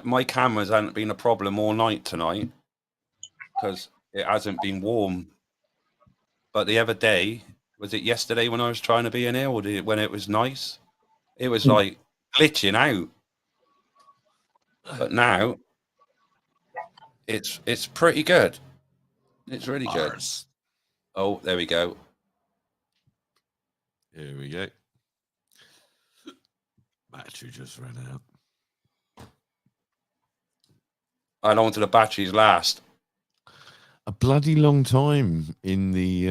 my cameras haven't been a problem all night tonight because it hasn't been warm. But the other day, was it yesterday when I was trying to be in here, or when it was nice? It was like glitching out. But now, it's pretty good. It's really good. Oh, there we go. Here we go. Battery just ran out. How long do the batteries last? A bloody long time in the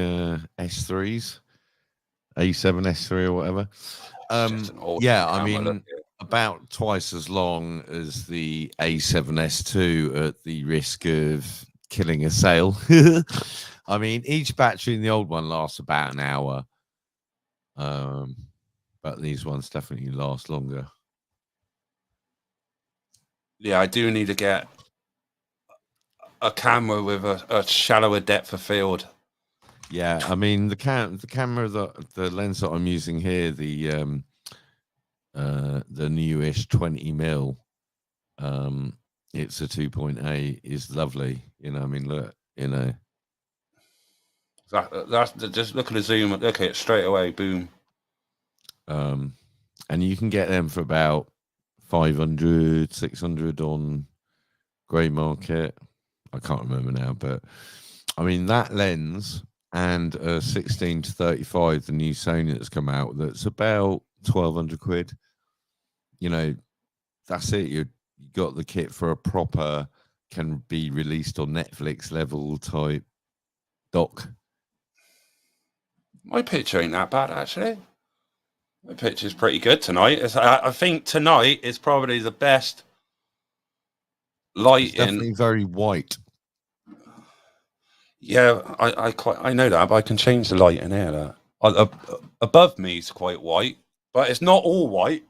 S3s, A7 S3 or whatever. Yeah, I mean, about twice as long as the A7S2 at the risk of killing a sale. I mean, each battery in the old one lasts about an hour. But these ones definitely last longer. Yeah, I do need to get a camera with a shallower depth of field. Yeah, I mean the camera the lens that I'm using here, the newish 20mm, it's a 2.8, is lovely. You know, I mean, look, you know. That's just look at the zoom. Look at it straight away. Boom. And you can get them for about 500, 600 on grey market. I can't remember now, but I mean that lens and a 16-35, the new Sony that's come out, that's about 1,200 quid. You know, that's it. You got the kit for a proper, can be released on Netflix level type dock. My picture ain't that bad, actually. My picture's pretty good tonight. I think tonight is probably the best lighting. It's definitely very white. Yeah, I know that, but I can change the light in here. Above me is quite white, but it's not all white.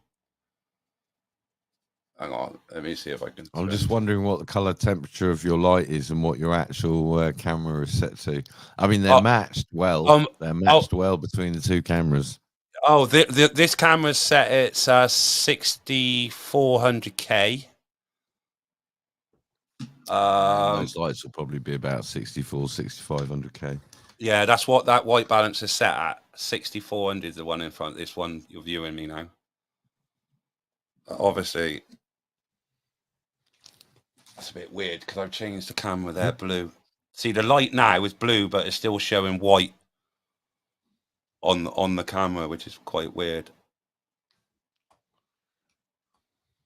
Hang on, let me see if I can. I'm just wondering what the color temperature of your light is and what your actual camera is set to. I mean, they're matched well. They're matched well between the two cameras. Oh, this camera's set. It's 6400K. Those lights will probably be about 6500K. Yeah, that's what that white balance is set at. 6400 is the one in front. This one you're viewing me now. Obviously, that's a bit weird because I've changed the camera there blue. See, the light now is blue, but it's still showing white on the camera, which is quite weird.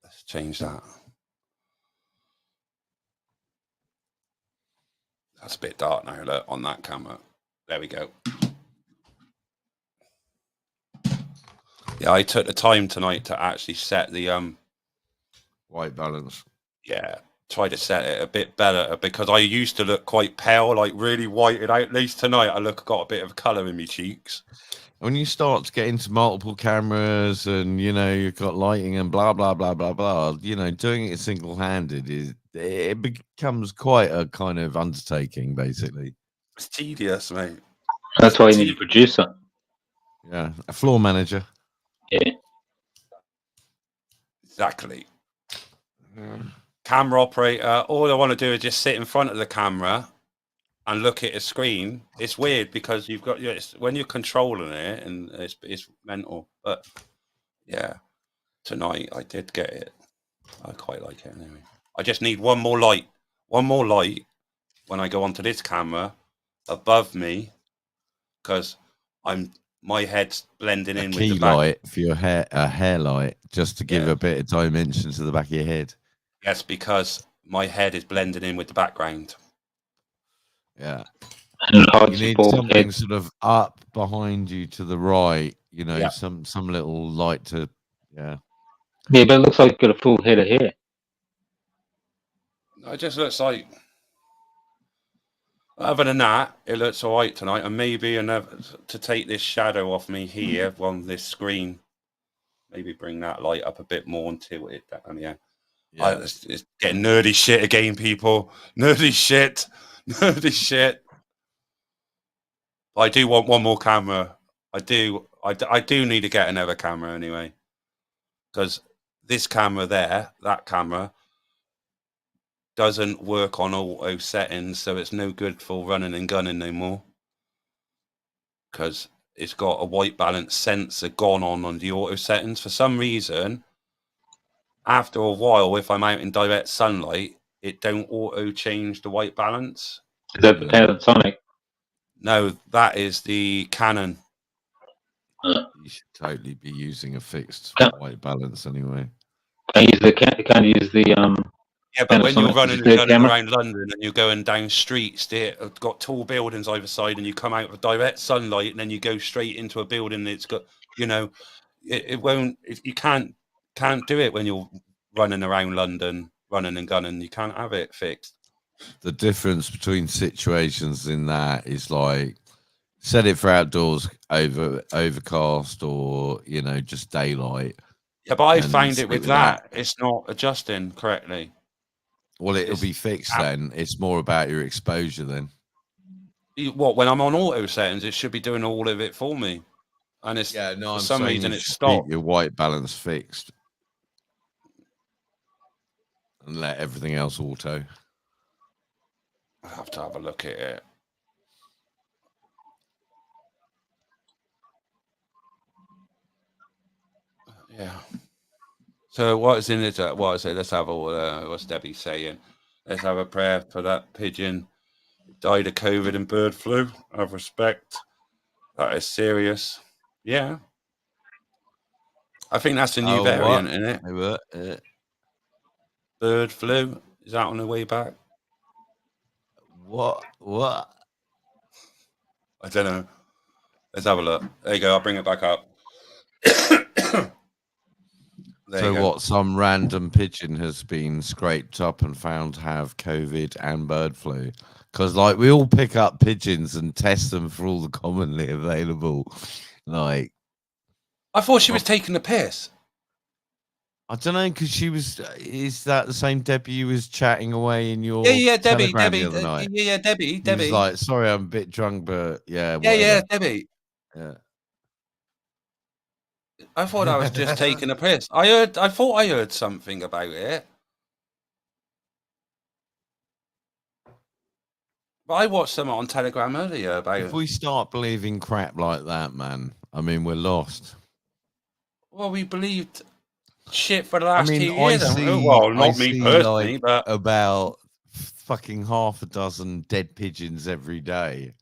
Let's change that. That's a bit dark now, look, on that camera. There we go. Yeah, I took the time tonight to actually set the white balance. Yeah, try to set it a bit better because I used to look quite pale, like really whited out. At least tonight I got a bit of colour in my cheeks. When you start to get into multiple cameras and, you know, you've got lighting and blah, blah, blah, blah, blah, you know, doing it single-handed, it becomes quite a kind of undertaking, basically. It's tedious, mate. That's why you need a producer. Yeah, a floor manager. Yeah. Exactly. Camera operator. All I want to do is just sit in front of the camera and look at a screen. It's weird because you've got when you're controlling it, and it's mental. But yeah, tonight I did get it. I quite like it anyway. I just need one more light when I go onto this camera above me, because my head's blending in with the back. Light for your hair, a hair light, just to give a bit of dimension to the back of your head. Yes, because my head is blending in with the background. Yeah. You need something sort of up behind you to the right, you know, some little light to, Yeah, but it looks like you've got a full head of hair. It just looks like, other than that, it looks all right tonight. And maybe another to take this shadow off me here on this screen. Maybe bring that light up a bit more and tilt it down. Yeah. It's getting nerdy shit again, people. Nerdy shit. I do want one more camera. I do need to get another camera anyway, because this camera there, that camera, doesn't work on auto settings, so it's no good for running and gunning no more, because it's got a white balance sensor gone on the auto settings. For some reason, after a while, if I'm out in direct sunlight, it don't auto change the white balance. Is that the Panasonic? No, that is the Canon. You should totally be using a fixed white balance anyway. Can't use the Yeah, but when you're running and gunning camera. around London and you're going down streets that have got tall buildings either side, and you come out with direct sunlight, and then you go straight into a building that's got, you know, it won't. You can't do it when you're running around London, running and gunning. You can't have it fixed. The difference between situations in that is like, set it for outdoors, overcast, or you know, just daylight. Yeah, but I find it with that, it's not adjusting correctly. Well, it'll be fixed then. It's more about your exposure then. What, when I'm on auto settings, it should be doing all of it for me, and it's for some reason it's stopped. Keep your white balance fixed and let everything else auto. I have to have a look at it. Yeah. So what is in it? What is it? Let's have a what's Debbie saying? Let's have a prayer for that pigeon died of COVID and bird flu. Have respect. That is serious. Yeah. I think that's a new variant, isn't it? Bird flu. Is that on the way back? What? I don't know. Let's have a look. There you go. I'll bring it back up. So what? Some random pigeon has been scraped up and found to have COVID and bird flu? Because like we all pick up pigeons and test them for all the commonly available. Like, I thought she was taking the piss. I don't know, because she was. Is that the same Debbie you was chatting away in your? Yeah, Debbie, the other night? yeah, Debbie. He was like, sorry, I'm a bit drunk, but yeah. Yeah, Debbie. Yeah. I thought I was just taking a piss. I thought I heard something about it. But I watched some on Telegram earlier about it. If we start believing crap like that, man, I mean, we're lost. Well, we believed shit for the last 2 years. Well, not me personally, like but about fucking half a dozen dead pigeons every day.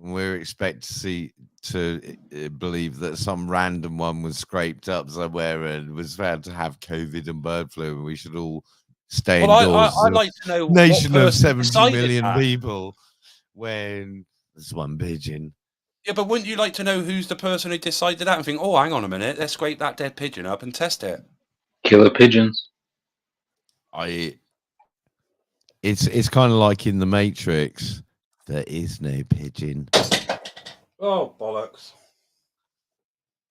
And we're expected to believe that some random one was scraped up somewhere and was found to have COVID and bird flu, and we should all stay indoors. I'd like to know nation what of 70 million that. people when there's one pigeon. Yeah, but wouldn't you like to know who's the person who decided that and think, oh, hang on a minute, let's scrape that dead pigeon up and test it? Killer pigeons. It's kind of like in the Matrix. There is no pigeon. Oh, bollocks.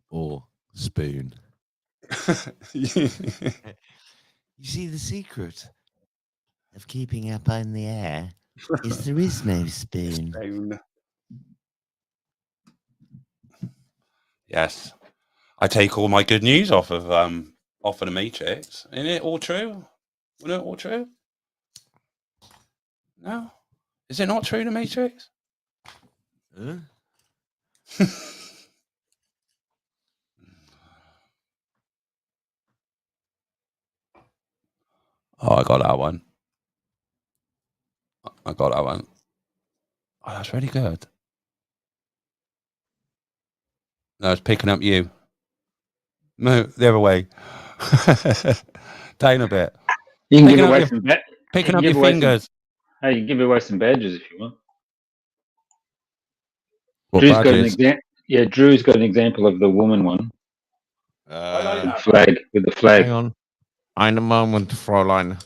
Or spoon. You see, the secret of keeping up in the air is there is no spoon. Yes. I take all my good news off of the Matrix. Isn't it all true? Isn't it all true? No? Is it not true, the Matrix? Huh? Oh, I got that one. Oh, that's really good. No, it's picking up you. No, the other way. Down a bit. You can give away some picking up your fingers. Hey, you can give away some badges if you want. What Drew's got an badges? Drew's got an example of the woman one. Flag with the flag. Hang on. Eine Moment, Fräulein.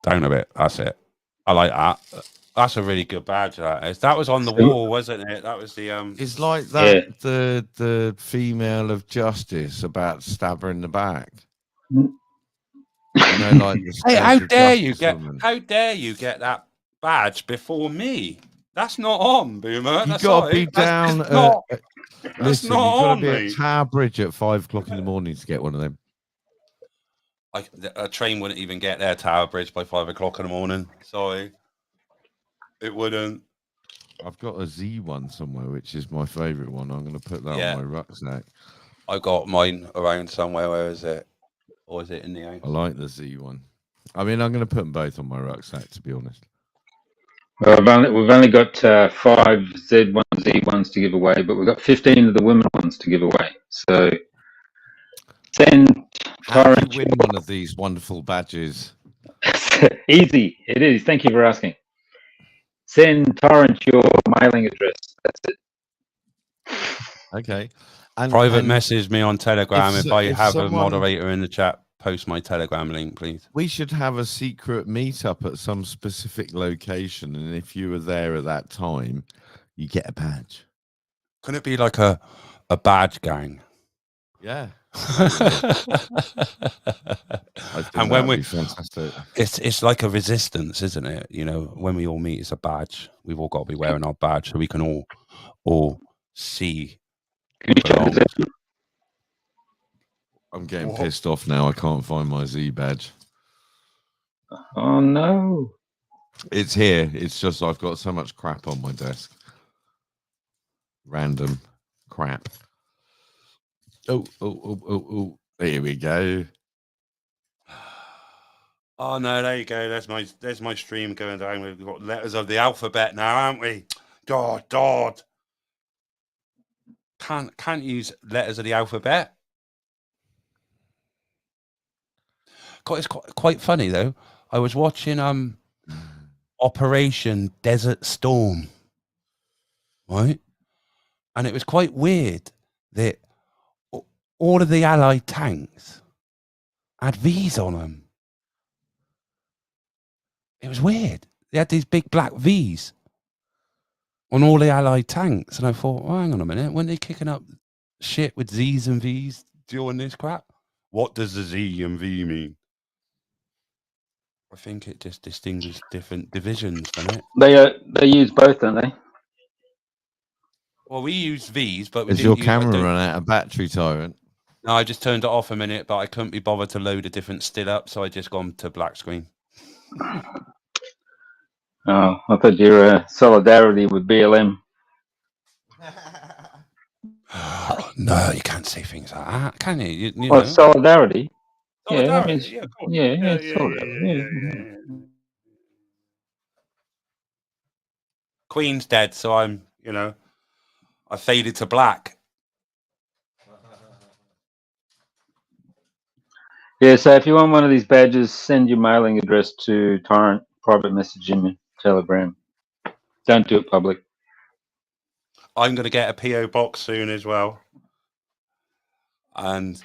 Down a bit. That's it. I like that. That's a really good badge. That is. That was on the wall, wasn't it? That was the It's like that. The female of justice about to stab her in the back. You know, like hey, how dare you get that badge before me? That's not on, Boomer. You got to be down. That's Listen, not you've got on, to be mate. at Tower Bridge at 5 o'clock in the morning to get one of them. A train wouldn't even get there, Tower Bridge, by 5 o'clock in the morning. Sorry, it wouldn't. I've got a Z one somewhere, which is my favourite one. I'm going to put that on my rucksack. I got mine around somewhere. Where is it? Or is it in the house? I like the Z one. I mean, I'm going to put them both on my rucksack, to be honest. Well, we've only got 5 Z1, Z1s to give away, but we've got 15 of the women ones to give away. So send How do you Torrent. win one of these wonderful badges? Easy, it is. Thank you for asking. Send Torrent your mailing address. That's it. Okay. Private message me on Telegram if I have a someone- moderator in the chat. Post my Telegram link, please. We should have a secret meetup at some specific location, and if you were there at that time, you get a badge. Can it be like a badge gang? Yeah. And when we, fantastic. it's like a resistance, isn't it? You know, when we all meet, it's a badge. We've all got to be wearing our badge so we can all see. Can you check this? I'm getting pissed off now. I can't find my Z badge. Oh no! It's here. It's just I've got so much crap on my desk. Random crap. Oh. There we go. Oh no, there you go. There's my stream going down. We've got letters of the alphabet now, haven't we? God. Can't use letters of the alphabet. It's quite funny though. I was watching Operation Desert Storm, right? And it was quite weird that all of the Allied tanks had V's on them. It was weird. They had these big black V's on all the Allied tanks. And I thought, well, hang on a minute. Weren't they kicking up shit with Z's and V's during this crap? What does the Z and V mean? I think it just distinguishes different divisions, doesn't it? They use both, don't they? Well, we use V's, but Has your camera run out of battery, Tyrant? No, I just turned it off a minute, but I couldn't be bothered to load a different still up, so I just gone to black screen. Oh, I thought you were solidarity with BLM. No, you can't say things like that, can you? You Well, know. solidarity. Solidarity, Yeah, of course. yeah, solidarity. Queen's dead, so I faded to black. Yeah, so if you want one of these badges, send your mailing address to Torrent, private message in Telegram. Don't do it public. I'm going to get a PO box soon as well. And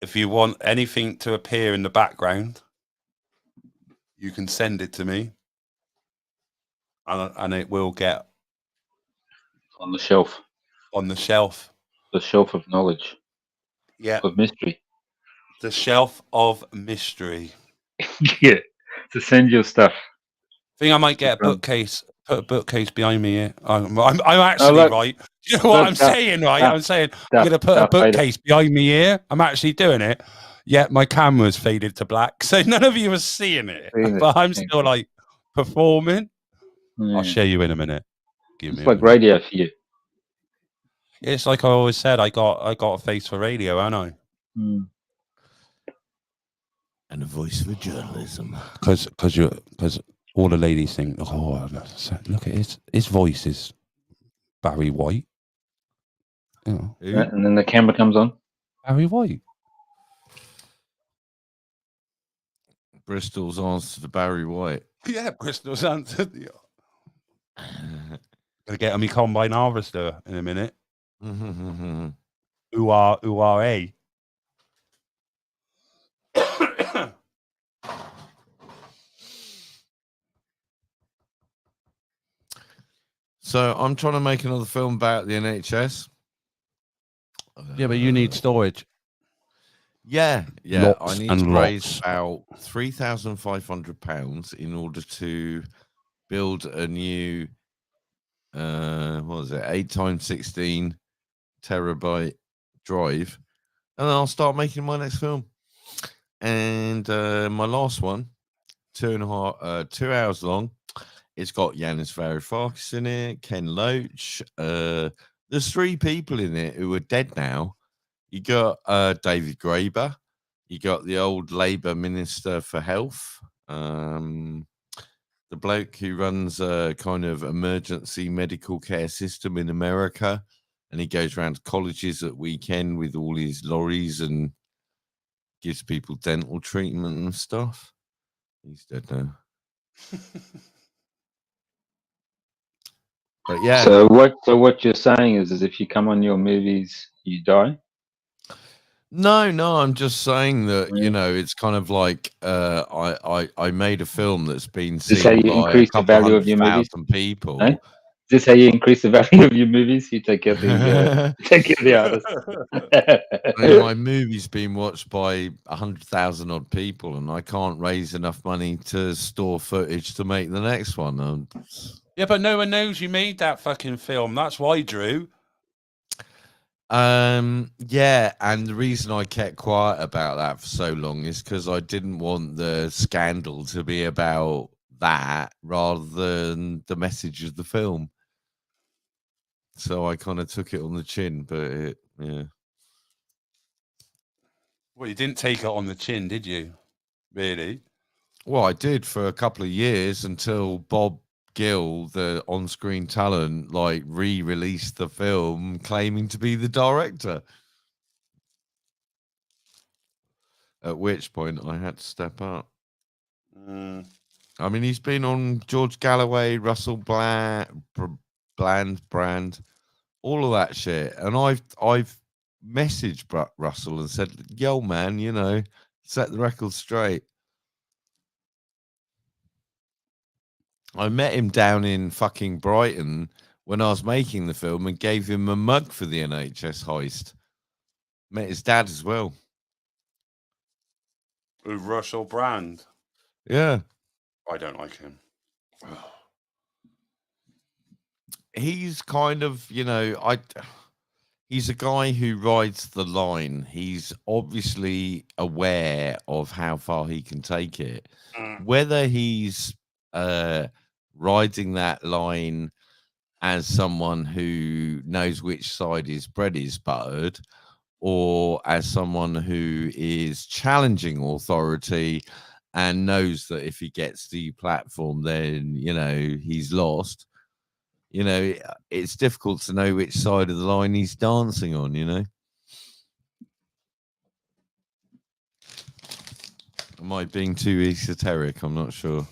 if you want anything to appear in the background, you can send it to me. And it will get on the shelf. On the shelf. The shelf of knowledge. Yeah. Of mystery. The shelf of mystery. Yeah. To send your stuff. I think I might get a bookcase. Put a bookcase behind me here. I'm actually right. You know what I'm saying, right? I'm saying I'm going to put a bookcase behind me here. I'm actually doing it. Yeah, my camera's faded to black, so none of you are seeing it. But I'm still like performing. Yeah. I'll show you in a minute. It's like radio for you. It's like I always said. I got a face for radio, haven't I? Mm. And a voice for journalism. Because all the ladies think, oh, look at his voice is Barry White. You know. And then the camera comes on. Barry White. Bristol's answer to Barry White. Yeah, Bristol's answer. Gonna get on me combine harvester in a minute. Ooh ah, eh? So I'm trying to make another film about the NHS. Yeah, but you need storage. Yeah. Lots I need to raise about £3,500 in order to build a new, 8x16 terabyte drive, and then I'll start making my next film. And my last one, 2 hours long. It's got Yanis Varoufakis in it, Ken Loach. There's 3 people in it who are dead now. You got David Graeber. You got the old Labour Minister for Health. the bloke who runs a kind of emergency medical care system in America, and he goes around to colleges at weekend with all his lorries and gives people dental treatment and stuff. He's dead now. But yeah. So what you're saying is if you come on your movies, you die? No, I'm just saying that, you know, it's kind of like I made a film that's been seen by a couple of 100,000 people. Eh? Is this how you increase the value of your movies? You take care of the artists. My movie's been watched by 100,000 odd people, and I can't raise enough money to store footage to make the next one. Yeah, but no one knows you made that fucking film. That's why, Drew. Yeah, and the reason I kept quiet about that for so long is because I didn't want the scandal to be about that rather than the message of the film. So I kind of took it on the chin, but yeah. Well, you didn't take it on the chin, did you? Really? Well, I did for a couple of years until Bob Gill, the on-screen talent, like re-released the film claiming to be the director. At which point I had to step up. I mean, he's been on George Galloway, Russell Brand, all of that shit, and I've messaged Russell and said, "Yo, man, you know, set the record straight." I met him down in fucking Brighton when I was making the film and gave him a mug for the NHS heist. Met his dad as well. With Russell Brand. Yeah. I don't like him. He's kind of, you know, he's a guy who rides the line. He's obviously aware of how far he can take it. Whether he's riding that line as someone who knows which side his bread is buttered, or as someone who is challenging authority and knows that if he gets the platform, then, you know, he's lost. You know, it's difficult to know which side of the line he's dancing on, you know. Am I being too esoteric? I'm not sure.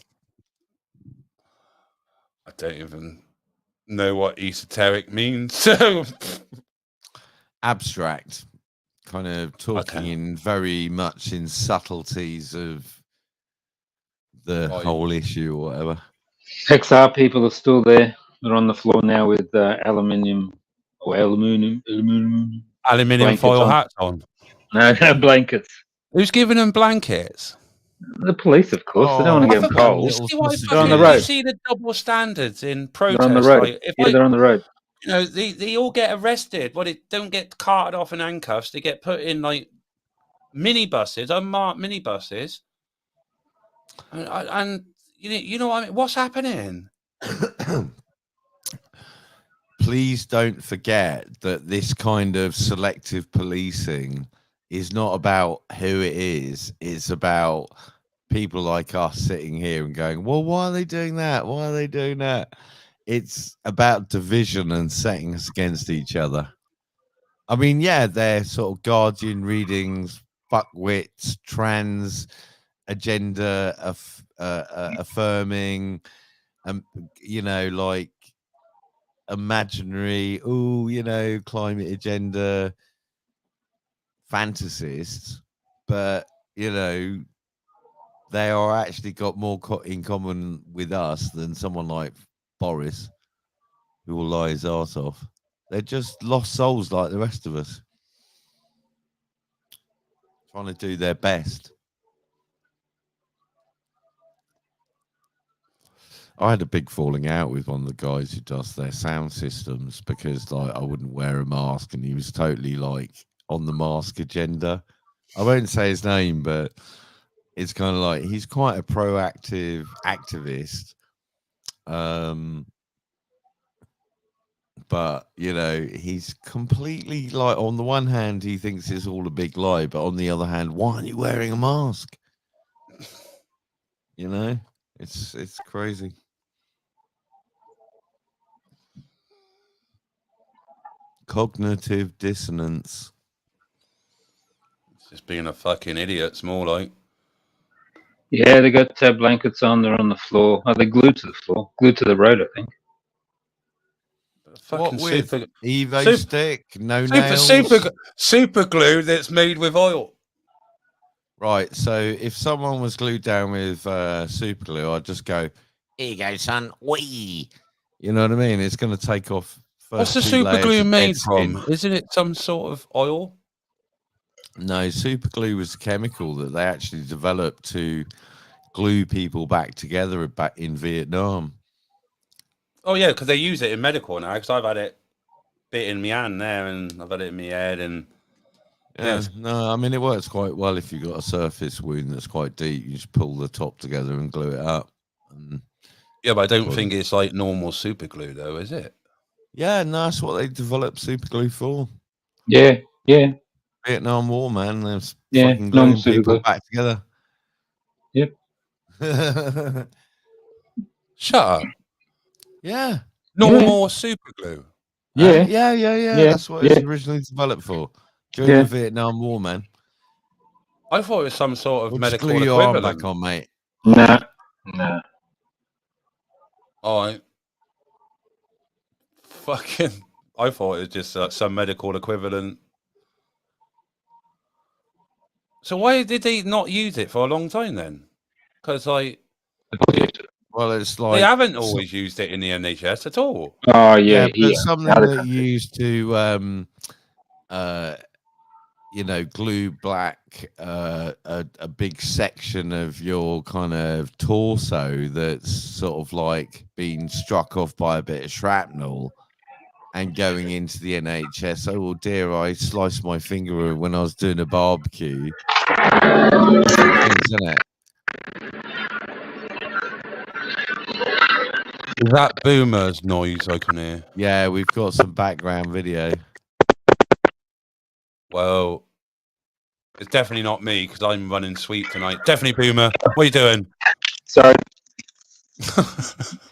I don't even know what esoteric means. So abstract, kind of talking in very much in subtleties of the whole issue or whatever. XR people are still there. They're on the floor now with aluminium foil hats on. No, blankets. Who's giving them blankets? The police, of course. They don't want to get them cold. They're on the road. You see the double standards in protest. They're on the road. Like, they're on the road. You know, they all get arrested. Well, they don't get carted off in handcuffs. They get put in like minibuses, unmarked minibuses. And you know what I mean? What's happening? Please don't forget that this kind of selective policing is not about who it is. It's about people like us sitting here and going, well, why are they doing that? Why are they doing that? It's about division and setting us against each other. I mean, yeah, they're sort of Guardian readings, fuckwits, trans agenda affirming, you know, like imaginary, you know, climate agenda fantasists, but, you know, they are actually got more in common with us than someone like Boris, who will lie his arse off. They're just lost souls like the rest of us, trying to do their best. I had a big falling out with one of the guys who does their sound systems because, like, I wouldn't wear a mask, and he was totally like on the mask agenda. I won't say his name, but it's kind of like he's quite a proactive activist. But, you know, he's completely like, on the one hand, he thinks it's all a big lie, but on the other hand, why aren't you wearing a mask? You know, It's crazy. Cognitive dissonance. It's just being a fucking idiot. It's more like. Yeah, they got blankets on. They're on the floor. Are they glued to the floor? Glued to the road, I think. Fucking What with super Evo stick? No nails. Super glue that's made with oil. Right. So if someone was glued down with super glue, I'd just go, "Here you go, son." Wee. You know what I mean? It's going to take off. What's the super glue made from? Isn't it some sort of oil? No, super glue was a chemical that they actually developed to glue people back together back in Vietnam. Oh yeah, because they use it in medical now. Because I've had it bit in my hand there, and I've had it in my head, and yeah. No, I mean it works quite well if you've got a surface wound that's quite deep. You just pull the top together and glue it up. Yeah, but I don't think it's like normal super glue, though, is it? Yeah, no, that's what they developed super glue for. Yeah, yeah. Vietnam War, man. There's Yeah, fucking gluing normal super people glue. back together. Yep. Shut up. Yeah. Normal super glue. Yeah. Yeah. That's what it was originally developed for during the Vietnam War, man. I thought it was some sort of medical glue your arm equivalent. back on, mate. Nah. All right. Fucking. I thought it was just some medical equivalent. So why did they not use it for a long time then? Because like, well, it's like they haven't always used it in the NHS at all. Oh yeah, but something that you used to, glue black a big section of your kind of torso that's sort of like being struck off by a bit of shrapnel. And going into the NHS, oh dear, I sliced my finger when I was doing a barbecue. Things, isn't it? Is that Boomer's noise I can hear? Yeah, we've got some background video. Well, it's definitely not me because I'm running sweet tonight. Definitely Boomer. What are you doing? Sorry.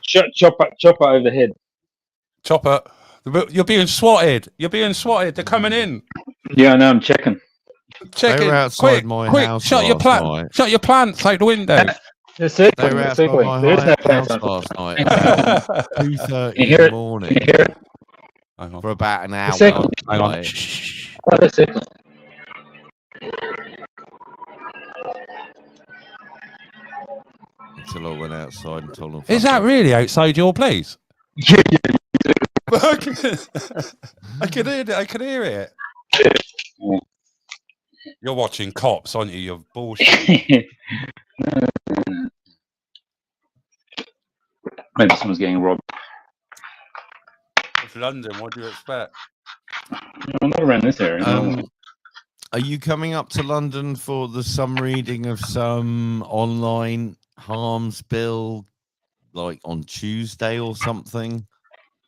Chopper overhead. Chopper. You're being swatted. They're coming in. Yeah, I know. I'm checking. They were outside my house. Shut your plants out the window. That's it. They were outside my house last night. 2:30 in the morning. Can you hear it? For about an hour. Hang on. Oh, that's it. Until I went outside and told them. Is that really outside your place? Yeah. I can hear it. I can hear it. You're watching Cops, aren't you? You're bullshit. Maybe someone's getting robbed. It's London. What do you expect? I'm not around this area. Are you coming up to London for some reading of some online harms bill, like on Tuesday or something?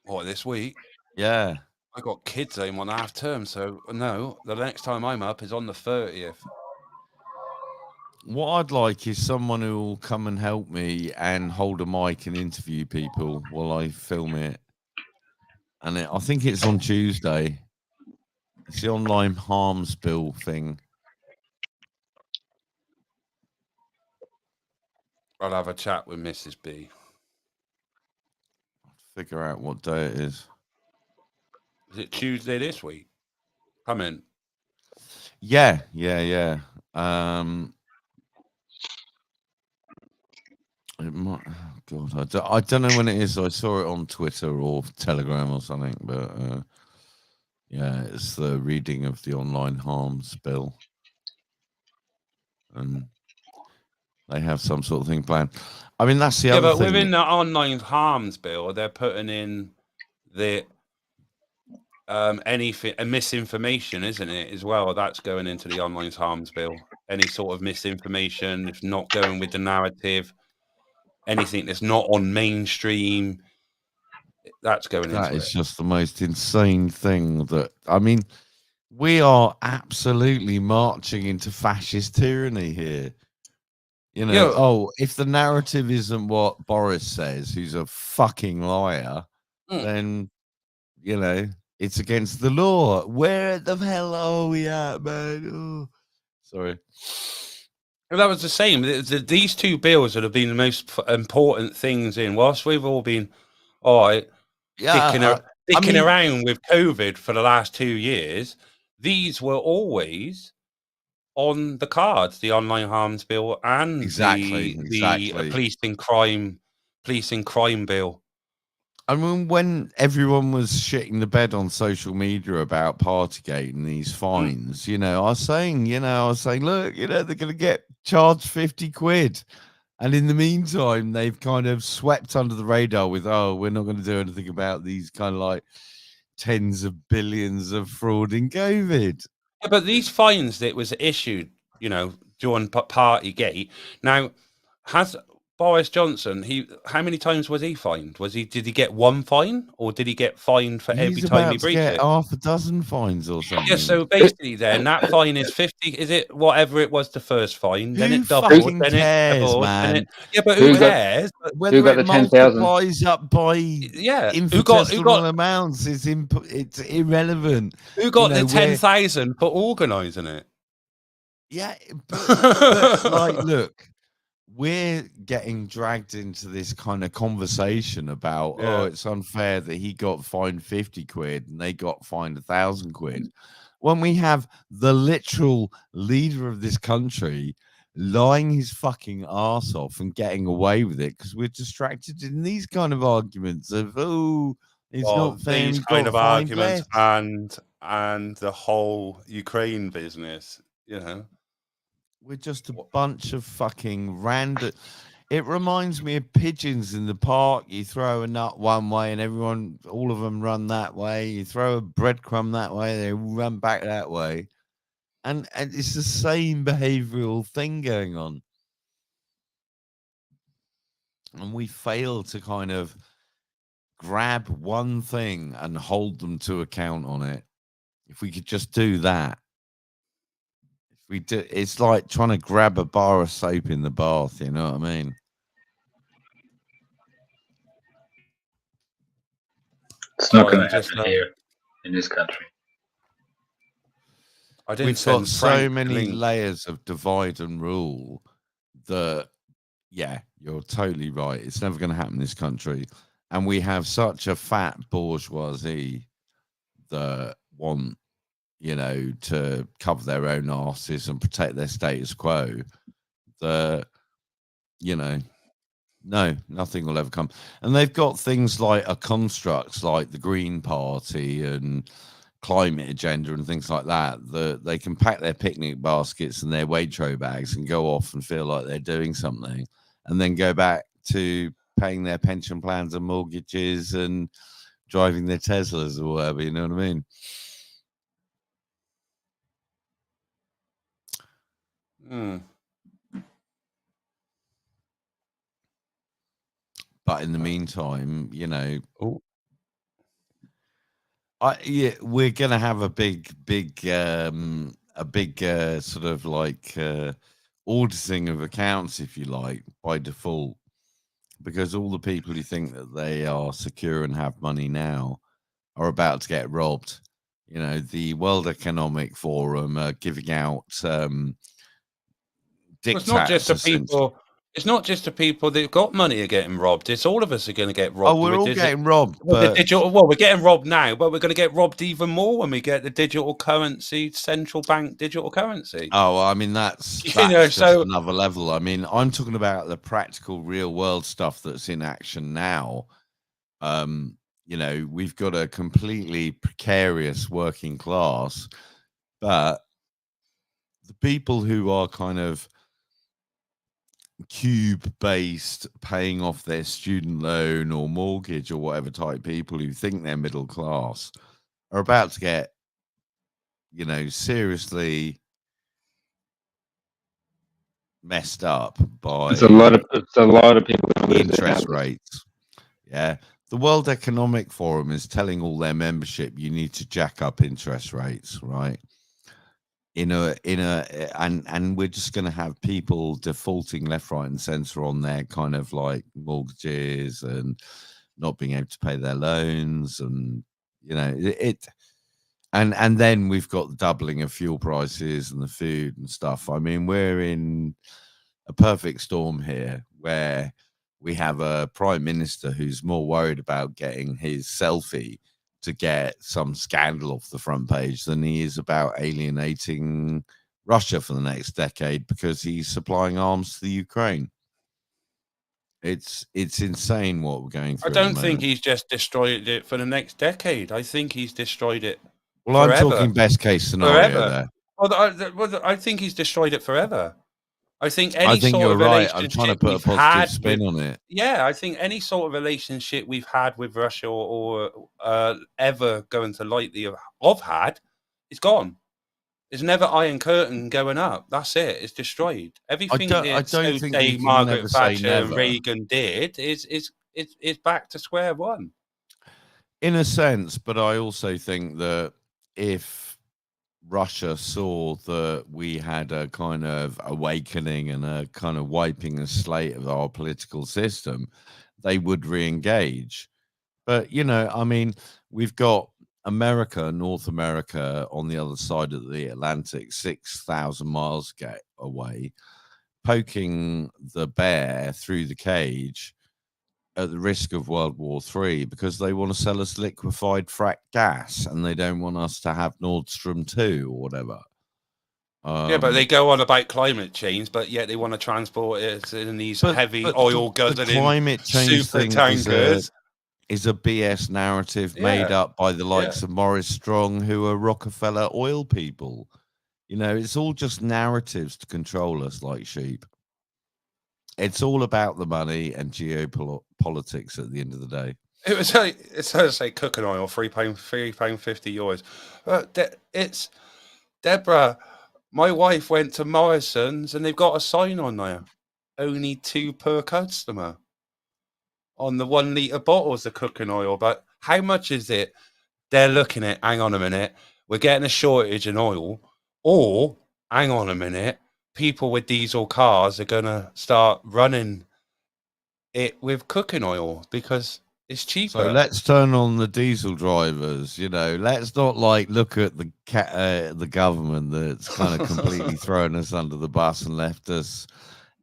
What, this week? Yeah. I got kids home on half term, so no, the next time I'm up is on the 30th. What I'd like is someone who will come and help me and hold a mic and interview people while I film it. And I think it's on Tuesday. It's the online harms bill thing. I'll have a chat with Mrs. B. Figure out what day it is. Is it Tuesday this week? Come in. Yeah. It might. Oh God, I don't know when it is. I saw it on Twitter or Telegram or something, but yeah, it's the reading of the online harms bill, and they have some sort of thing planned. I mean, that's the other thing. Yeah, but within the online harms bill, they're putting in the anything misinformation, isn't it? As well, that's going into the online harms bill. Any sort of misinformation, if not going with the narrative, anything that's not on mainstream, that's going into it. That is just the most insane thing. That I mean, we are absolutely marching into fascist tyranny here. You know, Yeah. oh, if the narrative isn't what Boris says, who's a fucking liar, then, you know, it's against the law. Where the hell are we at, man? Oh, sorry. Well, that was the same. These two bills that have been the most important things in, whilst we've all been, all right, dicking around with COVID for the last 2 years, these were always on the cards, the online harms bill and the policing crime bill. I mean, when everyone was shitting the bed on social media about Partygate and these fines, you know, I was saying, look, you know, they're going to get charged 50 quid. And in the meantime, they've kind of swept under the radar with, oh, we're not going to do anything about these kind of like tens of billions of fraud in COVID. Yeah, but these fines that was issued, you know, during Partygate. Now, has Boris Johnson, how many times was he fined? Did he get one fine, or did he get fined for every time he breached it? Half a dozen fines or something. Yeah, so basically then that fine is 50, is it whatever it was the first fine, then it doubled, then it doubled, man. Yeah, but who cares? Whether got it the 10,000? multiplies up by infinitesimal amounts is it's irrelevant. Who got the 10,000 for organising it? Yeah, but like, look, we're getting dragged into this kind of conversation about, oh, it's unfair that he got fined 50 quid and they got fined 1,000 quid. When we have the literal leader of this country lying his fucking arse off and getting away with it because we're distracted in these kind of arguments of, oh, it's not fair. These kind of arguments and the whole Ukraine business, you know. We're just a bunch of fucking random. It reminds me of pigeons in the park. You throw a nut one way and all of them run that way. You throw a breadcrumb that way, they run back that way. And it's the same behavioral thing going on. And we fail to kind of grab one thing and hold them to account on it. If we could just do that. It's like trying to grab a bar of soap in the bath, you know what I mean? It's not going to happen here in this country. We've got so many layers of divide and rule that, yeah, you're totally right. It's never going to happen in this country. And we have such a fat bourgeoisie that want, you know, to cover their own asses and protect their status quo, that, you know, no, nothing will ever come. And they've got things like a constructs like the Green Party and climate agenda and things like that, that they can pack their picnic baskets and their Waitrose bags and go off and feel like they're doing something and then go back to paying their pension plans and mortgages and driving their Teslas or whatever, you know what I mean? But in the meantime, you know, we're gonna have a big sort of like auditing of accounts, if you like, by default, because all the people who think that they are secure and have money now are about to get robbed. You know, the World Economic Forum are giving out it's not just the people. It's not just the people that got money are getting robbed. It's all of us are going to get robbed. Oh, we're all getting robbed. But we're getting robbed now, but we're going to get robbed even more when we get the digital currency, central bank digital currency. Oh, I mean, that's just another level. I mean, I'm talking about the practical, real world stuff that's in action now. You know, we've got a completely precarious working class, but the people who are kind of cube based, paying off their student loan or mortgage or whatever type people who think they're middle class are about to get, you know, seriously messed up by it's a lot of people interest rates. Yeah, the World Economic Forum is telling all their membership you need to jack up interest rates, right? and we're just going to have people defaulting left, right, and centre on their kind of like mortgages and not being able to pay their loans, and and then we've got the doubling of fuel prices and the food and stuff. I mean, we're in a perfect storm here where we have a prime minister who's more worried about getting his selfie to get some scandal off the front page than he is about alienating Russia for the next decade because he's supplying arms to the Ukraine. It's insane what we're going through. I don't think he's just destroyed it for the next decade. I think he's destroyed it. Well, forever. I'm talking best case scenario there. Well, I think he's destroyed it forever. I think sort you're of right. I'm trying to put a positive spin on it. Yeah, I think any sort of relationship we've had with Russia or ever going to lightly have had, it's gone. There's never Iron Curtain going up. That's it. It's destroyed. Everything that Margaret Thatcher and Reagan did is back to square one. In a sense, but I also think that if Russia saw that we had a kind of awakening and a kind of wiping the slate of our political system, they would re-engage. But, I mean, we've got North America on the other side of the Atlantic, 6,000 miles away, poking the bear through the cage at the risk of World War III because they want to sell us liquefied frack gas and they don't want us to have Nord Stream 2 or whatever. Yeah, but they go on about climate change, but yet they want to transport it in these heavy oil guzzling climate change super tankers. Is a BS narrative made up by the likes of Morris Strong, who are Rockefeller oil people. It's all just narratives to control us like sheep. It's all about the money and geopolitics at the end of the day. It's like cooking oil, £3.50. It's Deborah. My wife went to Morrison's and they've got a sign on there: only 2 per customer on the 1 litre bottles of cooking oil. But how much is it? They're looking at. Hang on a minute, we're getting a shortage in oil, or hang on a minute, people with diesel cars are going to start running it with cooking oil because it's cheaper. So let's turn on the diesel drivers. Let's not look at the government that's kind of completely thrown us under the bus and left us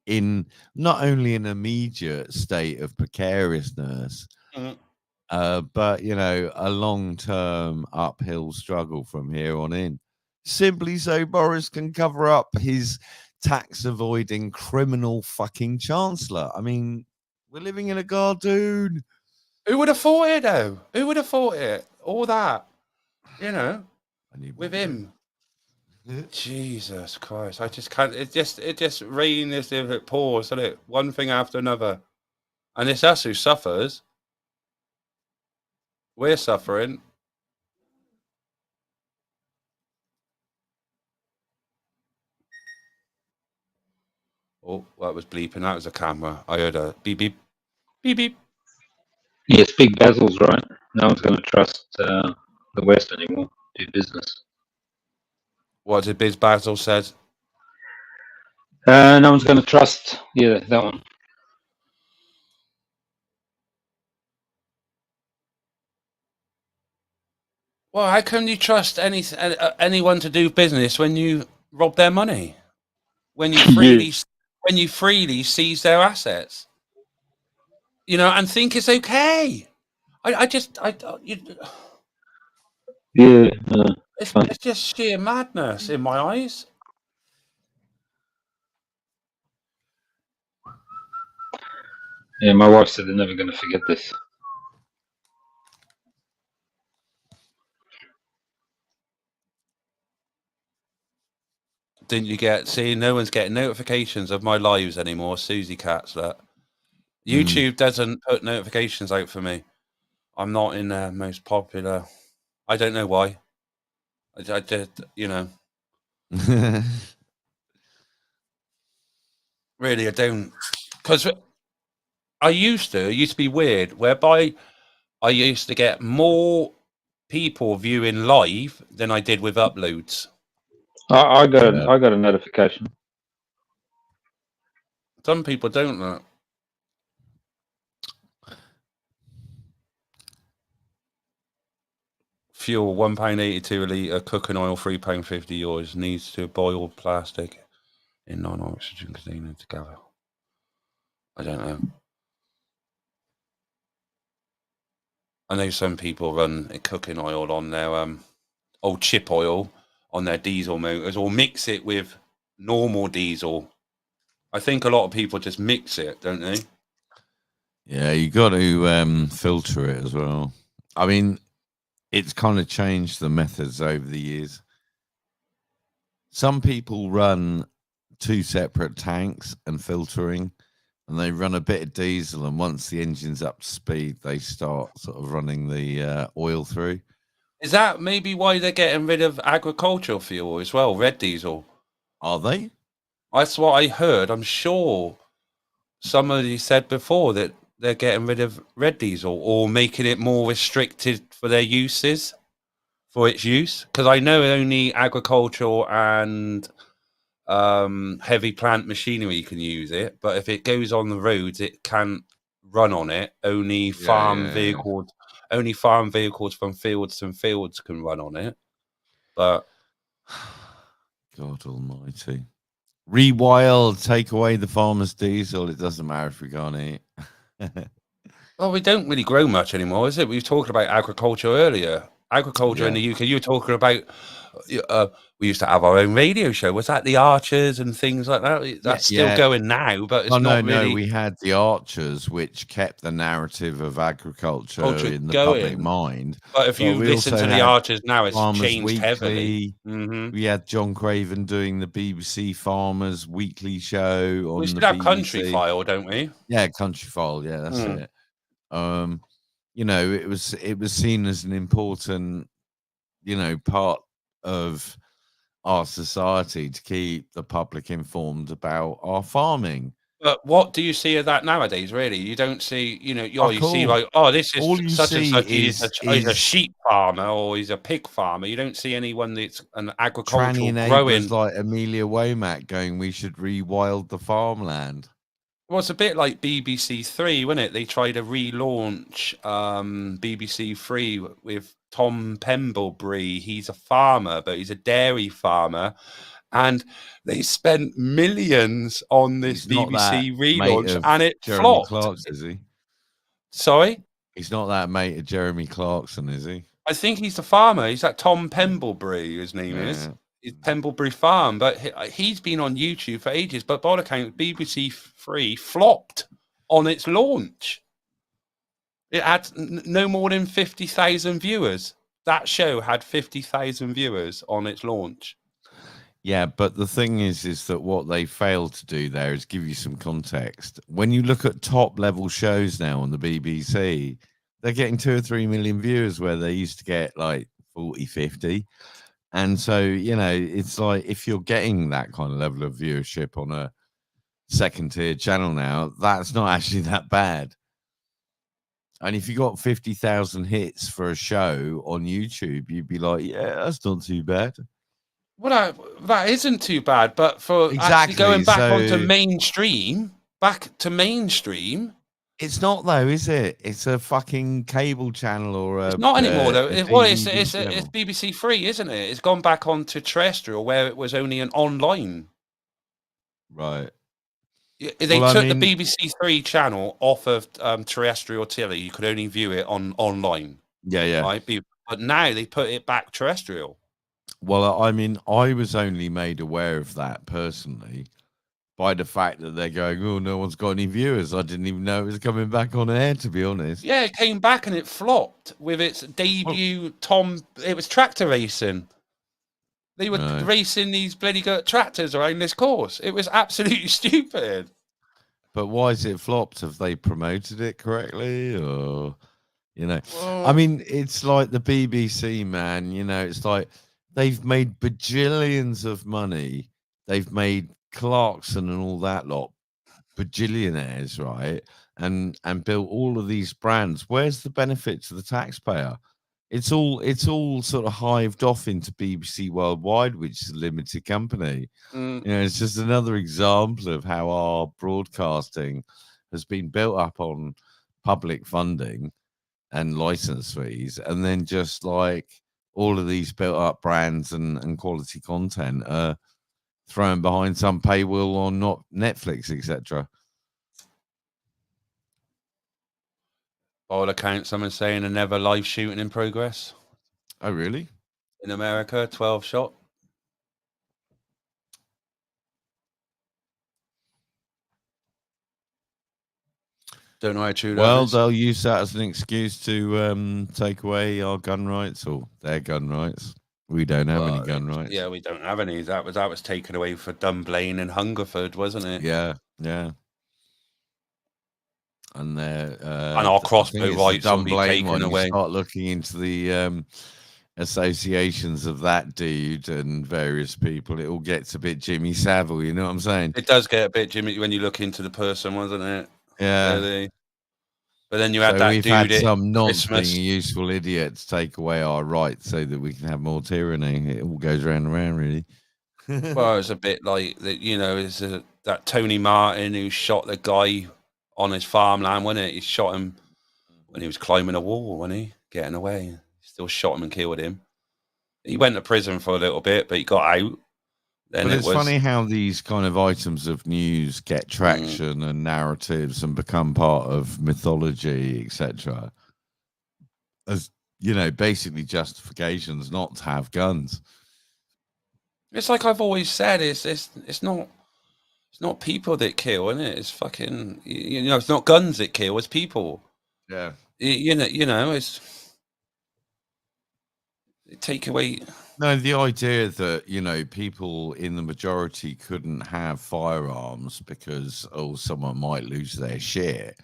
in not only an immediate state of precariousness, but a long-term uphill struggle from here on in. Simply so Boris can cover up his tax-avoiding criminal fucking chancellor. I mean, we're living in a cartoon. Who would have thought it, though? Who would have thought it? All that, with him. Jesus Christ! I just can't. It just rains as if it pours, isn't it? One thing after another, and it's us who suffers. We're suffering. Oh, that was bleeping. That was a camera. I heard a beep beep, beep beep. Yes, Big Basil's right. No one's going to trust the West anymore to do business. What did Biz Basil said? No one's going to trust. Yeah, that one. Well, how can you trust anyone to do business when you rob their money? When you freely seize their assets? And think it's okay. It's just sheer madness in my eyes. Yeah, my wife said they're never going to forget this. Didn't you see? No one's getting notifications of my lives anymore. Susie Cats, that YouTube doesn't put notifications out for me. I'm not in the most popular. I don't know why. I did, Really, I don't. Because it used to be weird, whereby I used to get more people viewing live than I did with uploads. I got a notification. Some people don't know. Fuel £1.82 a litre, cooking oil £3.50 yours, needs to boil plastic in non-oxygen container together. I don't know. I know some people run cooking oil on their old chip oil on their diesel motors, or mix it with normal diesel. I think a lot of people just mix it, don't they? Yeah, you got to filter it as well. I mean, it's kind of changed the methods over the years. Some people run 2 separate tanks and filtering, and they run a bit of diesel, and once the engine's up to speed, they start sort of running the oil through. Is that maybe why they're getting rid of agricultural fuel as well, red diesel? Are they? That's what I heard. I'm sure somebody said before that they're getting rid of red diesel or making it more restricted for their uses, for its use. Because I know only agricultural and heavy plant machinery can use it, but if it goes on the roads, it can't run on it. Only farm vehicles. Only farm vehicles from fields and fields can run on it. But God almighty. Rewild, take away the farmer's diesel. It doesn't matter if we can't eat. Well, we don't really grow much anymore, is it? We were talking about agriculture earlier. Agriculture in the UK, you were talking about, we used to have our own radio show. Was that the Archers and things like that? That's still going now, but it's not really... No, we had the Archers, which kept the narrative of agriculture in the public mind. But if you listen to the Archers now, it's Farmers changed Weekly. heavily. Mm-hmm. We had John Craven doing the BBC Farmers Weekly show on we the still have BBC. Country File, don't we? Yeah, Country File. Yeah, that's it. You know, it was seen as an important, you know, part of our society to keep the public informed about our farming. But what do you see of that nowadays, really? You don't see, you know, you see like, this is such and such, he's a sheep farmer or he's a pig farmer. You don't see anyone that's an agricultural growing. Like Amelia Womack going, we should rewild the farmland. Well, it's a bit like BBC Three, wasn't it? They tried to relaunch BBC Three with Tom Pendlebury. He's a farmer, but he's a dairy farmer. And they spent millions on this BBC relaunch, and it flopped. Clarkson, is he? Sorry? He's not that mate of Jeremy Clarkson, is he? I think he's the farmer. He's that Tom Pendlebury, his name is. It's Pendlebury Farm, but he's been on YouTube for ages. But by all accounts, BBC Three flopped on its launch. It had no more than 50,000 viewers. That show had 50,000 viewers on its launch. Yeah, but the thing is that what they failed to do there is give you some context. When you look at top level shows now on the BBC, they're getting 2 or 3 million viewers where they used to get like 40, 50. And so, you know, it's like if you're getting that kind of level of viewership on a second tier channel now, that's not actually that bad. And if you got 50,000 hits for a show on YouTube, you'd be like, yeah, that's not too bad. Well, that isn't too bad, but for actually going back onto mainstream, it's not though, is it? It's a fucking cable channel or it's not anymore though. It's BBC Three, isn't it? It's gone back onto terrestrial where it was only an online. Right. They took the BBC Three channel off of terrestrial telly. You could only view it online. Yeah. Right? But now they put it back terrestrial. Well, I mean, I was only made aware of that personally by the fact that they're going, oh, no one's got any viewers. I didn't even know it was coming back on air, to be honest. Yeah, it came back and it flopped with its debut. It was tractor racing. They were racing these bloody tractors around this course. It was absolutely stupid. But why is it flopped? Have they promoted it correctly? Or, you know, I mean, it's like the BBC, man. You know, it's like they've made bajillions of money. They've made Clarkson and all that lot bajillionaires, right? And built all of these brands. Where's the benefit to the taxpayer? it's all sort of hived off into BBC Worldwide, which is a limited company. Mm. You know, it's just another example of how our broadcasting has been built up on public funding and license fees, and then just like all of these built up brands and quality content are thrown behind some paywall on not Netflix, etc. By all accounts, someone's saying another live shooting in progress Oh, really? in America, 12 shot. Don't know how true that Well, is. they'll use that as an excuse to take away our gun rights or their gun rights. We don't have any gun rights. Yeah, we don't have any. That was taken away for Dunblane and Hungerford, wasn't it? Yeah, yeah. And their And our crossbow rights will be taken away. You start looking into the associations of that dude and various people, it all gets a bit Jimmy Savile. You know what I'm saying? It does get a bit Jimmy when you look into the person, wasn't it? Yeah. Really? But then you had that we've dude had at some nonce being Christmas. a useful idiot to take away our rights so that we can have more tyranny. It all goes round and round, really. Well, it's a bit like that, you know, it's that Tony Martin who shot the guy on his farmland, wasn't it? He shot him when he was climbing a wall, wasn't he? Getting away. He still shot him and killed him. He went to prison for a little bit, but he got out. Then But it's funny how these kind of items of news get traction and narratives and become part of mythology, etc. As you know, basically justifications not to have guns. It's like I've always said, it's not people that kill, isn't it? It's fucking, you know, it's not guns that kill, it's people. Yeah. You know, it take away. No, the idea that, you know, people in the majority couldn't have firearms because, someone might lose their shit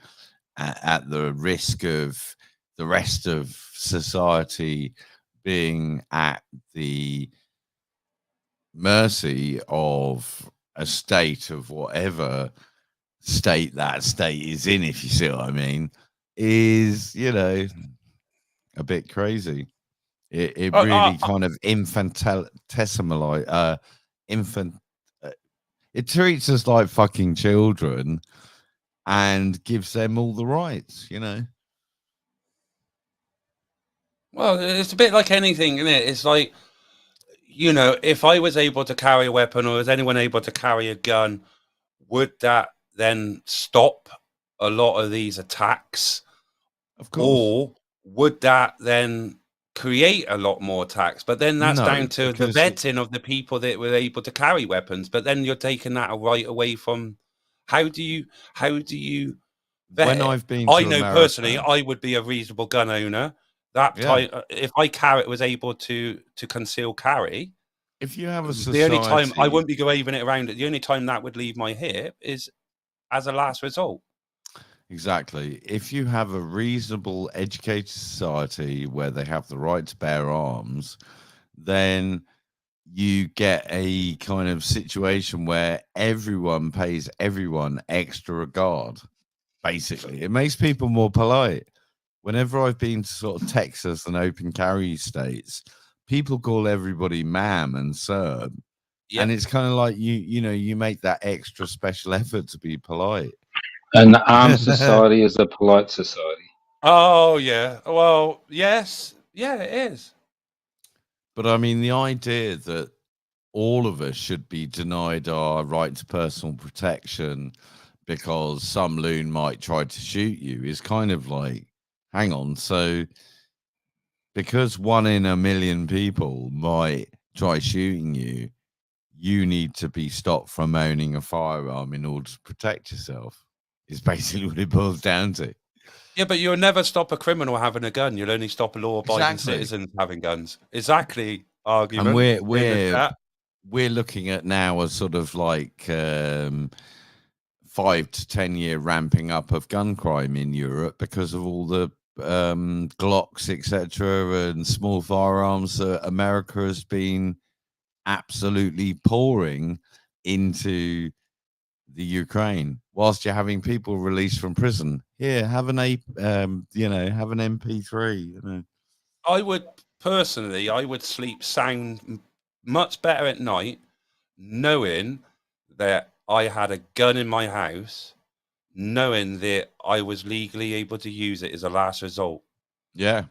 at the risk of the rest of society being at the mercy of a state of whatever state that state is in, if you see what I mean, is, you know, a bit crazy. It really kind of infantisimalizes, it treats us like fucking children and gives them all the rights, you know. Well, it's a bit like anything, isn't it? It's like, you know, if I was able to carry a weapon or was anyone able to carry a gun, would that then stop a lot of these attacks? Of course. Or would that then create a lot more attacks? But then that's down to the vetting of the people that were able to carry weapons. But then you're taking that right away from, how do you vet? When I've been I to know America, personally, I would be a reasonable gun owner. That time, if I was able to conceal carry, if you have a the only time I wouldn't be waving it around, the only time that would leave my hip is as a last result. Exactly. If you have a reasonable educated society where they have the right to bear arms, then you get a kind of situation where everyone pays everyone extra regard. Basically, it makes people more polite. Whenever I've been to sort of Texas and open carry states, people call everybody ma'am and sir. Yep. And it's kind of like you know, you make that extra special effort to be polite. An armed society is a polite society. Oh, yeah. Well, yes. Yeah, it is. But I mean, the idea that all of us should be denied our right to personal protection because some loon might try to shoot you is kind of like, hang on. So because 1 in a million people might try shooting you, you need to be stopped from owning a firearm in order to protect yourself. Is basically what it boils down to. Yeah, but you'll never stop a criminal having a gun. You'll only stop a law-abiding citizens having guns. Exactly. Argument. And we're looking at now a sort of like 5 to 10 year ramping up of gun crime in Europe because of all the Glocks, etc., and small firearms that America has been absolutely pouring into the Ukraine, whilst you're having people released from prison. Here, have an MP3. You know. I would personally, I would sleep sound much better at night, knowing that I had a gun in my house, knowing that I was legally able to use it as a last resort. Yeah.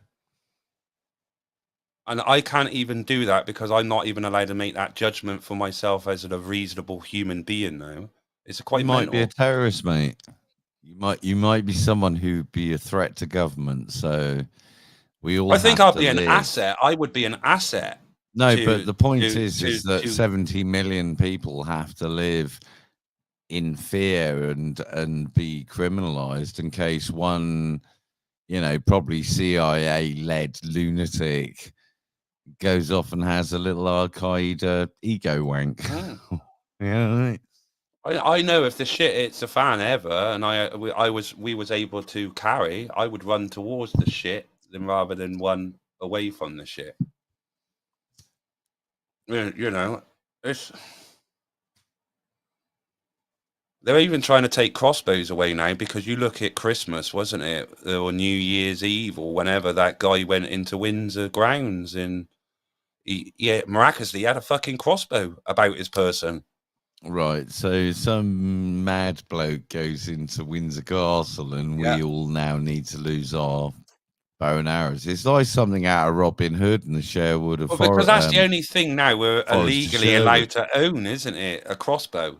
And I can't even do that because I'm not even allowed to make that judgment for myself as a reasonable human being now. It's quite You might be a mental. terrorist, mate. You might be someone who'd be a threat to government. So we all. I think have I'd to be an live. asset. I would be an asset. No, to- but the point to- is to- that to- 70 million people have to live in fear and be criminalized in case one, probably CIA-led lunatic goes off and has a little Al-Qaeda ego wank. Yeah, right. I know if the shit hits a fan ever, and we was able to carry, I would run towards the shit rather than run away from the shit. It's. They're even trying to take crossbows away now because you look at Christmas, wasn't it, or New Year's Eve, or whenever that guy went into Windsor grounds, and miraculously had a fucking crossbow about his person. Right, so some mad bloke goes into Windsor Castle, and we all now need to lose our bow and arrows. It's like something out of Robin Hood and the Sherwood of Well, because that's the only thing now we're illegally allowed to own, isn't it? A crossbow.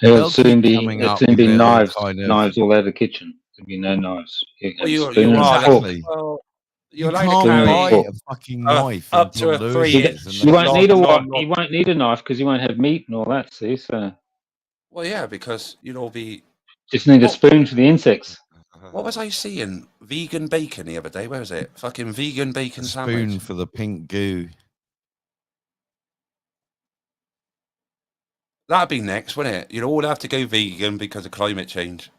It'll soon be knives, knives all over the kitchen. There'll be no knives. You're You allowed can't to buy carry a fucking knife up to a until 3 Lewis inch. is You won't need you won't need a knife because you won't have meat and all that. See, so Well, yeah, because you'd all be. just need a spoon for the insects. What was I seeing? Vegan bacon the other day. Where was it? Fucking vegan bacon spoon sandwich. for the pink goo. That'd be next, wouldn't it? You'd all have to go vegan because of climate change.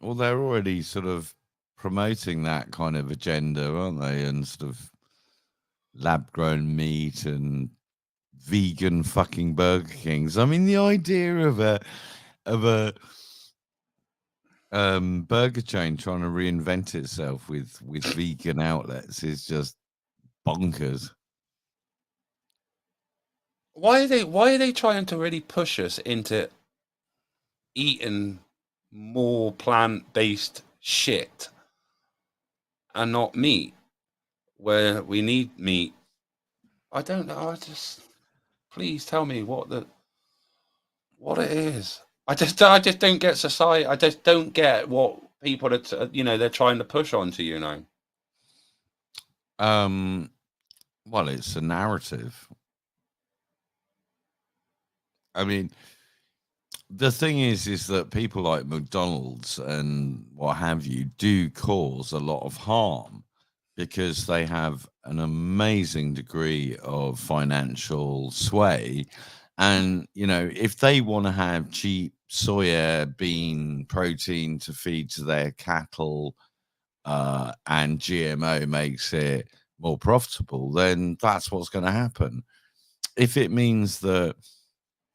Well, they're already sort of promoting that kind of agenda, aren't they? And sort of lab-grown meat and vegan fucking Burger Kings. I mean, the idea of a burger chain trying to reinvent itself with vegan outlets is just bonkers. Why are they trying to really push us into eating more plant-based shit and not meat, where we need meat? I don't know. Please tell me what it is. I just don't get society. I just don't get what people are. They're trying to push onto you now. Well, it's a narrative. I mean, the thing is that people like McDonald's and what have you do cause a lot of harm because they have an amazing degree of financial sway. And, if they want to have cheap soya bean protein to feed to their cattle and GMO makes it more profitable, then that's what's going to happen. If it means that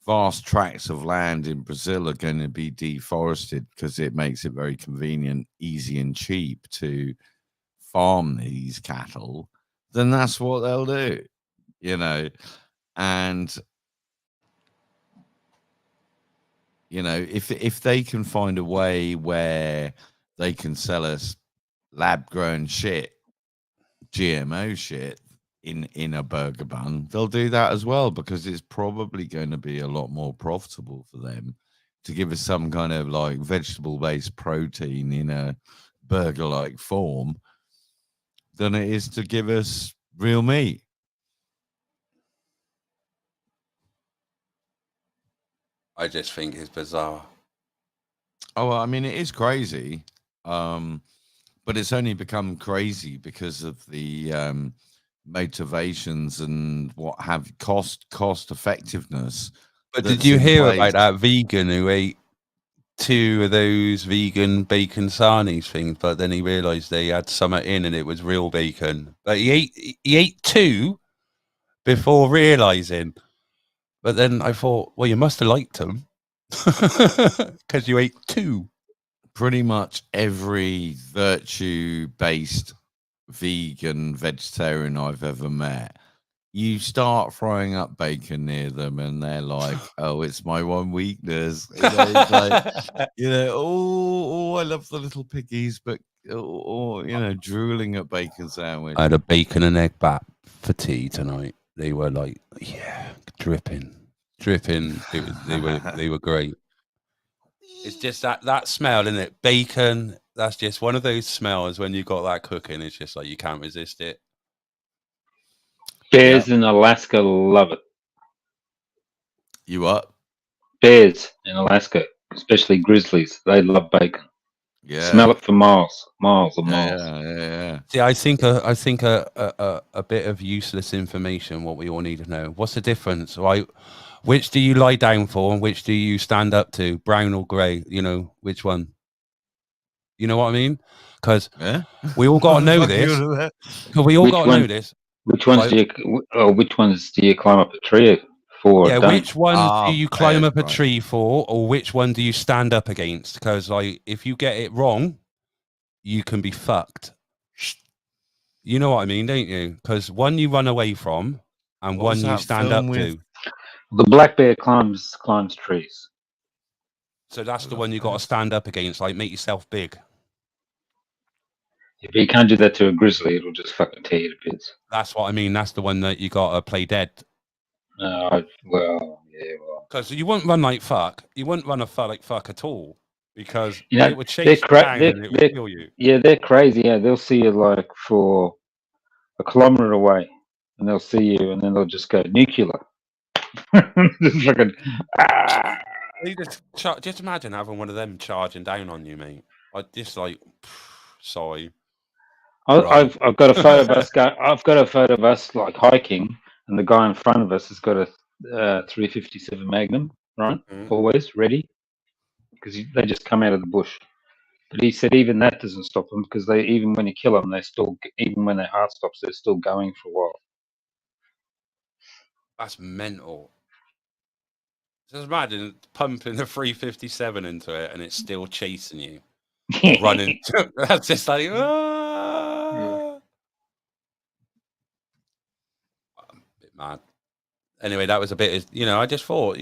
vast tracts of land in Brazil are going to be deforested because it makes it very convenient, easy and cheap to farm these cattle, then that's what they'll do, and if they can find a way where they can sell us lab-grown shit, GMO shit in a burger bun, they'll do that as well because it's probably going to be a lot more profitable for them to give us some kind of like vegetable-based protein in a burger-like form than it is to give us real meat. I just think it's bizarre. Oh, I mean, it is crazy, but it's only become crazy because of the motivations and what have cost effectiveness. But did you hear about that vegan who ate 2 of those vegan bacon sarnies things, but then he realized they had something in and it was real bacon? But he ate 2 before realizing. But then I thought, well, you must have liked them because you ate 2. pretty much every virtue-based vegan vegetarian I've ever met, you start throwing up bacon near them and they're like, oh, it's my one weakness. It's like, oh, I love the little piggies, but drooling at bacon sandwich. I had a bacon and egg bat for tea tonight. They were like, dripping. They were great. It's just that smell, isn't it? Bacon. That's just one of those smells when you got that cooking. It's just like you can't resist it. Bears in Alaska love it. You what? Bears in Alaska, especially grizzlies, they love bacon. Yeah, smell it for miles. Yeah. See, I think a bit of useless information. What we all need to know. What's the difference, right? Which do you lie down for, and which do you stand up to? Brown or grey? You know which one? You know what I mean? Because we all got to know this. We all got to know this. Which ones do you climb up a tree for? Yeah, which one do you climb up a tree for, or which one do you stand up against? Because like, if you get it wrong, you can be fucked. You know what I mean, don't you? Because one you run away from, and one you stand up to. The black bear climbs trees. So that's the one you got to stand up against. Like, make yourself big. If you can't do that to a grizzly, it'll just fucking tear you to bits. That's what I mean. That's the one that you got to play dead. Because you wouldn't run like fuck. You wouldn't run like fuck at all. Because it would chase you down and it would kill you. Yeah, they're crazy. Yeah, they'll see you like for a kilometer away, and they'll see you, and then they'll just go nuclear. Just fucking. Just imagine having one of them charging down on you, mate. I just like, sorry. I've got a photo of us. I've got a photo of us like hiking, and the guy in front of us has got a 357 Magnum, right? Always ready, because they just come out of the bush. But he said even that doesn't stop them, because even when you kill them, even when their heart stops, they're still going for a while. That's mental. Just imagine pumping a 357 into it and it's still chasing you. Running. That's just like, I'm a bit mad. Anyway, that was a bit, I just thought,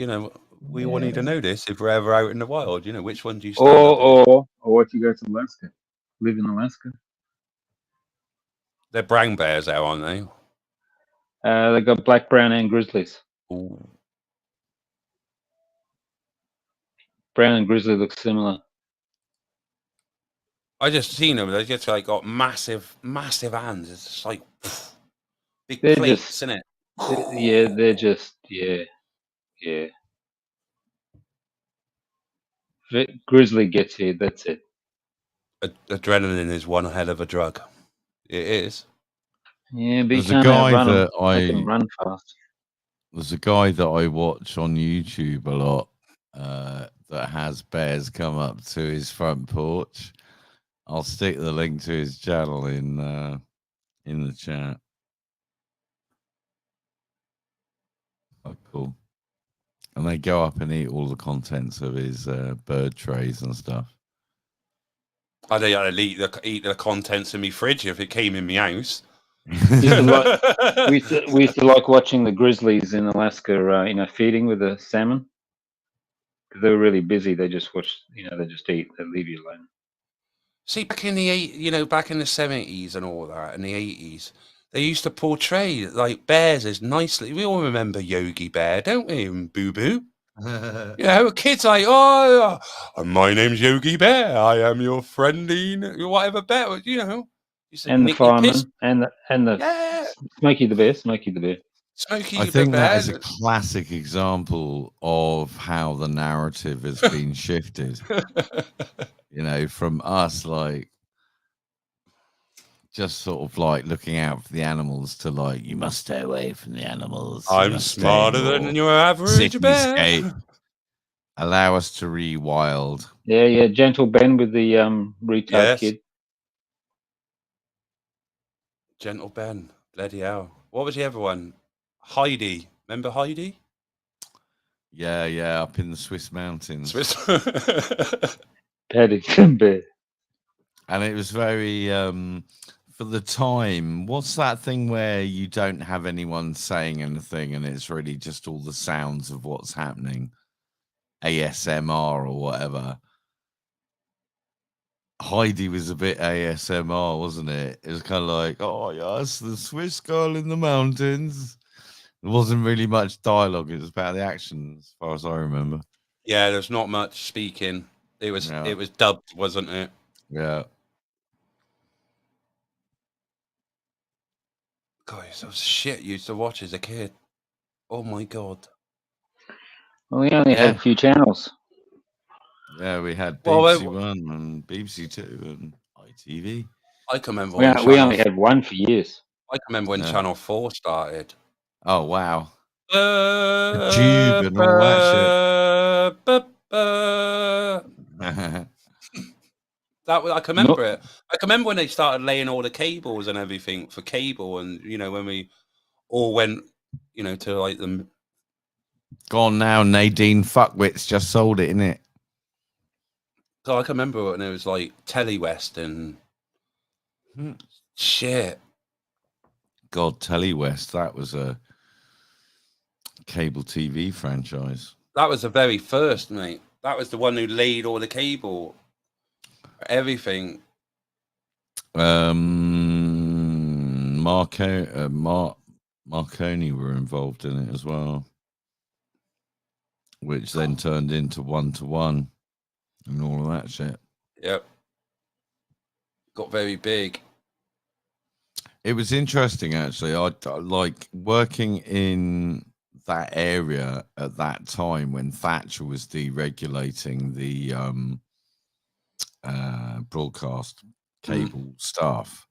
we all need to know this if we're ever out in the wild. Which one do you stand up or what you go to Alaska? Live in Alaska? They're brown bears there, aren't they? They got black, brown, and grizzlies. Ooh. Brown and grizzly look similar. I just seen them. They just like got massive hands. It's just like big they're plates, just, isn't it? Yeah, they're just Grizzly gets here. That's it. Adrenaline is one hell of a drug. It is. Yeah, but there's a guy that I can run fast. There's a guy that I watch on YouTube a lot that has bears come up to his front porch. I'll stick the link to his channel in the chat. Oh, cool. And they go up and eat all the contents of his bird trays and stuff. I'd eat the contents of my fridge if it came in my house. we used to like watching the grizzlies in Alaska, feeding with the salmon. Because they were really busy. They just watch, they just eat. They leave you alone. See, back in the back in the 70s and all that, and the 80s, they used to portray like bears as nicely. We all remember Yogi Bear, don't we? And Boo Boo. Kids like, my name's Yogi Bear. I am your friendly, whatever bear. And the fireman and the Smokey the Bear. Smokey the Bear. Smokey I think that is a classic example of how the narrative has been shifted. From us, like, just sort of like looking out for the animals to like, you must stay away from the animals. I'm smarter than your average bear. Allow us to rewild. Yeah, Gentle Ben with the retard kid. Gentle Ben, bloody hell! What was the other one? Heidi, remember Heidi? Yeah, up in the Swiss mountains. Paddington Bear. And it was very for the time. What's that thing where you don't have anyone saying anything and it's really just all the sounds of what's happening? ASMR or whatever. Heidi was a bit ASMR, wasn't it? It was kind of like, oh yes, the Swiss girl in the mountains. There wasn't really much dialogue. It was about the action, as far as I remember. Yeah, there's not much speaking. It was dubbed, wasn't it? Yeah. God, so shit you used to watch as a kid. Oh my god. Well, we only had a few channels. Yeah, we had BBC One and BBC Two and ITV. I can remember we only had one for years. I can remember when Channel 4 started. Oh wow. The Tube and all that shit. I can remember it. I can remember when they started laying all the cables and everything for cable, and when we all went, to like them. Gone now. Nadine Fuckwits just sold it, innit? So I can remember when it was like Telly West and shit. God, Telly West, that was a cable TV franchise. That was the very first, mate. That was the one who laid all the cable. Everything. Marconi were involved in it as well, which then turned into 1-to-1 and all of that shit. Yep. Got very big. It was interesting, actually. I like working in that area at that time when Thatcher was deregulating the broadcast cable stuff.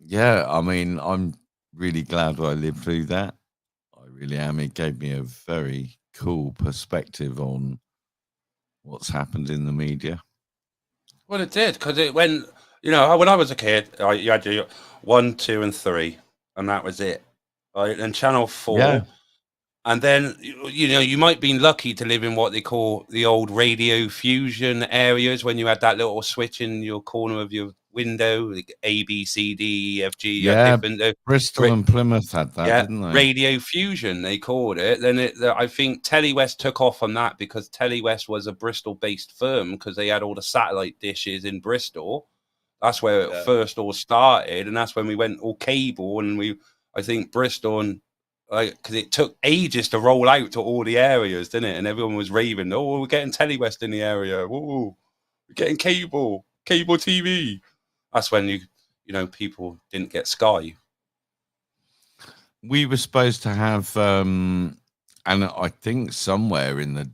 Yeah, I mean, I'm really glad I lived through that. I really am. It gave me a very cool perspective on what's happened in the media. Well, it did, because it went, when I was a kid, you had your 1, 2, and 3, and that was it. Right? And Channel 4. Yeah. And then, you might be lucky to live in what they call the old radio fusion areas, when you had that little switch in your corner of your window, like A, B, C, D, E, F, G. Yeah, Bristol and Plymouth had that, didn't they? Radio fusion, they called it. Then I think Telly West took off on that because Telly West was a Bristol-based firm, because they had all the satellite dishes in Bristol. That's where it first all started, and that's when we went all cable, and I think Bristol and because it took ages to roll out to all the areas, didn't it? And everyone was raving, "Oh, we're getting Telly West in the area. Whoa, we're getting cable TV." That's when people didn't get Sky. We were supposed to have, and I think somewhere in the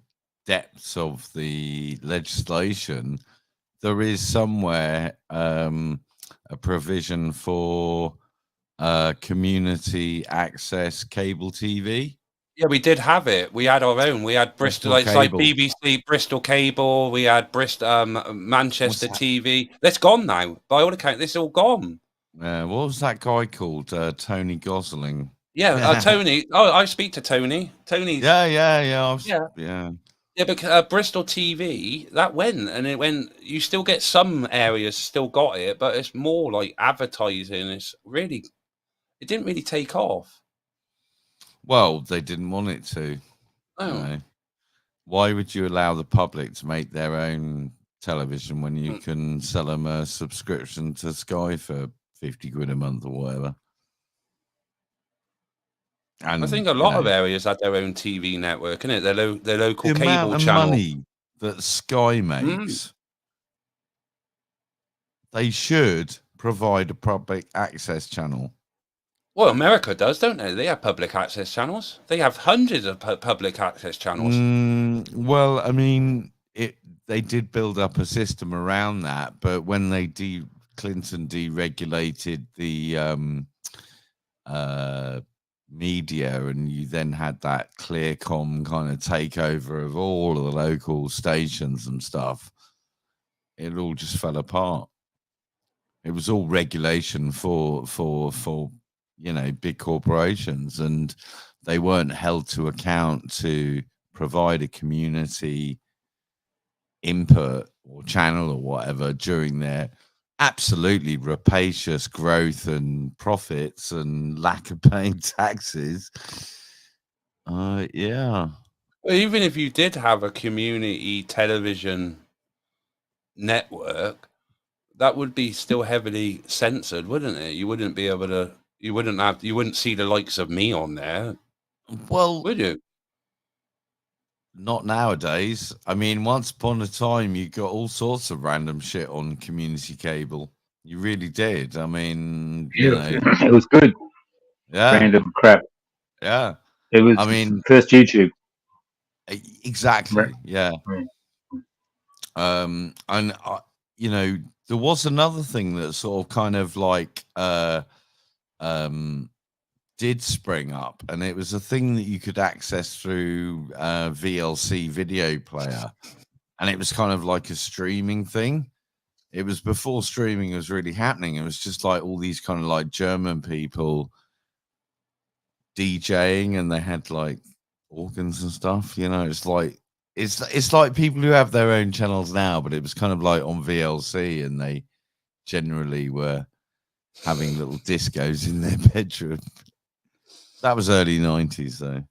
depths of the legislation, there is somewhere a provision for community access cable TV. Yeah, we did have it. We had our own. We had Bristol, it's like BBC, Bristol Cable. We had Bristol, Manchester TV. That's gone now. By all accounts, this is all gone. What was that guy called? Tony Gosling. Yeah, Tony. Oh, I speak to Tony. Tony's. Yeah. Yeah, because Bristol TV, that went, and it went. You still get some areas still got it, but it's more like advertising. It didn't really take off. Well, they didn't want it to. Oh. Why would you allow the public to make their own television when you can sell them a subscription to Sky for 50 quid a month or whatever? And I think a lot of areas had their own TV network, innit? Their local the cable amount of channel. Money that Sky makes, they should provide a public access channel. Well, America does, don't they? They have public access channels. They have hundreds of public access channels. Well, I mean, they did build up a system around that, but when Clinton deregulated the media, and you then had that Clearcom kind of takeover of all of the local stations and stuff, it all just fell apart. It was all regulation for big corporations, and they weren't held to account to provide a community input or channel or whatever during their absolutely rapacious growth and profits and lack of paying taxes. Yeah. Well, even if you did have a community television network, that would be still heavily censored, wouldn't it? You wouldn't be able to. You wouldn't see the likes of me on there. Well, would you? Not nowadays. I mean, once upon a time, you got all sorts of random shit on community cable. You really did. I mean, you know, it was good. Yeah. Random crap. Yeah. It was, I mean, first YouTube. Exactly. Yeah. And you know, there was another thing that sort of kind of like did spring up, and it was a thing that you could access through VLC video player, and it was kind of like a streaming thing. It was before streaming was really happening. It was just like all these kind of like German people DJing, and they had like organs and stuff. You know, it's like people who have their own channels now, but it was kind of like on VLC, and they generally were having little discos in their bedroom. That was early 90s, though.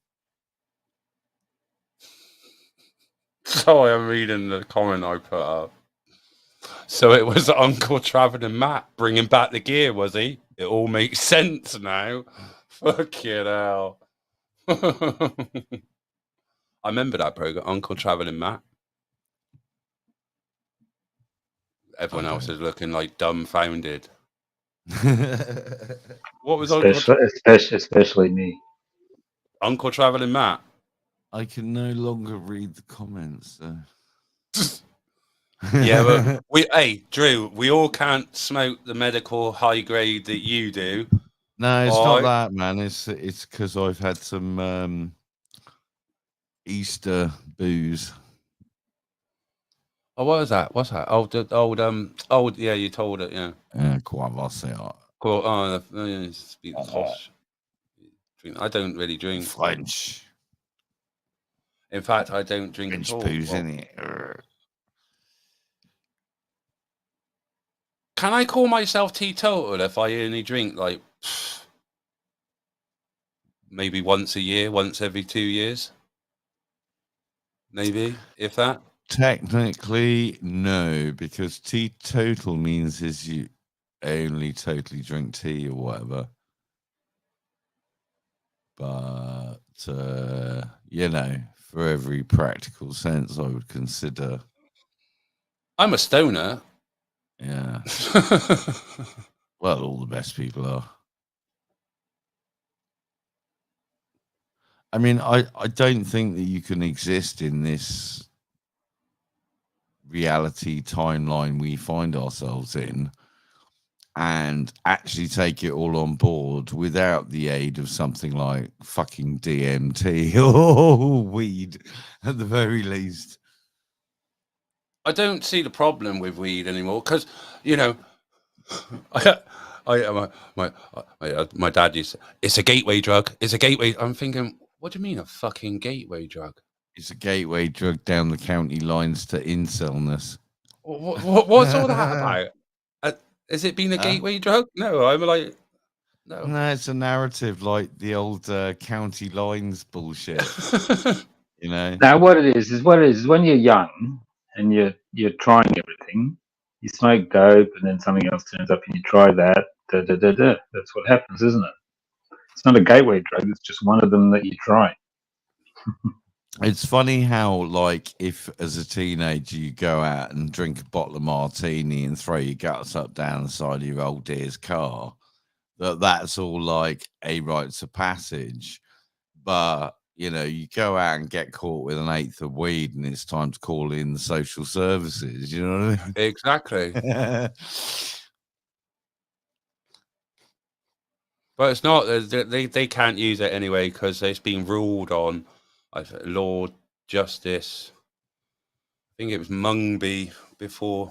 Sorry, I'm reading the comment I put up. So it was Uncle Traveling Matt bringing back the gear, was he? It all makes sense now. Fucking hell. I remember that program, Uncle Traveling Matt. Everyone else is looking like dumbfounded. What was especially me? Uncle Traveling Matt. I can no longer read the comments. Yeah, but Drew, we all can't smoke the medical high grade that you do. No, it's not that, man. It's because I've had some Easter booze. Oh, what was that? What's that? Old, yeah, you told it, yeah. Cool. Speak posh. I don't really drink French. In fact, I don't drink French at all. booze, in it. Can I call myself teetotal if I only drink like maybe once a year, once every 2 years? Maybe, if that. Technically, no, because teetotal means is you only totally drink tea or whatever. But, you know, for every practical sense, I would consider. I'm a stoner. Yeah. Well, all the best people are. I mean, I don't think that you can exist in this reality timeline we find ourselves in and actually take it all on board without the aid of something like fucking DMT or weed at the very least. I don't see the problem with weed anymore because, you know, my dad used to, it's a gateway drug. It's a gateway. I'm thinking, what do you mean a fucking gateway drug? It's a gateway drug down the county lines to incelness. What's all that about? Has it been a gateway drug? No, I'm like, no. No, it's a narrative like the old county lines bullshit. You know. Now, what it is when you're young and you're trying everything. You smoke dope, and then something else turns up, and you try that. That's what happens, isn't it? It's not a gateway drug. It's just one of them that you try. It's funny how, like, if as a teenager you go out and drink a bottle of martini and throw your guts up down the side of your old dear's car, that's all like a rites of passage. But, you know, you go out and get caught with an eighth of weed and it's time to call in the social services. You know what I mean? Exactly. But it's not, they can't use it anyway because it's been ruled on. Lord Justice, I think it was Mungby before.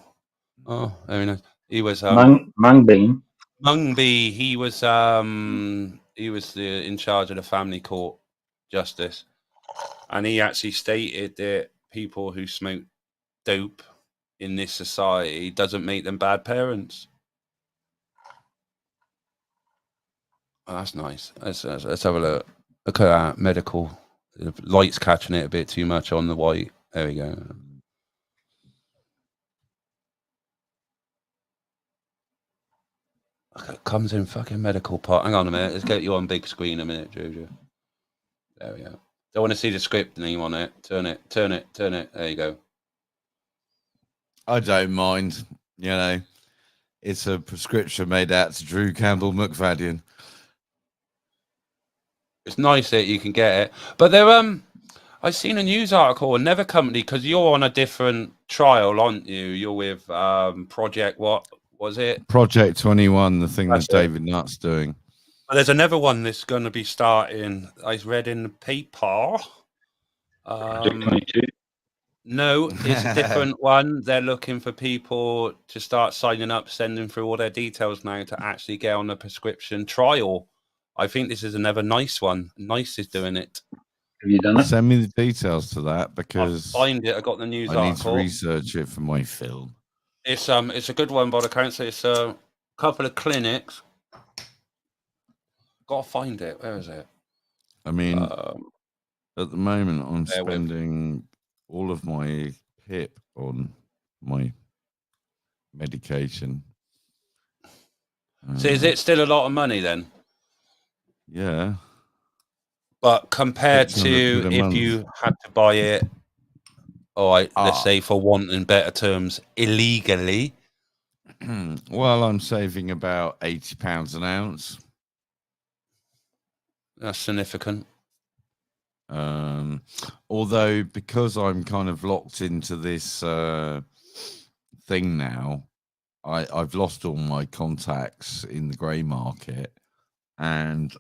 Oh, very nice. He was Mungby. Mungby. He was in charge of the family court justice, and he actually stated that people who smoke dope in this society doesn't make them bad parents. Oh, that's nice. Let's have a look. Look at that medical. The light's catching it a bit too much on the white. There we go. Okay, comes in fucking medical part. Hang on a minute. Let's get you on big screen a minute, Jojo. There we go. Don't want to see the script name on it. Turn it. There you go. I don't mind. You know, it's a prescription made out to Drew Campbell McFadden. It's nice that you can get it, but there I've seen a news article, another company, because you're on a different trial, aren't you? You're with Project, what was it? Project 21, the thing That's that David Nutt's doing. But there's another one that's going to be starting. I read in the paper. Project 22. No, it's a different one. They're looking for people to start signing up, sending through all their details now to actually get on a prescription trial. I think this is another nice one. Nice is doing it. Have you done it? Send me the details to that because I'll find it. I got the news I need article. to research it for my film. It's a good one, but I can't say it's a couple of clinics. Gotta find it. Where is it? I mean, at the moment, I'm Bear with. spending all of my PIP on my medication. So is it still a lot of money then? Yeah. But compared to $600 a if month. you had to buy it, all right, let's say for want in better terms, illegally. Well, I'm saving about £80 an ounce. That's significant. Although because I'm kind of locked into this thing now, I've lost all my contacts in the grey market, and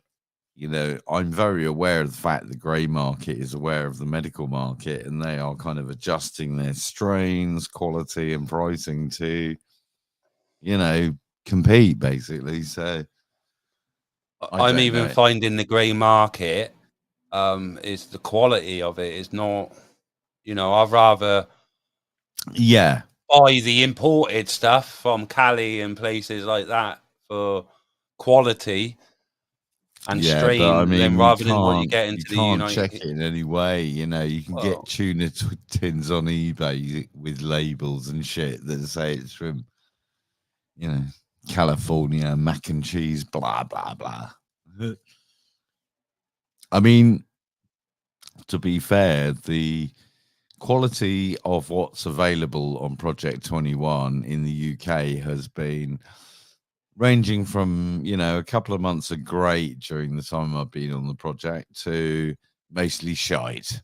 you know, I'm very aware of the fact the grey market is aware of the medical market, and they are kind of adjusting their strains, quality, and pricing to, you know, compete basically. So I'm even finding the grey market is the quality of it is not, you know, I'd rather buy the imported stuff from Cali and places like that for quality and strain, but I mean, then rather than what you get into you the can't United. check it in any way. You know, you can get tuna tins on eBay with labels and shit that say it's from, you know, California, mac and cheese, blah blah blah. I mean, to be fair, the quality of what's available on Project 21 in the UK has been ranging from, you know, a couple of months of great during the time I've been on the project to mostly shite.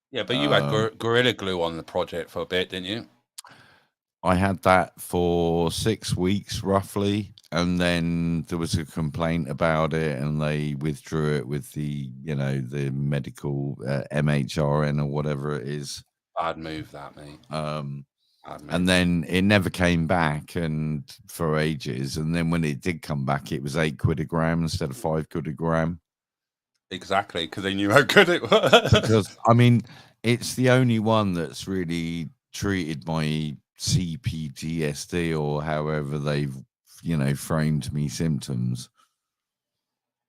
Yeah, but you had Gorilla Glue on the project for a bit, didn't you? I had that for 6 weeks roughly, and then there was a complaint about it and they withdrew it with the, you know, the medical MHRN or whatever it is. Bad move that, mate. And then it never came back, and for ages. And then when it did come back, it was £8 a gram instead of £5 a gram. Exactly, because they knew how good it was. Because I mean, it's the only one that's really treated my CPTSD or however they've, you know, framed me symptoms.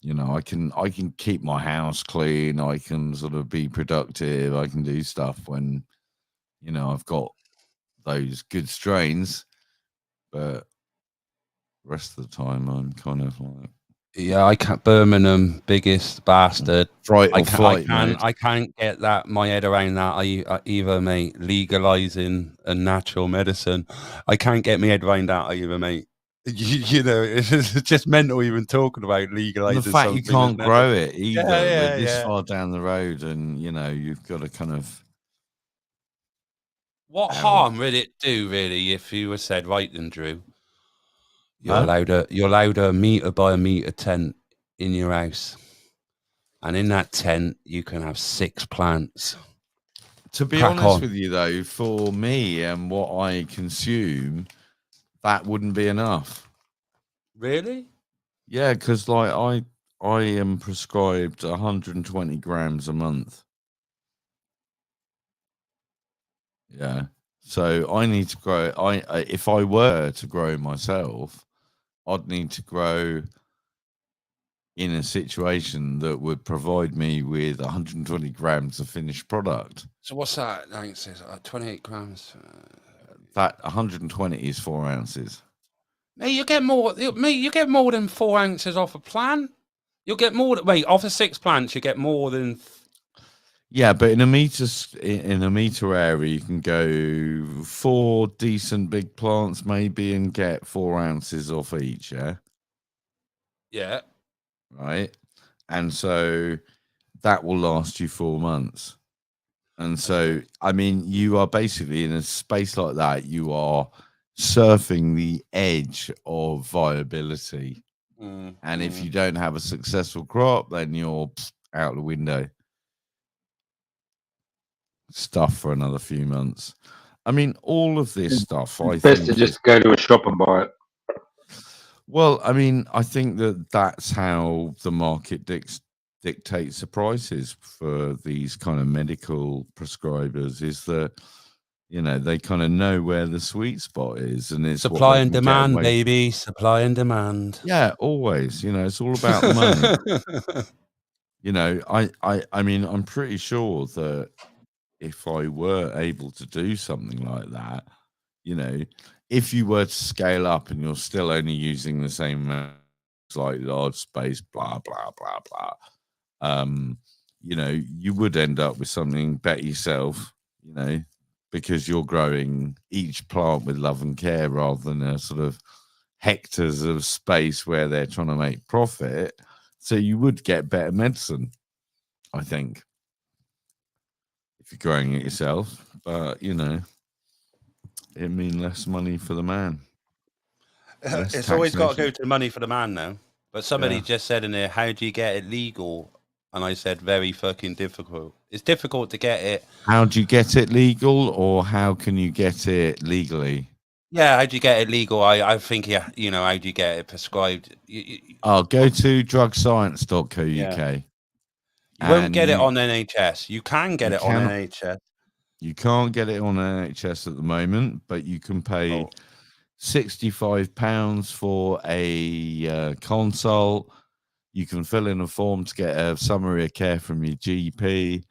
You know, I can keep my house clean. I can sort of be productive. I can do stuff when, you know, I've got those good strains, but the rest of the time I'm kind of like, yeah, I can't. Birmingham, biggest bastard. I can't get that my head around that either, mate. Legalizing a natural medicine, I can't get my head around that either, mate. You know, it's just mental even talking about legalizing. The fact you can't grow it either. Yeah, we're this far down the road, and you know, you've got to kind of. What harm would it do, really, if you were said, right then, Drew, you're allowed a meter by a meter tent in your house, and in that tent you can have 6 plants. To be honest with you, though, for me and what I consume, that wouldn't be enough. Really? Yeah, because like I am prescribed 120 grams a month. Yeah. So I need to grow. If I were to grow myself, I'd need to grow in a situation that would provide me with 120 grams of finished product. So what's that? I think it says 28 grams. That 120 is 4 ounces. Mate, you get more. Mate, you get more than 4 ounces off a plant. You'll get more. Wait, off of 6 plants, you get more than. Yeah, but in a meter area, you can go 4 decent big plants maybe and get 4 ounces off each. Yeah. Yeah. Right. And so that will last you 4 months. And so, I mean, you are basically in a space like that, you are surfing the edge of viability. And if you don't have a successful crop, then you're out the window. Stuff for another few months. I mean, all of this stuff. It's best to just go to a shop and buy it. Well, I mean, I think that's how the market dictates the prices for these kind of medical prescribers. Is that they kind of know where the sweet spot is, and it's supply and demand, baby. Supply and demand. Yeah, always. It's all about the money. I mean, I'm pretty sure that if I were able to do something like that, if you were to scale up and you're still only using the same like large space, blah blah blah blah, you would end up with something better yourself, because you're growing each plant with love and care rather than a sort of hectares of space where they're trying to make profit. So you would get better medicine, I think, if you're growing it yourself. But it means less money for the man. It's always got to go to money for the man now. But somebody just said in there, how do you get it legal? And I said, very fucking difficult. It's difficult to get it. How do you get it legal, or how can you get it legally? Yeah, how do you get it legal? I think, how do you get it prescribed? I'll go to drugscience.co.uk. Yeah. You won't get it on NHS. You can get it on NHS. You can't get it on NHS at the moment, but you can pay £65 for a consult. You can fill in a form to get a summary of care from your GP.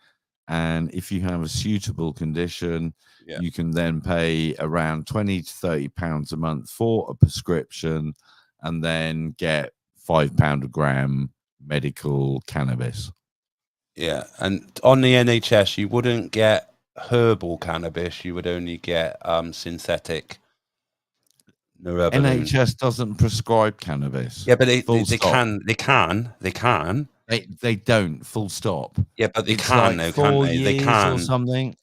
And if you have a suitable condition, you can then pay around £20 to £30 a month for a prescription and then get £5 a gram medical cannabis. Yeah. And on the NHS, you wouldn't get herbal cannabis. You would only get synthetic. NHS doesn't prescribe cannabis. Yeah, but they can. They don't. Full stop. Yeah, but they it's can. Like though, can't they? They can or something.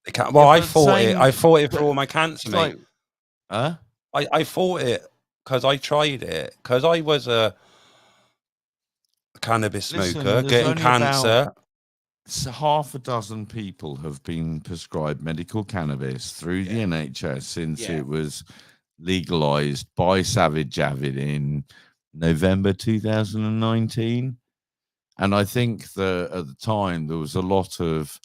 They can. Well, I fought it. I fought it for all my cancer, mate. I fought it because I tried it because I was a cannabis smoker getting cancer. So half a dozen people have been prescribed medical cannabis through the NHS since it was legalized by Savage Javid in November 2019. And I think that at the time there was a lot of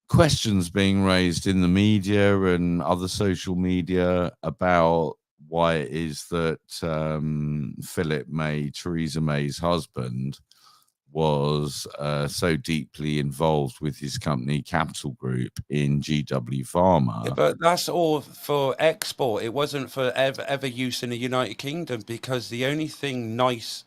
questions being raised in the media and other social media about why it is that Philip May, Theresa May's husband, was so deeply involved with his company Capital Group in GW Pharma. Yeah, but that's all for export. It wasn't for ever use in the United Kingdom because the only thing nice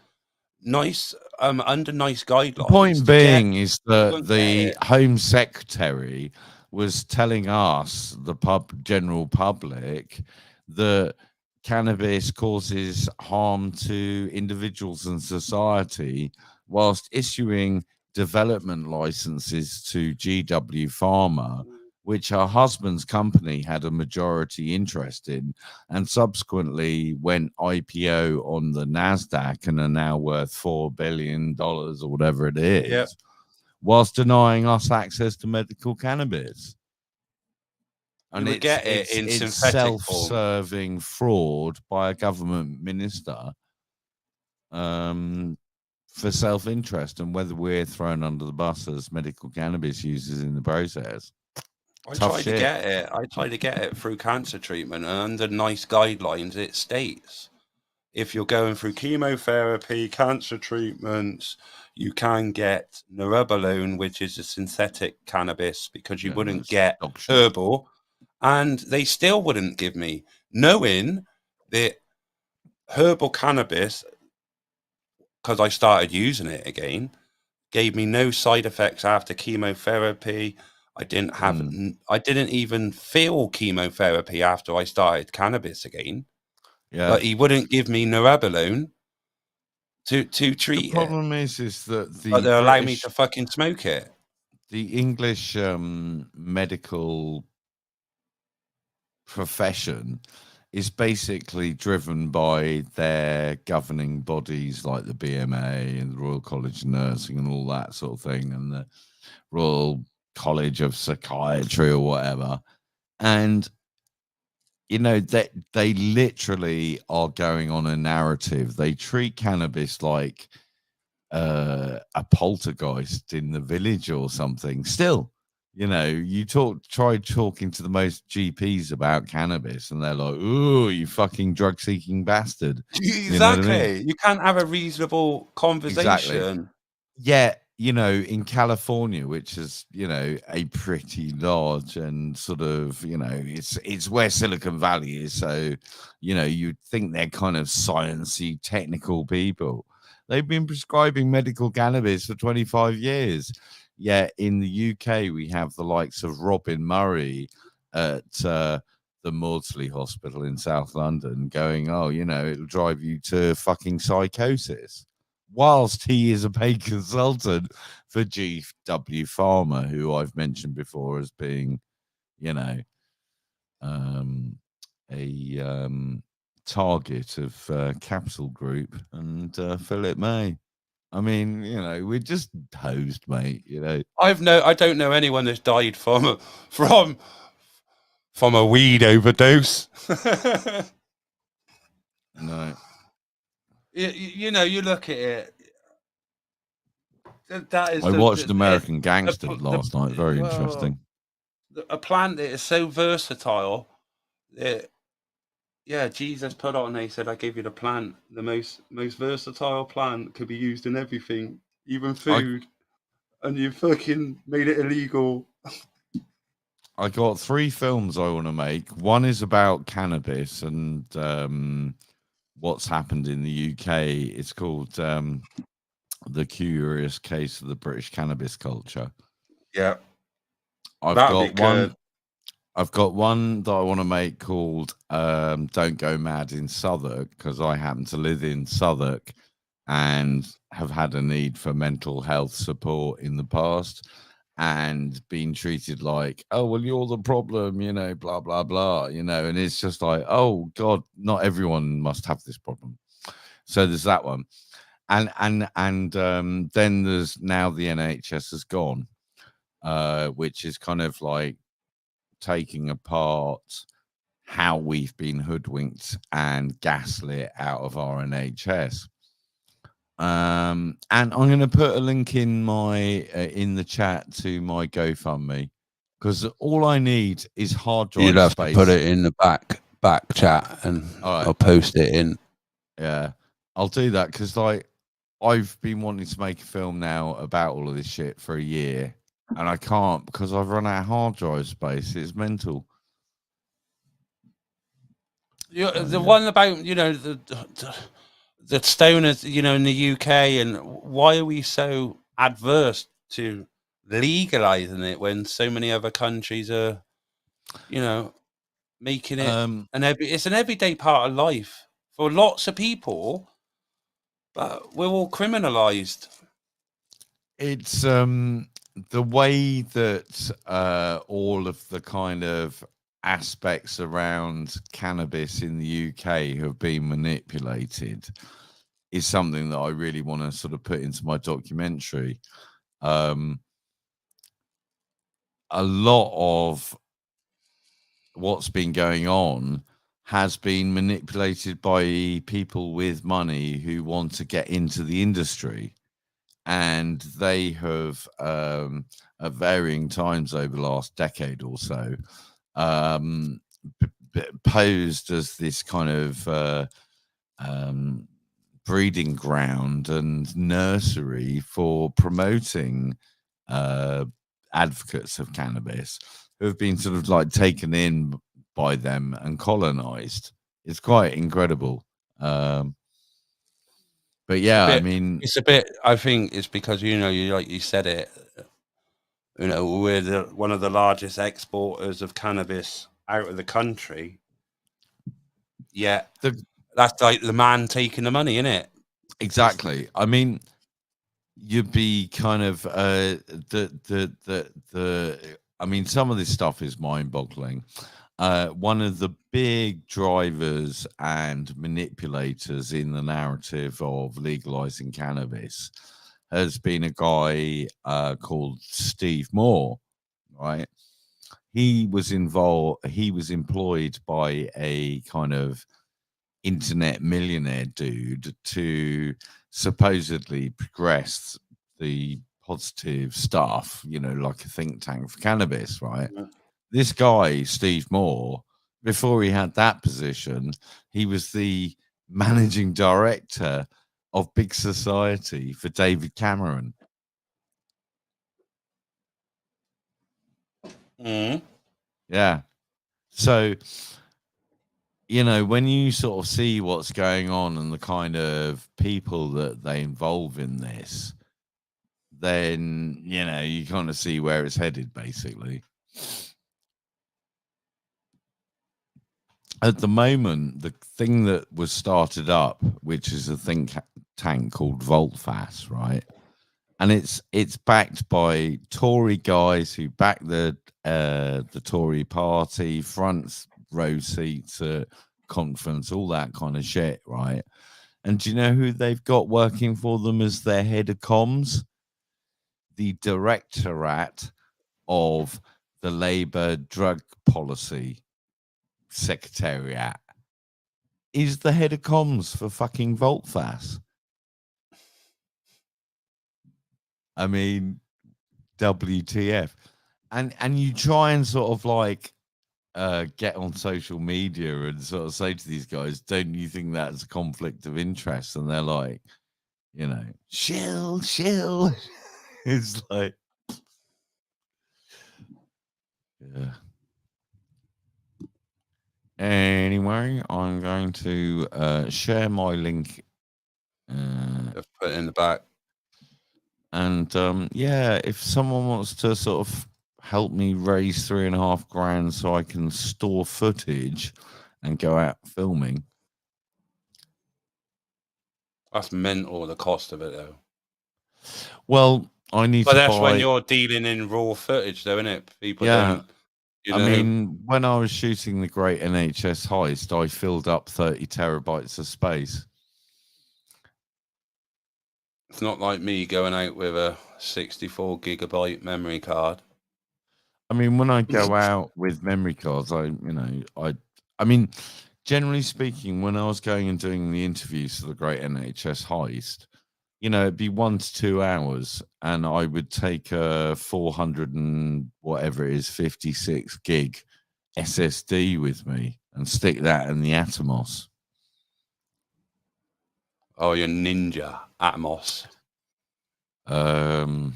under nice guidelines. The point being is that the Home Secretary was telling us, the general public, that cannabis causes harm to individuals and society, whilst issuing development licenses to GW Pharma, which her husband's company had a majority interest in, and subsequently went IPO on the NASDAQ and are now worth $4 billion or whatever it is, whilst denying us access to medical cannabis. And it's self-serving fraud by a government minister. For self-interest and whether we're thrown under the bus as medical cannabis users in the process. I Tough tried shit. to get it. I tried to get it through cancer treatment, and under nice guidelines, it states if you're going through chemotherapy, cancer treatments, you can get Nerebalone, which is a synthetic cannabis, because you wouldn't get herbal, and they still wouldn't give me, knowing that herbal cannabis, because I started using it again, gave me no side effects after chemotherapy. I didn't have, I didn't even feel chemotherapy after I started cannabis again. Yeah. But he wouldn't give me Nerebalone to treat The problem is that but they allow me to fucking smoke it. The English medical profession is basically driven by their governing bodies like the BMA and the Royal College of Nursing and all that sort of thing, and the Royal College of Psychiatry or whatever. And you know, that they literally are going on a narrative. They treat cannabis like a poltergeist in the village or something. Still, you know, you try talking to the most GPs about cannabis, and they're like, "Ooh, you fucking drug-seeking bastard!" Exactly. You know what I mean? You can't have a reasonable conversation. Exactly. Yeah, you know, in California, which is, you know, a pretty large and sort of, you know, it's where Silicon Valley is. So, you know, you'd think they're kind of sciencey, technical people. They've been prescribing medical cannabis for 25 years. Yet in the UK, we have the likes of Robin Murray at the Maudsley Hospital in South London going, oh, you know, it'll drive you to fucking psychosis. Whilst he is a paid consultant for GW Pharma, who I've mentioned before as being, you know, a target of Capital Group and Philip May. I mean, you know, we're just hosed, mate. You know, I don't know anyone that's died from a weed overdose. No. You know, you look at it. That is. I watched American Gangster last night. Very interesting. A plant that is so versatile that, yeah, Jesus put on. They said, "I gave you the plant. The most versatile plant could be used in everything, even food." And you fucking made it illegal. I got 3 films I want to make. One is about cannabis and what's happened in the UK. It's called The Curious Case of the British Cannabis Culture. Yeah. I've got one that I want to make called Don't Go Mad in Southwark, because I happen to live in Southwark and have had a need for mental health support in the past and been treated like, oh, well, you're the problem, you know, blah, blah, blah, you know, and it's just like, oh, God, not everyone must have this problem. So there's that one. And then there's now the NHS has gone, which is kind of like taking apart how we've been hoodwinked and gaslit out of our NHS. And I'm going to put a link in my in the chat to my GoFundMe, because all I need is hard drive You'll have space. to put it in the back chat, and I'll post it in. Yeah, I'll do that, because like I've been wanting to make a film now about all of this shit for a year, and I can't because I've run out of hard drive space. It's mental. The one about, you know, the stoners, you know, in the UK, and why are we so adverse to legalizing it when so many other countries are, you know, making it it's an everyday part of life for lots of people, but we're all criminalized. It's the way that all of the kind of aspects around cannabis in the UK have been manipulated is something that I really want to sort of put into my documentary. A lot of what's been going on has been manipulated by people with money who want to get into the industry. and they have at varying times over the last decade or so posed as this kind of breeding ground and nursery for promoting advocates of cannabis who have been sort of like taken in by them and colonized. It's quite incredible. But yeah, I mean, it's a bit. I think it's because you like you said it. We're one of the largest exporters of cannabis out of the country. Yeah, that's like the man taking the money, isn't it? Exactly. I mean, you'd be kind of I mean, some of this stuff is mind-boggling. One of the big drivers and manipulators in the narrative of legalizing cannabis has been a guy called Steve Moore, right? He was employed by a kind of internet millionaire dude to supposedly progress the positive stuff, like a think tank for cannabis, right? Yeah. This guy, Steve Moore, before he had that position, he was the managing director of Big Society for David Cameron. Yeah. So, when you sort of see what's going on and the kind of people that they involve in this, then, you kind of see where it's headed, basically. At the moment, the thing that was started up, which is a think tank called VoltFast, right? And it's backed by Tory guys who back the Tory party, front row seats at conference, all that kind of shit, right? And do you know who they've got working for them as their head of comms? The Directorate of the Labour Drug Policy Secretariat is the head of comms for fucking VoltFast. I mean, WTF. And you try and sort of like get on social media and sort of say to these guys, don't you think that's a conflict of interest? And they're like, chill. It's like, yeah. Anyway, I'm going to share my link. Put it in the back. And yeah, if someone wants to sort of help me raise $3,500 so I can store footage and go out filming. That's mental, the cost of it, though. Well, I need but to that's buy... when you're dealing in raw footage, though, isn't it? People yeah. don't, I mean, when I was shooting the Great NHS Heist, I filled up 30 terabytes of space. It's not like me going out with a 64 gigabyte memory card. I mean, when I go out with memory cards, I mean, generally speaking, when I was going and doing the interviews for the Great NHS Heist, it'd be 1 to 2 hours, and I would take a 400 and whatever it is, 56 gig SSD with me and stick that in the Atomos. Oh, your Ninja Atomos. I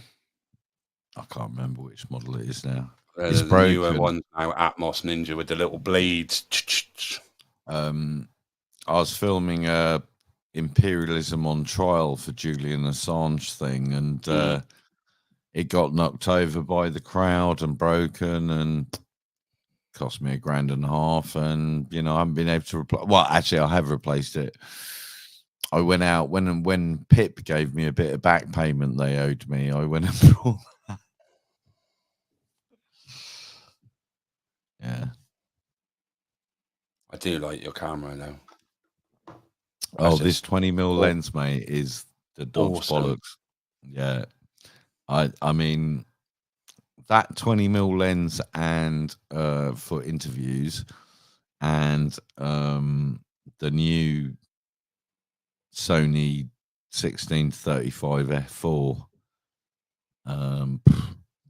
can't remember which model it is now. It's the newer one now, Atmos Ninja with the little blades. I was filming Imperialism on Trial for Julian Assange thing, and it got knocked over by the crowd and broken, and cost me $1,500, and I haven't been able to replace. Well, actually, I have replaced it. I went out when Pip gave me a bit of back payment they owed me. I went and brought that. Yeah. I do like your camera though. Oh, this 20mm lens, mate, is the dog's bollocks. Yeah. I mean, that 20mm lens and for interviews, and the new Sony 1635 f4.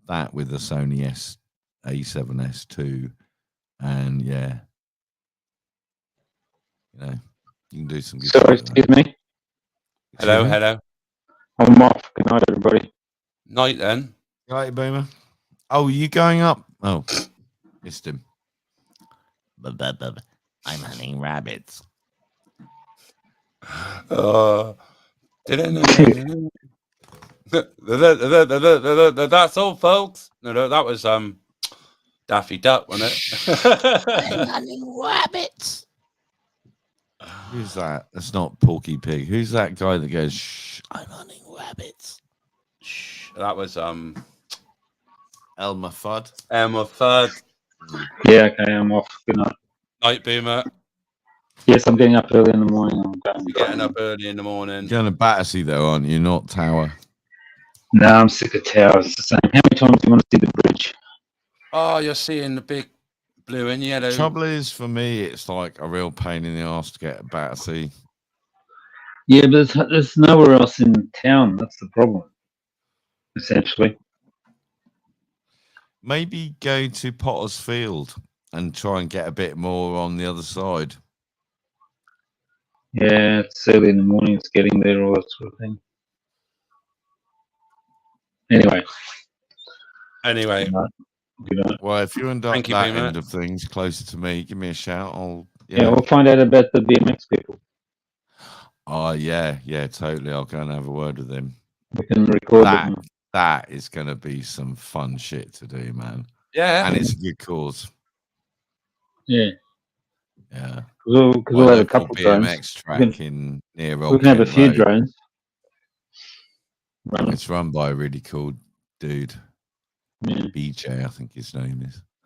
That with the Sony A7S2, and yeah, you know, you can do some good Sorry, shit with excuse that. me. Hello, Excuse me? hello. I'm off. Good night, everybody. Night then. Right, Boomer. Oh, you going up? Oh, missed him. I'm hunting rabbits. That's all, folks. No, that was Daffy Duck, wasn't it? I'm hunting rabbits. Who's that? That's not Porky Pig. Who's that guy that goes, shh, I'm hunting rabbits? Shh. That was Elmer Fudd. Elmer Fudd. Yeah, okay, I'm off. Good night. Night, Boomer. Yes, I'm getting up early in the morning. I'm going You're getting up early in the morning. You're going to Battersea, though, aren't you? Not Tower. No, I'm sick of towers. It's the same. How many times do you want to see the bridge? Oh, you're seeing the big blue and yellow. Trouble is, for me, it's like a real pain in the arse to get to Battersea. Yeah, but there's nowhere else in town. That's the problem, essentially. Maybe go to Potter's Field and try and get a bit more on the other side. Yeah, it's early in the morning. It's getting there, all that sort of thing. Anyway. Good night. Well, if you end up Thank you, that Boomer. end of things closer to me, give me a shout. Yeah, we'll find out about the BMX people. Oh, yeah, totally. I'll go and have a word with them. We can record that. them. That is going to be some fun shit to do, man. Yeah. And it's a good cause. Yeah. Yeah. Because we'll have a couple of drones. BMX track in near we can have a few Road. drones. It's run by a really cool dude. Yeah. BJ, I think his name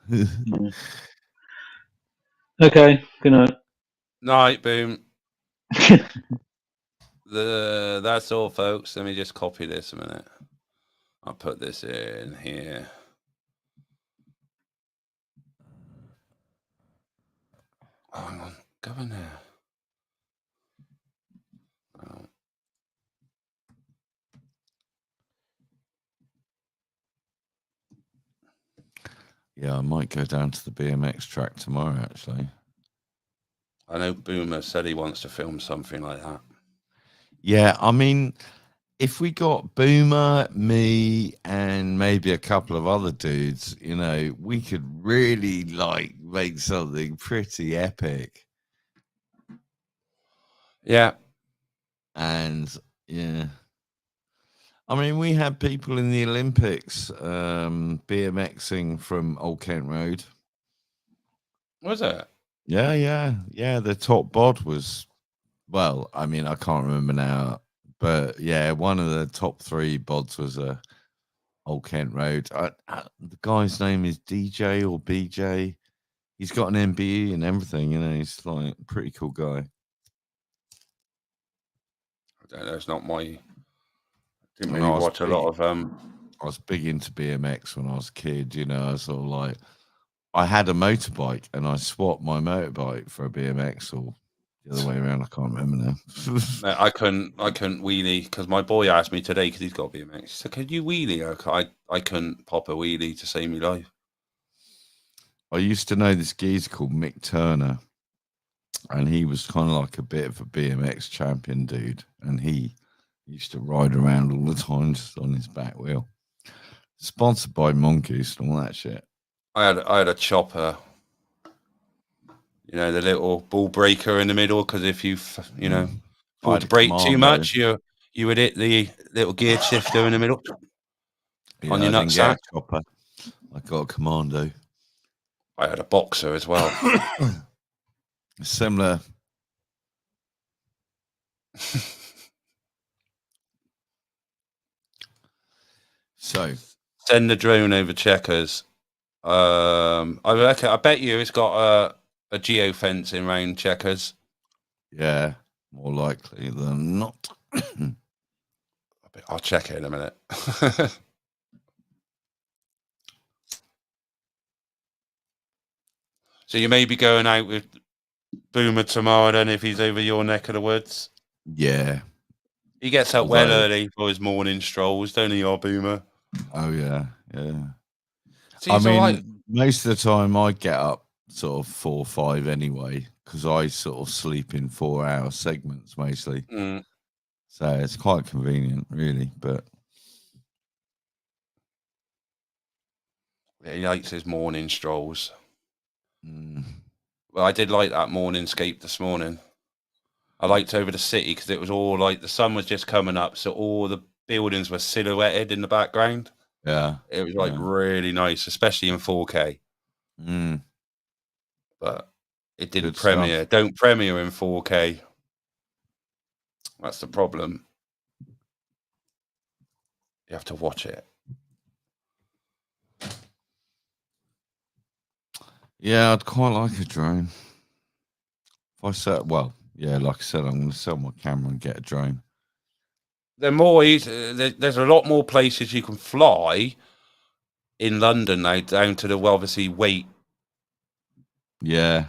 is. Okay, good night. Night, Boom. That's all, folks. Let me just copy this a minute. I'll put this in here. Oh, hang on. Go in there. Oh. Yeah, I might go down to the BMX track tomorrow, actually. I know Boomer said he wants to film something like that. Yeah, I mean, if we got Boomer, me, and maybe a couple of other dudes, you know, we could really make something pretty epic. Yeah. And yeah. I mean, we had people in the Olympics BMXing from Old Kent Road. Was it? Yeah. The top bod was, well, I mean, I can't remember now, but yeah, one of the top 3 bods was Old Kent Road. The guy's name is DJ or BJ. He's got an MBE and everything, you know. He's like a pretty cool guy. I don't know. It's not my. Didn't really watch a lot of. I was big into BMX when I was a kid. You know, I was sort of like, I had a motorbike and I swapped my motorbike for a BMX, or the other way around. I can't remember now. No, I couldn't wheelie because my boy asked me today because he's got BMX. He said, "Could you wheelie?" I couldn't pop a wheelie to save me life. I used to know this geezer called Mick Turner, and he was kind of like a bit of a BMX champion dude, and he used to ride around all the time just on his back wheel. Sponsored by Mongoose and all that shit. I had a chopper, you know, the little ball breaker in the middle, because if you would to brake too much, you would hit the little gear shifter in the middle on your nutsack. Chopper. I got a Commando. I had a Boxer as well. Similar. So send the drone over Checkers. I bet you it's got a geofencing around Checkers. Yeah, more likely than not. I'll check it in a minute. So you may be going out with Boomer tomorrow then, if he's over your neck of the woods. Yeah. He gets up well Although- early for his morning strolls, don't he, our Boomer? Oh yeah, yeah. See, I he's mean, all right. most of the time I get up sort of 4 or 5 anyway, because I sort of sleep in 4-hour segments mostly. Mm. So it's quite convenient, really. But Yeah, he likes his morning strolls. mm, Well, I did like that morningscape this morning. I liked over the city because it was all like the sun was just coming up, so all the buildings were silhouetted in the background. yeah, It was like Yeah. really nice, especially in 4K. mm, But it didn't Good stuff. premiere. Don't premiere in 4K. That's the problem. You have to watch it. yeah, I'd quite like a drone. If I set, well, yeah, like I said, I'm going to sell my camera and get a drone. They're more easy. There's a lot more places you can fly in London now, down to the obviously weight. Yeah,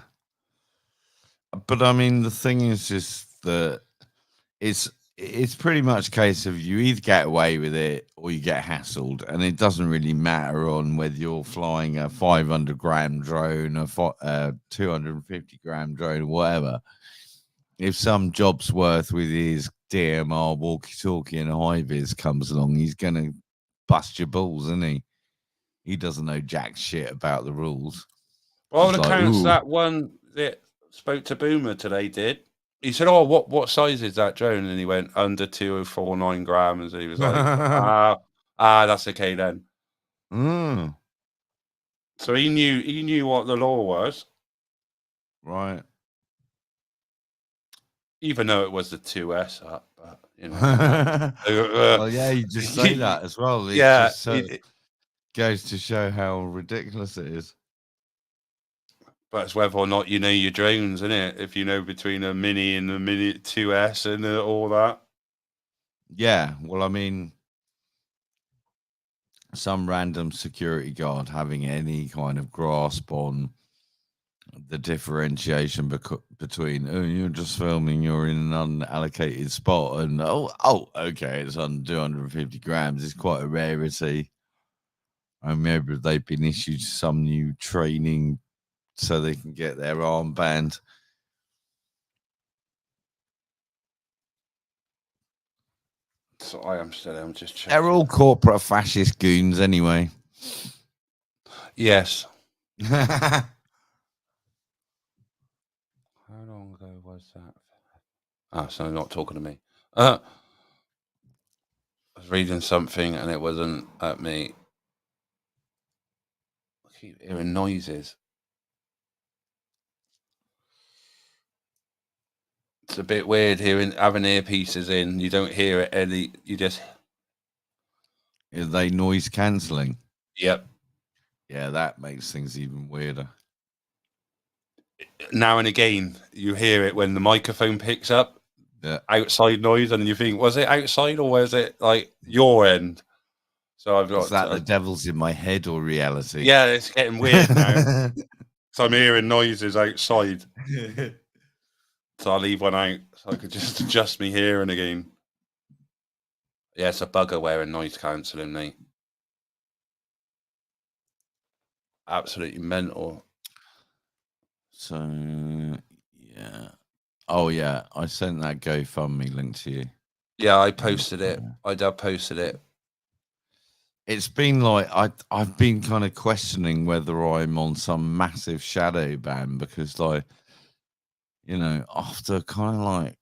but I mean, the thing is just that it's pretty much a case of you either get away with it or you get hassled, and it doesn't really matter on whether you're flying a 500-gram drone, a 250-gram drone, or whatever. If some Jobsworth with his DMR walkie-talkie and a high-vis comes along, he's gonna bust your balls, isn't he? He doesn't know jack shit about the rules. Well, It's the like, accounts ooh. that one that spoke to Boomer today did. He said, "Oh, what size is that drone?" And he went under 2049 grams. And he was like, that's okay then." Mm, So he knew what the law was, right. even though it was the 2S up. But you know, Well, yeah, you just say that as well. It yeah, just goes to show how ridiculous it is. but it's whether or not you know your drones, isn't it? If you know between a Mini and a Mini 2S and all that. Yeah, well, I mean, some random security guard having any kind of grasp on the differentiation between, oh, you're just filming, you're in an unallocated spot, and okay, it's under 250 grams. It's quite a rarity. I remember they've been issued some new training so they can get their armband. So I'm just checking. They're all corporate fascist goons anyway. Yes. How long ago was that? Oh, so not talking to me. I was reading something and it wasn't at me. I keep hearing noises. It's a bit weird having earpieces in. You don't hear it. You just. Are they noise cancelling? Yep. Yeah, that makes things even weirder. Now and again, you hear it when the microphone picks up outside noise, and you think, was it outside or was it like your end? So I've got. Is that the devil's in my head or reality? Yeah, it's getting weird now. So I'm hearing noises outside. So I'll leave one out so I could just adjust me hearing again. Yeah, it's a bugger wearing noise cancelling, mate. Absolutely mental. So, yeah. Oh, yeah. I sent that GoFundMe link to you. Yeah, I posted it. I posted it. It's been like, I've been kind of questioning whether I'm on some massive shadow ban because, like, you know, after kind of like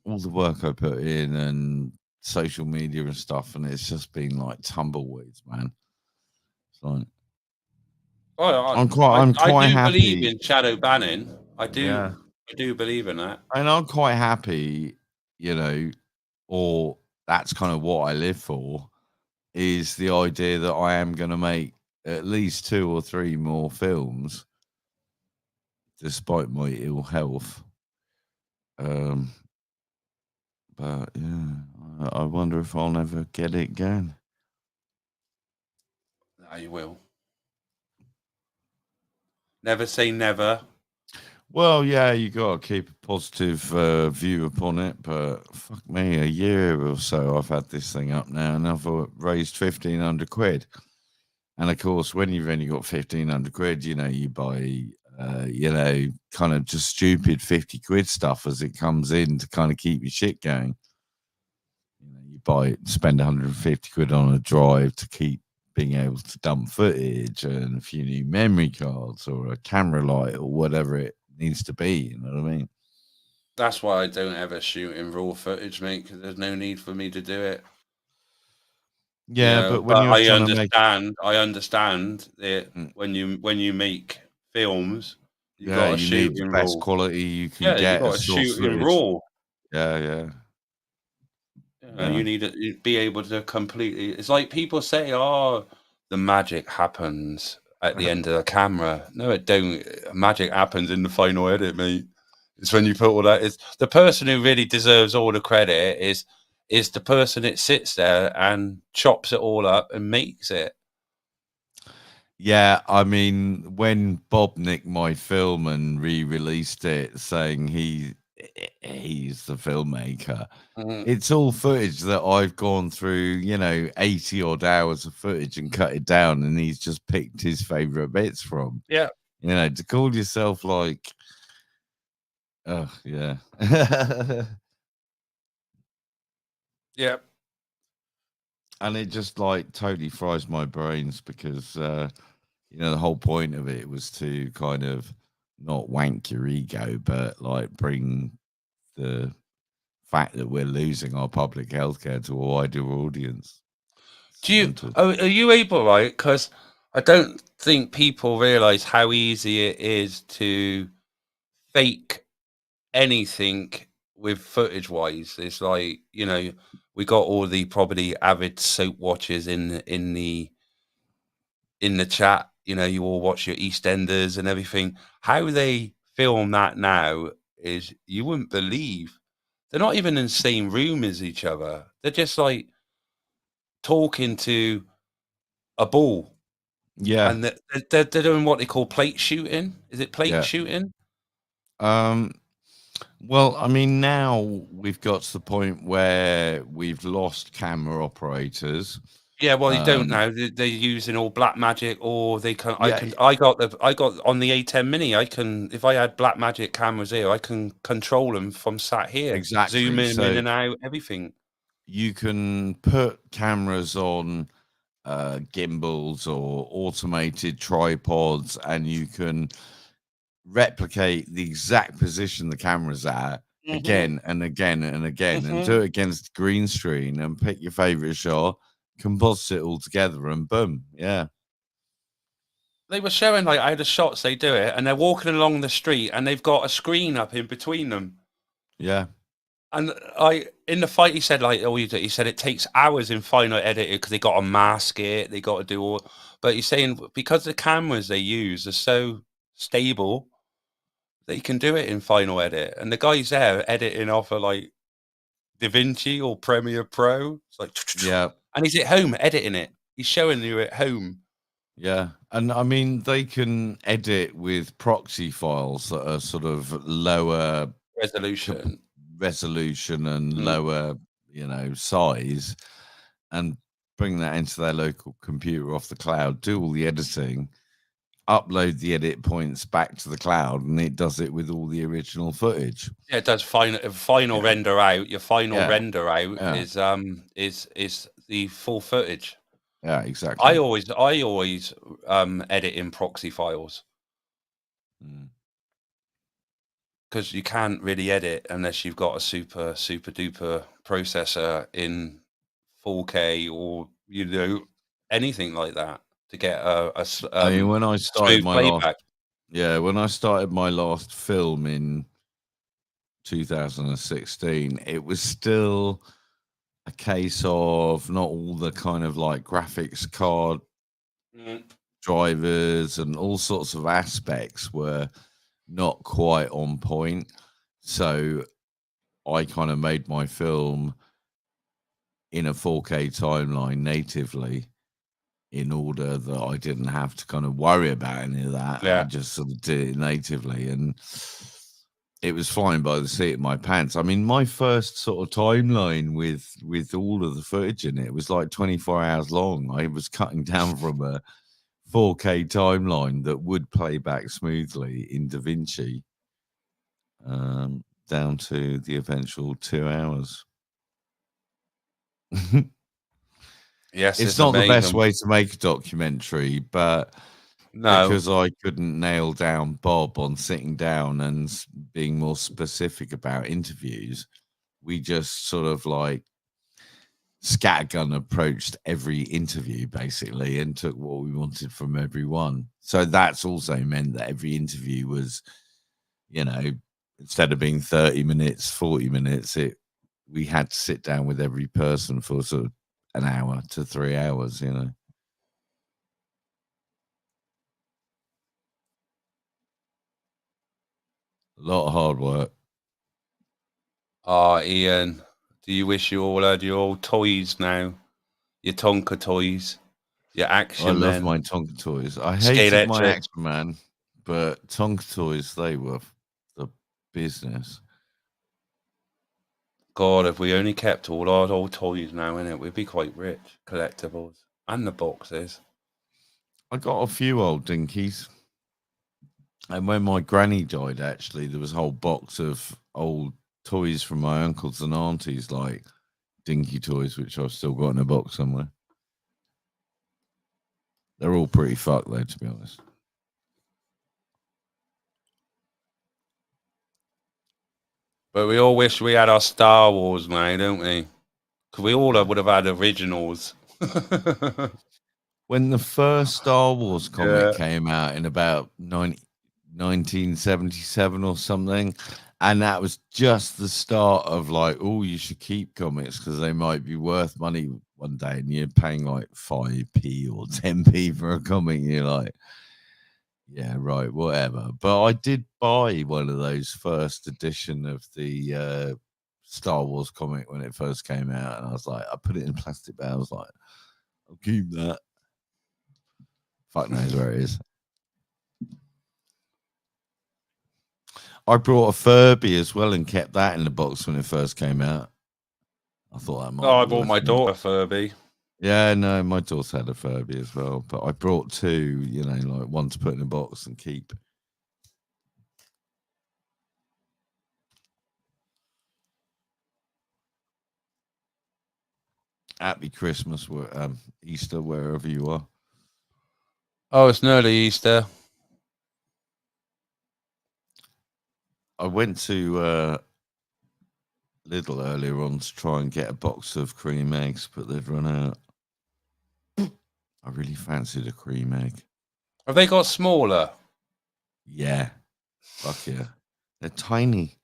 all the work I put in and social media and stuff, and it's just been like tumbleweeds, man. It's like, I'm quite I do happy. believe in shadow banning. I do. Yeah. I do believe in that. And I'm quite happy, you know, or that's kind of what I live for, is the idea that I am going to make at least 2 or 3 more films, despite my ill health. But yeah, I wonder if I'll never get it again. No, you will. Never say never. Well, yeah, you got to keep a positive view upon it, but fuck me, a year or so I've had this thing up now, and I've raised 1,500 quid. And of course, when you've only got 1,500 quid, you know, you buy, kind of just stupid 50 quid stuff as it comes in to kind of keep your shit going. You know, you spend 150 quid on a drive to keep being able to dump footage and a few new memory cards or a camera light or whatever it needs to be. You know what I mean? That's why I don't ever shoot in raw footage, mate, because there's no need for me to do it. Yeah, You know, but when you're I trying to make, understand that when you make films, you yeah, got to you shoot need the in best raw. quality you can Yeah, you get got as to source shoot in footage. raw. Yeah. You need to be able to completely. It's like people say, "Oh, the magic happens at the end of the camera." No, it don't. Magic happens in the final edit, mate. It's when you put all that. It's the person who really deserves all the credit is the person that sits there and chops it all up and makes it. Yeah, I mean, when Bob nicked my film and re-released it, saying he's the filmmaker, it's all footage that I've gone through, 80 odd hours of footage and cut it down, and he's just picked his favorite bits from. Yeah, to call yourself like, oh yeah, yeah. And it just like totally fries my brains because the whole point of it was to kind of not wank your ego, but like bring the fact that we're losing our public healthcare to a wider audience. Are you able, right? Because I don't think people realize how easy it is to fake anything with footage wise. It's like, we got all the probably avid soap watchers in the chat. You all watch your EastEnders and everything. How they film that now is you wouldn't believe. They're not even in the same room as each other. They're just like talking to a ball. Yeah. And they're doing what they call plate shooting. Is it plate shooting? Well, I mean, now we've got to the point where we've lost camera operators. Yeah, well, you don't now. They're using all black magic, or they can. I got on the A10 Mini. I can, if I had black magic cameras here, I can control them from sat here. Exactly. Zoom in and out, everything. You can put cameras on gimbals or automated tripods, and you can replicate the exact position the camera's at again and again and again, and do it against green screen and pick your favorite shot, composite it all together, and boom. Yeah. They were showing like how the shots they do it, and they're walking along the street, and they've got a screen up in between them. Yeah. And in the fight, he said he said it takes hours in final edit because they got to mask it, they got to do all. But he's saying because the cameras they use are so stable, they can do it in final edit. And the guy's there editing off of like DaVinci or Premiere Pro. It's like, yeah. And he's at home editing it. He's showing you at home. Yeah. And I mean, they can edit with proxy files that are sort of lower resolution and lower, size, and bring that into their local computer off the cloud, do all the editing, upload the edit points back to the cloud, and it does it with all the original footage. Yeah, it does final render out. Your final render out is the full footage. Yeah, exactly. I always edit in proxy files. Because you can't really edit unless you've got a super duper processor in 4K or anything like that to get I mean, when I started when I started my last film in 2016, it was still a case of not all the kind of like graphics card drivers and all sorts of aspects were not quite on point. So I kind of made my film in a 4K timeline natively in order that I didn't have to kind of worry about any of that. Yeah. I just sort of did it natively, and it was flying by the seat of my pants. I mean, my first sort of timeline with all of the footage in it was like 24 hours long. I was cutting down from a 4K timeline that would play back smoothly in DaVinci down to the eventual 2 hours. Yes, it's not the best way to make a documentary, but no, because I couldn't nail down Bob on sitting down and being more specific about interviews, we just sort of like scattergun approached every interview basically and took what we wanted from everyone. So that's also meant that every interview was, you know, instead of being 30 minutes, 40 minutes, we had to sit down with every person for sort of an hour to 3 hours, you know. A lot of hard work. Oh, Ian, do you wish you all had your old toys now? Your Tonka toys, your Action I love Men. my Tonka toys. I hated my Action Man, but Tonka toys, they were the business. God, if we only kept all our old toys now, innit, we'd be quite rich. Collectibles and the boxes. I got a few old dinkies. And when my granny died, actually, there was a whole box of old toys from my uncles and aunties, like dinky toys, which I've still got in a box somewhere. They're all pretty fucked, though, to be honest. But we all wish we had our Star Wars now, don't we? Because we all would have had originals. When the first Star Wars comic came out in about 1977 or something, and that was just the start of like, oh, you should keep comics because they might be worth money one day, and you're paying like 5p or 10p for a comic, and you're like, yeah, right, whatever. But I did buy one of those first edition of the Star Wars comic when it first came out, and I was like, I put it in a plastic bag. I was like, I'll keep that. Fuck knows where it is. I brought a Furby as well and kept that in the box when it first came out. I thought that might. Oh, I bought my daughter Furby. Yeah, no, my daughter had a Furby as well, but I brought two, you know, like one to put in a box and keep. Happy Christmas, Easter, wherever you are. Oh, it's nearly Easter. I went to Lidl earlier on to try and get a box of cream eggs, but they've run out. I really fancied a cream egg. Have they got smaller? Yeah. Fuck yeah. They're tiny.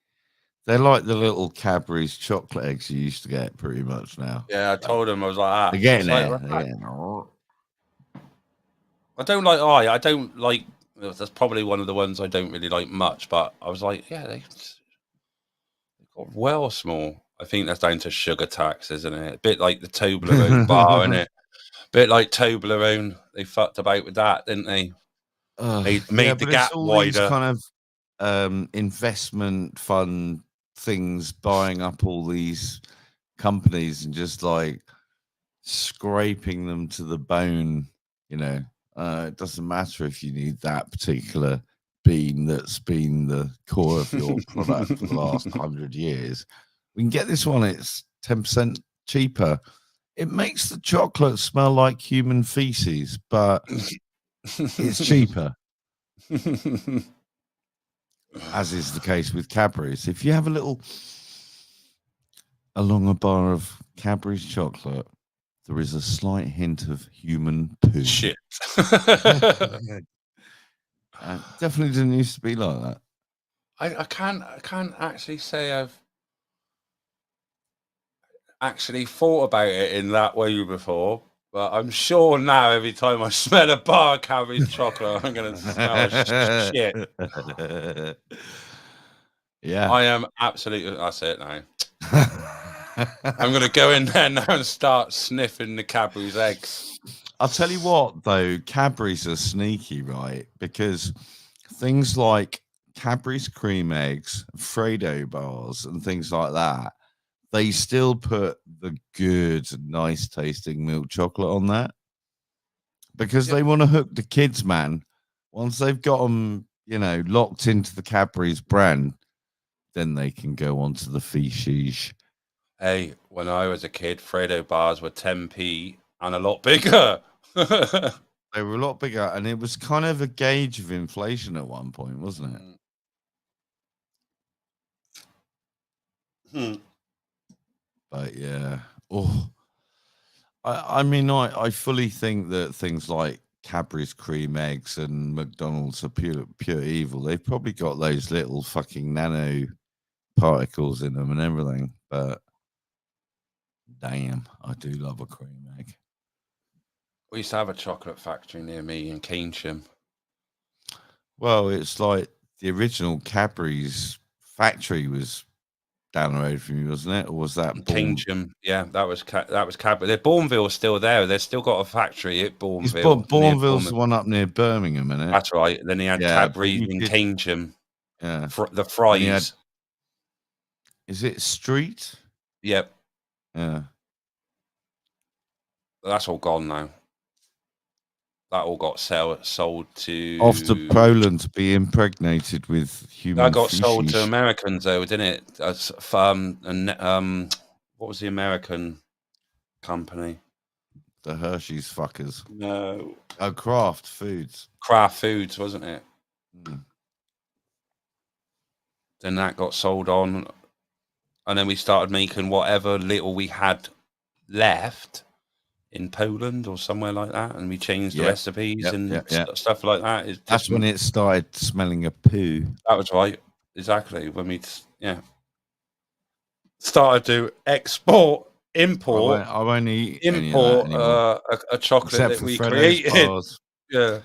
They're like the little Cadbury's chocolate eggs you used to get pretty much now. Yeah, I told them I was like, ah. They're getting there. I don't like, that's probably one of the ones I don't really like much, but I was like, yeah, they got well small. I think that's down to sugar tax, isn't it? A bit like the Toblerone bar, isn't it? Bit like Toblerone. They fucked about with that, didn't they? Made the gap wider. Kind of investment fund things buying up all these companies and just like scraping them to the bone, you know. It doesn't matter if you need that particular bean that's been the core of your product for the last 100 years. We can get this one, it's 10% cheaper. It makes the chocolate smell like human feces, but it's cheaper. As is the case with Cadbury's. If you have along a bar of Cadbury's chocolate, there is a slight hint of human poo. Shit. Definitely didn't used to be like that. I can't actually say I've actually thought about it in that way before, but I'm sure now every time I smell a bar of Cadbury's chocolate, I'm going to smell shit. Yeah. I am absolutely, that's it now. I'm going to go in there now and start sniffing the Cadbury's eggs. I'll tell you what, though, Cadbury's are sneaky, right? Because things like Cadbury's cream eggs, Fredo bars, and things like that, they still put the good, nice tasting milk chocolate on that because they want to hook the kids, man. Once they've got them, locked into the Cadbury's brand, then they can go on to the Fishies. Hey, when I was a kid, Fredo bars were 10p and a lot bigger. They were a lot bigger, and it was kind of a gauge of inflation at one point, wasn't it? But yeah, I mean, I fully think that things like Cadbury's cream eggs and McDonald's are pure evil. They've probably got those little fucking nano particles in them and everything. But damn, I do love a cream egg. We used to have a chocolate factory near me in Keynsham. Well, it's like the original Cadbury's factory was down the road from you, wasn't it? Or was that Keynsham? Yeah, that was Cadbury. Bourneville's still there. They've still got a factory at Bourneville. Bourneville's the one up near Birmingham, isn't it? That's right. Then he had Cadbury in Keynsham. Yeah, the fries. Is it Street? Yep. Yeah. That's all gone now. That all got sold to off to Poland to be impregnated with human. That got feces. sold to Americans, though, didn't it? What was the American company? The Hershey's fuckers. No. Oh, Kraft Foods. Kraft Foods, wasn't it? Then that got sold on, and then we started making whatever little we had left in Poland or somewhere like that, and we changed the recipes and stuff like that. That's when it started smelling of poo. That was right, exactly. When we started to import. I won't eat import a chocolate except that for we Freddo's created. bars. Yeah.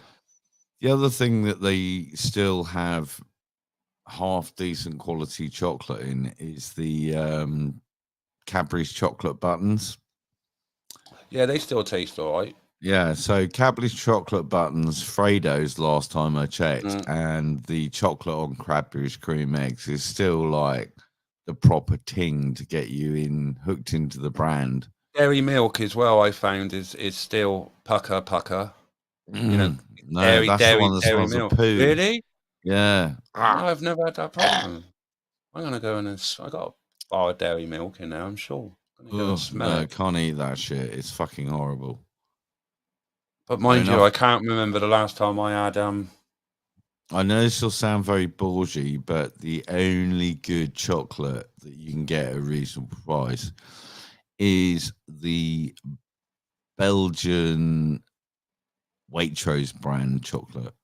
The other thing that they still have half decent quality chocolate in is the Cadbury's chocolate buttons. Yeah, they still taste all right. Yeah, so Cadbury's chocolate buttons, Fredo's last time I checked, and the chocolate on Cadbury's cream eggs is still like the proper ting to get you hooked into the brand. Dairy milk as well, I found is still pucker. No, that's the one that smells of poo. Really? Yeah. I've never had that problem. I'm gonna go I got a bar of dairy milk in there, I'm sure. No, can't eat that shit. It's fucking horrible. But mind you, I can't remember the last time I had I know this will sound very bougie, but the only good chocolate that you can get at a reasonable price is the Belgian Waitrose brand chocolate.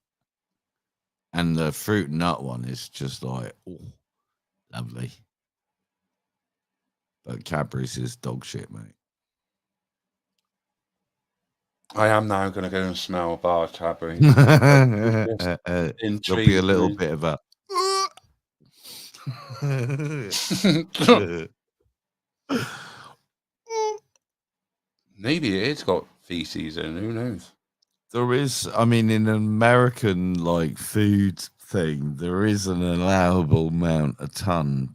And the fruit nut one is just like, lovely. But Cadbury's is dog shit, mate. I am now going to go and smell a bar of Cadbury. There'll be a little bit of a... Maybe it's got feces in, who knows? There is, I mean, in an American, food thing, there is an allowable amount, a ton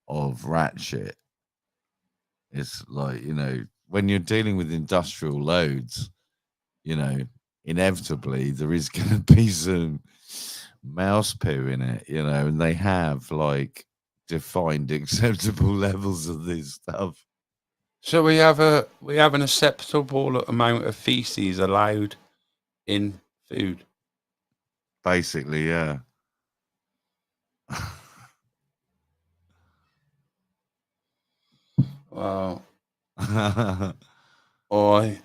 of rat shit. It's like, when you're dealing with industrial loads, inevitably there is going to be some mouse poo in it, and they have defined acceptable levels of this stuff. So we have an acceptable amount of feces allowed in food. Basically, yeah. Well, I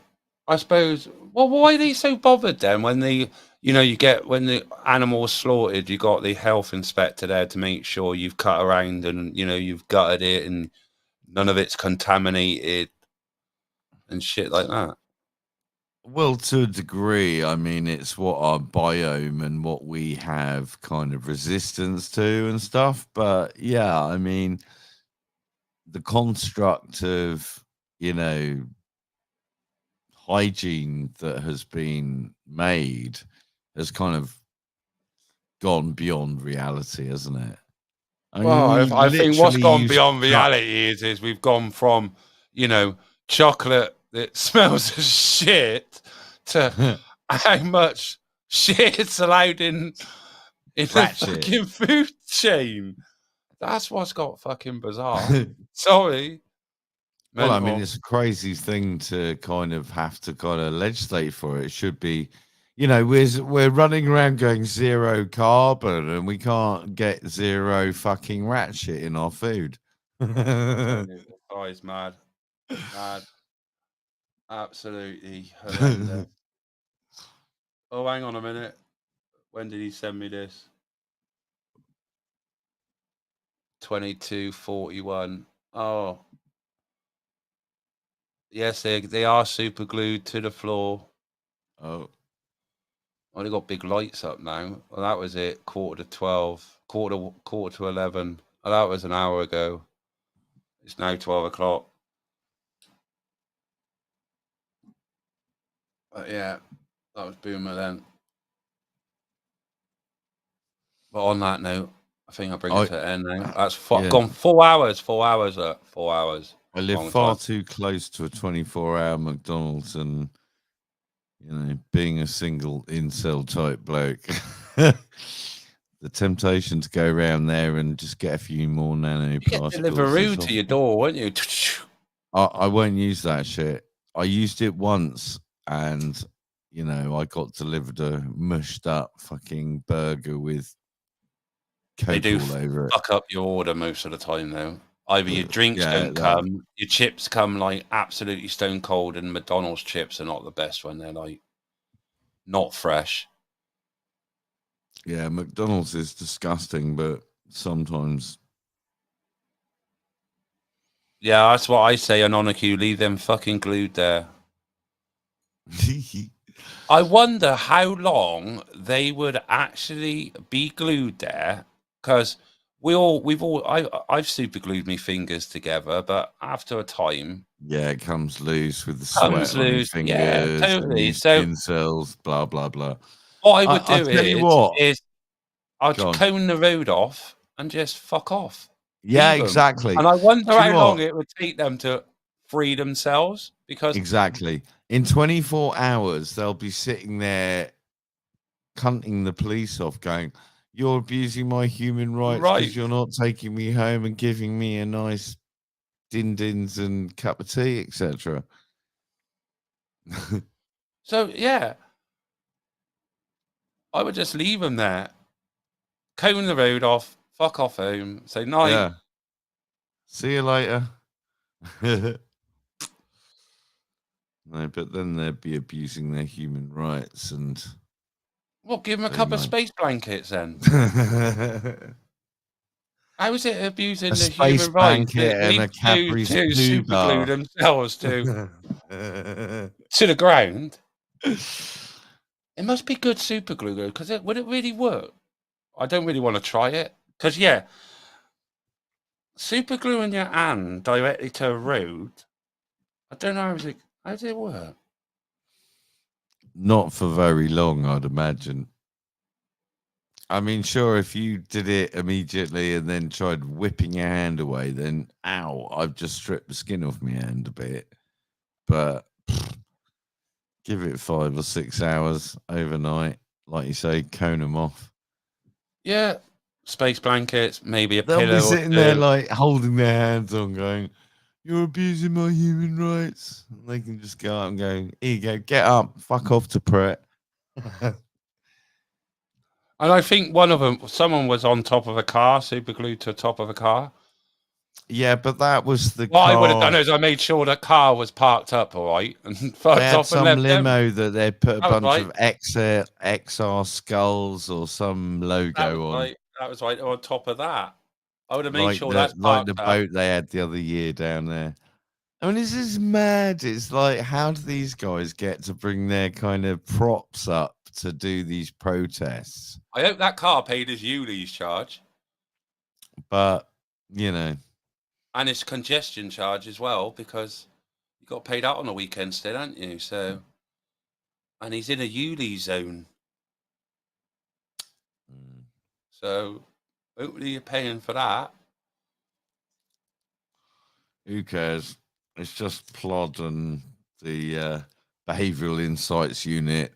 suppose. Well, why are they so bothered then? When when the animal's slaughtered, you got the health inspector there to make sure you've cut around and you've gutted it and none of it's contaminated and shit like that. Well, to a degree, I mean, it's what our biome and what we have kind of resistance to and stuff. But yeah, I mean, the construct of, hygiene that has been made has kind of gone beyond reality, hasn't it? Well, I think what's gone beyond reality reality is we've gone from, chocolate that smells of shit to how much shit's allowed in the fucking food chain. That's what's got fucking bizarre. Sorry. Well, I mean, it's a crazy thing to kind of have to kind of legislate for. It should be, we're running around going zero carbon and we can't get zero fucking rat shit in our food. Oh, it's mad. Mad. Absolutely horrendous. Oh, hang on a minute. When did he send me this? 22:41. Oh. Yes, they are super glued to the floor. Oh. They got big lights up now. Well, that was it. 11:45. Quarter to 11. Oh, that was an hour ago. It's now 12 o'clock. But yeah, that was Boomer then. But on that note, I think I'll bring it to an end now. That's gone 4 hours. 4 hours. 4 hours. I live far too close to a 24-hour McDonald's, and being a single incel type bloke, the temptation to go around there and just get a few more nanoparticles. You get Deliveroo to your door, won't you? I won't use that shit. I used it once, and I got delivered a mushed up fucking burger with coke all over it. Fuck up your order most of the time, though. Either your drinks don't come, your chips come like absolutely stone cold, and McDonald's chips are not the best when they're like not fresh. Yeah, McDonald's is disgusting, but sometimes. Yeah, that's what I say, Anonicu. Leave them fucking glued there. I wonder how long they would actually be glued there, because I've super glued my fingers together, but after a time, it comes loose with the sweat on your fingers. Yeah, totally. So skin cells, blah blah blah. What I would do is I'd cone the road off and just fuck off. Yeah, exactly. And I wonder how long it would take them to free themselves, because exactly in 24 hours they'll be sitting there cunting the police off, going, "You're abusing my human rights because you're not taking me home and giving me a nice din-dins and cup of tea, etc." So yeah, I would just leave them there, cone the road off, fuck off home, say night. Yeah. See you later. No, but then they'd be abusing their human rights and. Well, give them a couple of space blankets then. How is it abusing the human rights? And a Cadbury's super glue themselves to the ground. It must be good super glue, though, because would it really work? I don't really want to try it, because super gluing your hand directly to a road. I don't know how does it work. Not for very long, I'd imagine. I mean, sure, if you did it immediately and then tried whipping your hand away, then ow, I've just stripped the skin off my hand a bit. But give it 5 or 6 hours overnight, like you say, cone them off. Yeah, space blankets, maybe a They'll pillow. They'll be sitting there like holding their hands on, going, "You're abusing my human rights." And they can just go up and go, "Here you go, get up, fuck off to Pret." And I think someone was on top of a car, super glued to the top of a car. Yeah, but that was the car. What I would have done is I made sure that car was parked up all right. And they had some limo that they put a bunch of XR skulls or some logo on. That was right on top of that. I would have made sure that's like the boat they had the other year down there. I mean, this is mad. It's like, how do these guys get to bring their kind of props up to do these protests? I hope that car paid his ULEZ charge. But, you know. And his congestion charge as well, because you got paid out on the weekend still, haven't you? So, and he's in a ULI zone. So, hopefully you're paying for that. Who cares? It's just Plod and the Behavioural Insights Unit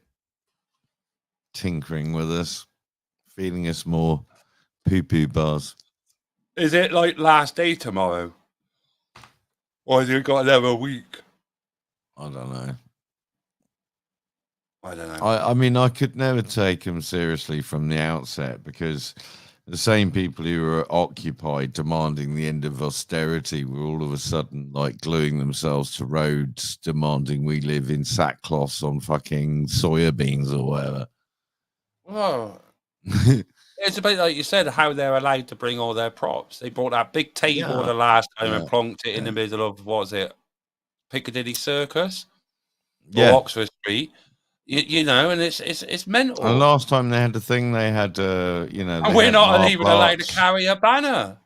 tinkering with us, feeding us more poo-poo bars. Is it like last day tomorrow? Or has it got another week? I don't know. I don't know. I mean, I could never take him seriously from the outset, because the same people who were occupied demanding the end of austerity were all of a sudden like gluing themselves to roads, demanding we live in sackcloths on fucking soya beans or whatever. Well, it's a bit like you said, how they're allowed to bring all their props. They brought that big table the last time and plonked it in the middle of, what was it, Piccadilly Circus? Or Oxford Street. You know, and it's mental. And last time they had the thing, they had, you know... And we're not even allowed to carry a banner.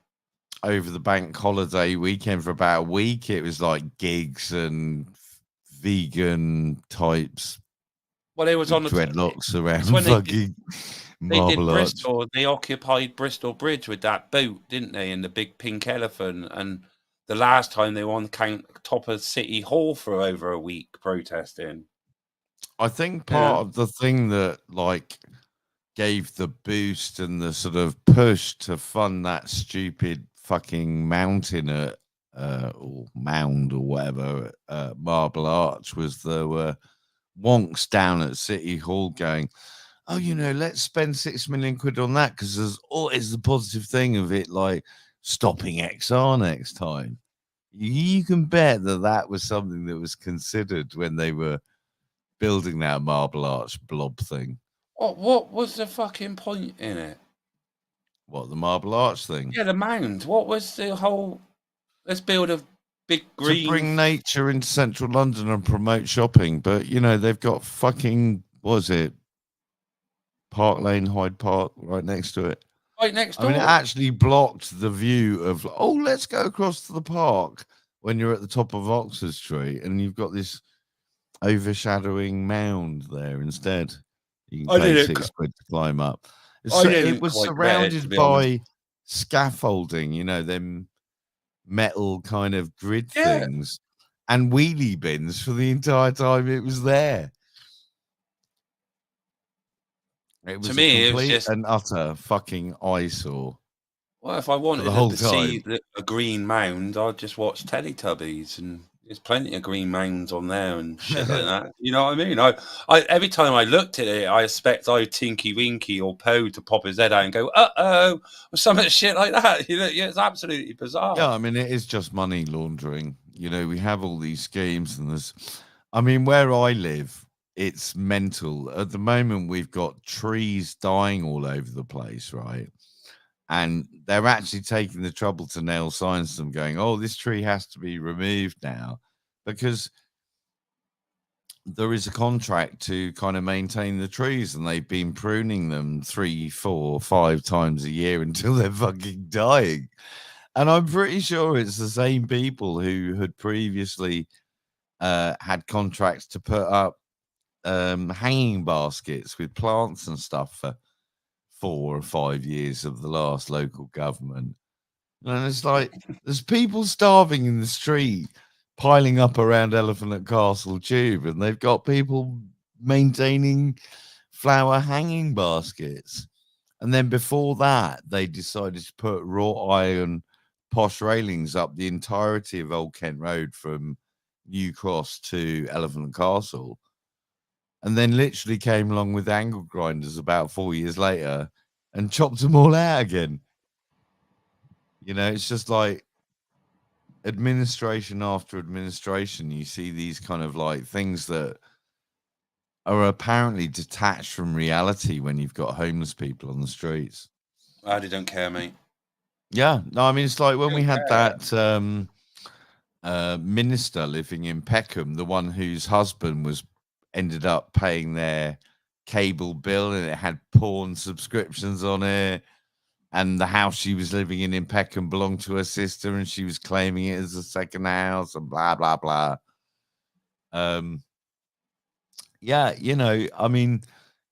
Over the bank holiday weekend for about a week, it was like gigs and vegan types. Well, it was on the dreadlocks around when fucking they did Marble Arch. Bristol. They occupied Bristol Bridge with that boat, didn't they? And the big pink elephant. And the last time they were on top of City Hall for over a week protesting. I think part of the thing that like gave the boost and the sort of push to fund that stupid fucking mountain at or mound or whatever Marble Arch was there were wonks down at City Hall going, oh, you know, let's spend £6 million on that because there's always the positive thing of it, like stopping XR next time. You can bet that was something that was considered when they were building that Marble Arch blob thing. What was the fucking point in it? What, the Marble Arch thing? Yeah, the mound. What was the whole... Let's build a big green... To bring nature into central London and promote shopping. But, you know, they've got fucking... What was it? Park Lane, Hyde Park, right next to it. Right next door? I mean, it actually blocked the view of, oh, let's go across to the park when you're at the top of Oxford Street and you've got this overshadowing mound there instead. You can pay £6 to climb up. So it was surrounded by scaffolding, you know, them metal kind of grid things and wheelie bins for the entire time it was there. It was to me, a complete it was just an utter fucking eyesore. Well, if I wanted the whole to see a green mound, I'd just watch Teletubbies, and there's plenty of green mounds on there and shit like that. You know what I mean? I every time I looked at it, I expect either Tinky Winky or Poe to pop his head out and go, "Uh-oh," or some shit like that. You know, yeah, it's absolutely bizarre. Yeah, I mean, it is just money laundering. You know, we have all these schemes, and there's, I mean, where I live, it's mental. At the moment, we've got trees dying all over the place, right? And they're actually taking the trouble to nail signs to them going, oh, this tree has to be removed now because there is a contract to kind of maintain the trees and they've been pruning them 3, 4, 5 times a year until they're fucking dying. And I'm pretty sure it's the same people who had previously had contracts to put up hanging baskets with plants and stuff for 4 or 5 years of the last local government. And it's like there's people starving in the street piling up around Elephant and Castle Tube, and they've got people maintaining flower hanging baskets. And then before that, they decided to put wrought iron posh railings up the entirety of Old Kent Road from New Cross to Elephant and Castle. And then literally came along with angle grinders about 4 years later and chopped them all out again. You know, it's just like administration after administration. You see these kind of like things that are apparently detached from reality when you've got homeless people on the streets. I don't care, mate. Yeah. No, I mean, it's like when we had that minister living in Peckham, the one whose husband ended up paying their cable bill and it had porn subscriptions on it, and the house she was living in Peckham belonged to her sister and she was claiming it as a second house and blah blah blah. Yeah, you know, I mean,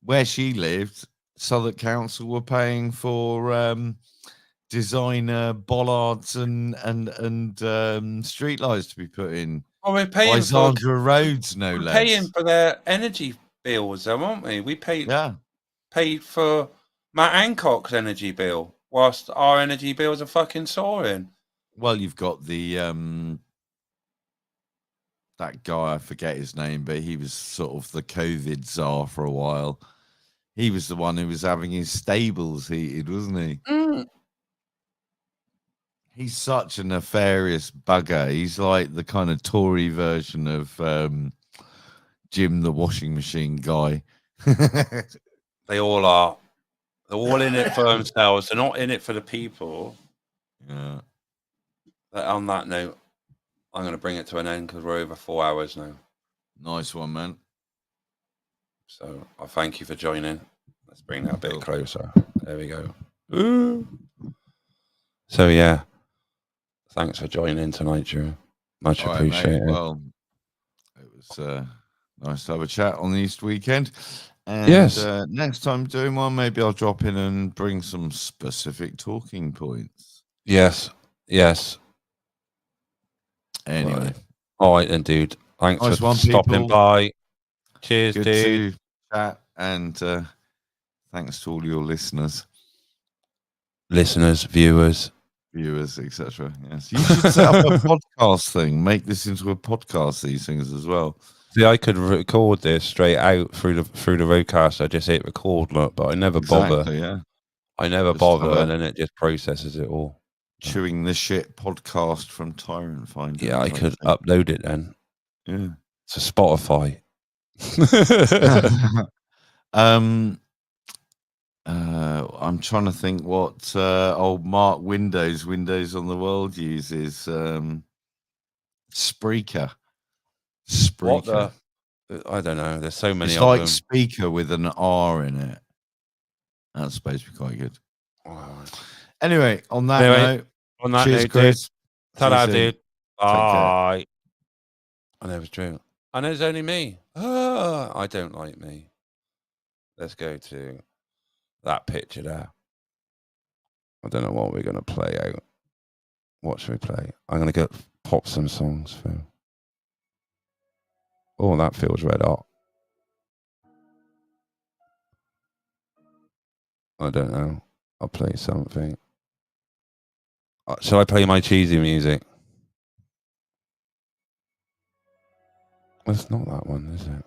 where she lived, Southwark Council were paying for designer bollards and streetlights to be put in. Oh, we're paying Lysandra Roads, no we're less. paying for their energy bills, though, aren't we? We paid for Matt Hancock's energy bill, whilst our energy bills are fucking soaring. Well, you've got the that guy, I forget his name, but he was sort of the COVID czar for a while. He was the one who was having his stables heated, wasn't he? Mm. He's such a nefarious bugger. He's like the kind of Tory version of Jim the washing machine guy. They all are. They're all in it for themselves. They're not in it for the people. Yeah. But on that note, I'm going to bring it to an end because we're over 4 hours now. Nice one, man. So I thank you for joining. Let's bring that a bit closer. There we go. Ooh. So yeah, thanks for joining tonight, Drew. Much appreciated. Mate. Well, it was nice to have a chat on the Easter weekend. And yes. Next time doing one, maybe I'll drop in and bring some specific talking points. Yes. Yes. Anyway. Right. All right then, dude. Thanks nice for stopping by. Cheers, Good dude. To chat, and thanks to all your listeners, viewers, etc. Yes, you should set up a podcast thing. Make this into a podcast. These things as well. See, I could record this straight out through the roadcast. I just hit record, look, but I never bother. Yeah, I never bother, and then it just processes it all. Chewing the shit podcast from Tyrant Finder. Yeah, I could upload it then. Yeah, to Spotify. I'm trying to think what old Mark Windows on the World uses. Spreaker. What the? I don't know. There's so many. It's of like them. speaker with an R in it. That's supposed to be quite good. Wow. Anyway, on that note, cheers, note, Chris. Ta-da, dude. Bye. And it was Drew. And it's only me. I don't like me. Let's go to that picture there. I don't know what we're going to play out. What should we play? I'm going to pop some songs through. Oh, that feels red hot. I don't know. I'll play something. Shall I play my cheesy music? It's not that one, is it?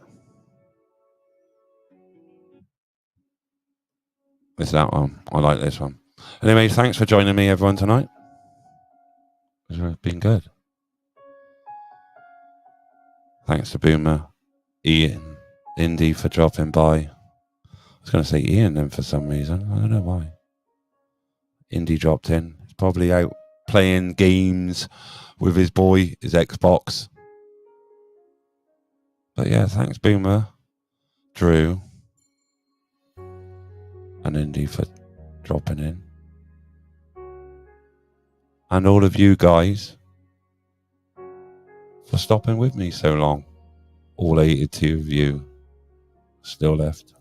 It's that one. I like this one. Anyway, thanks for joining me, everyone, tonight. It's been good. Thanks to Boomer, Ian, Indy for dropping by. I was going to say Ian then for some reason. I don't know why. Indy dropped in. He's probably out playing games with his boy, his Xbox. But yeah, thanks Boomer, Drew, and Indy for dropping in. And all of you guys for stopping with me so long. All 82 of you still left.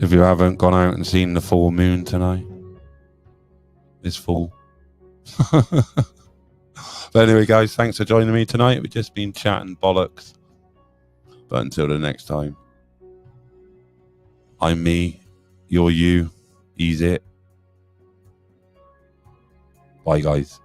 If you haven't gone out and seen the full moon tonight, it's full. But anyway, guys, thanks for joining me tonight. We've just been chatting bollocks. But until the next time, I'm me, you're you, he's it. Bye, guys.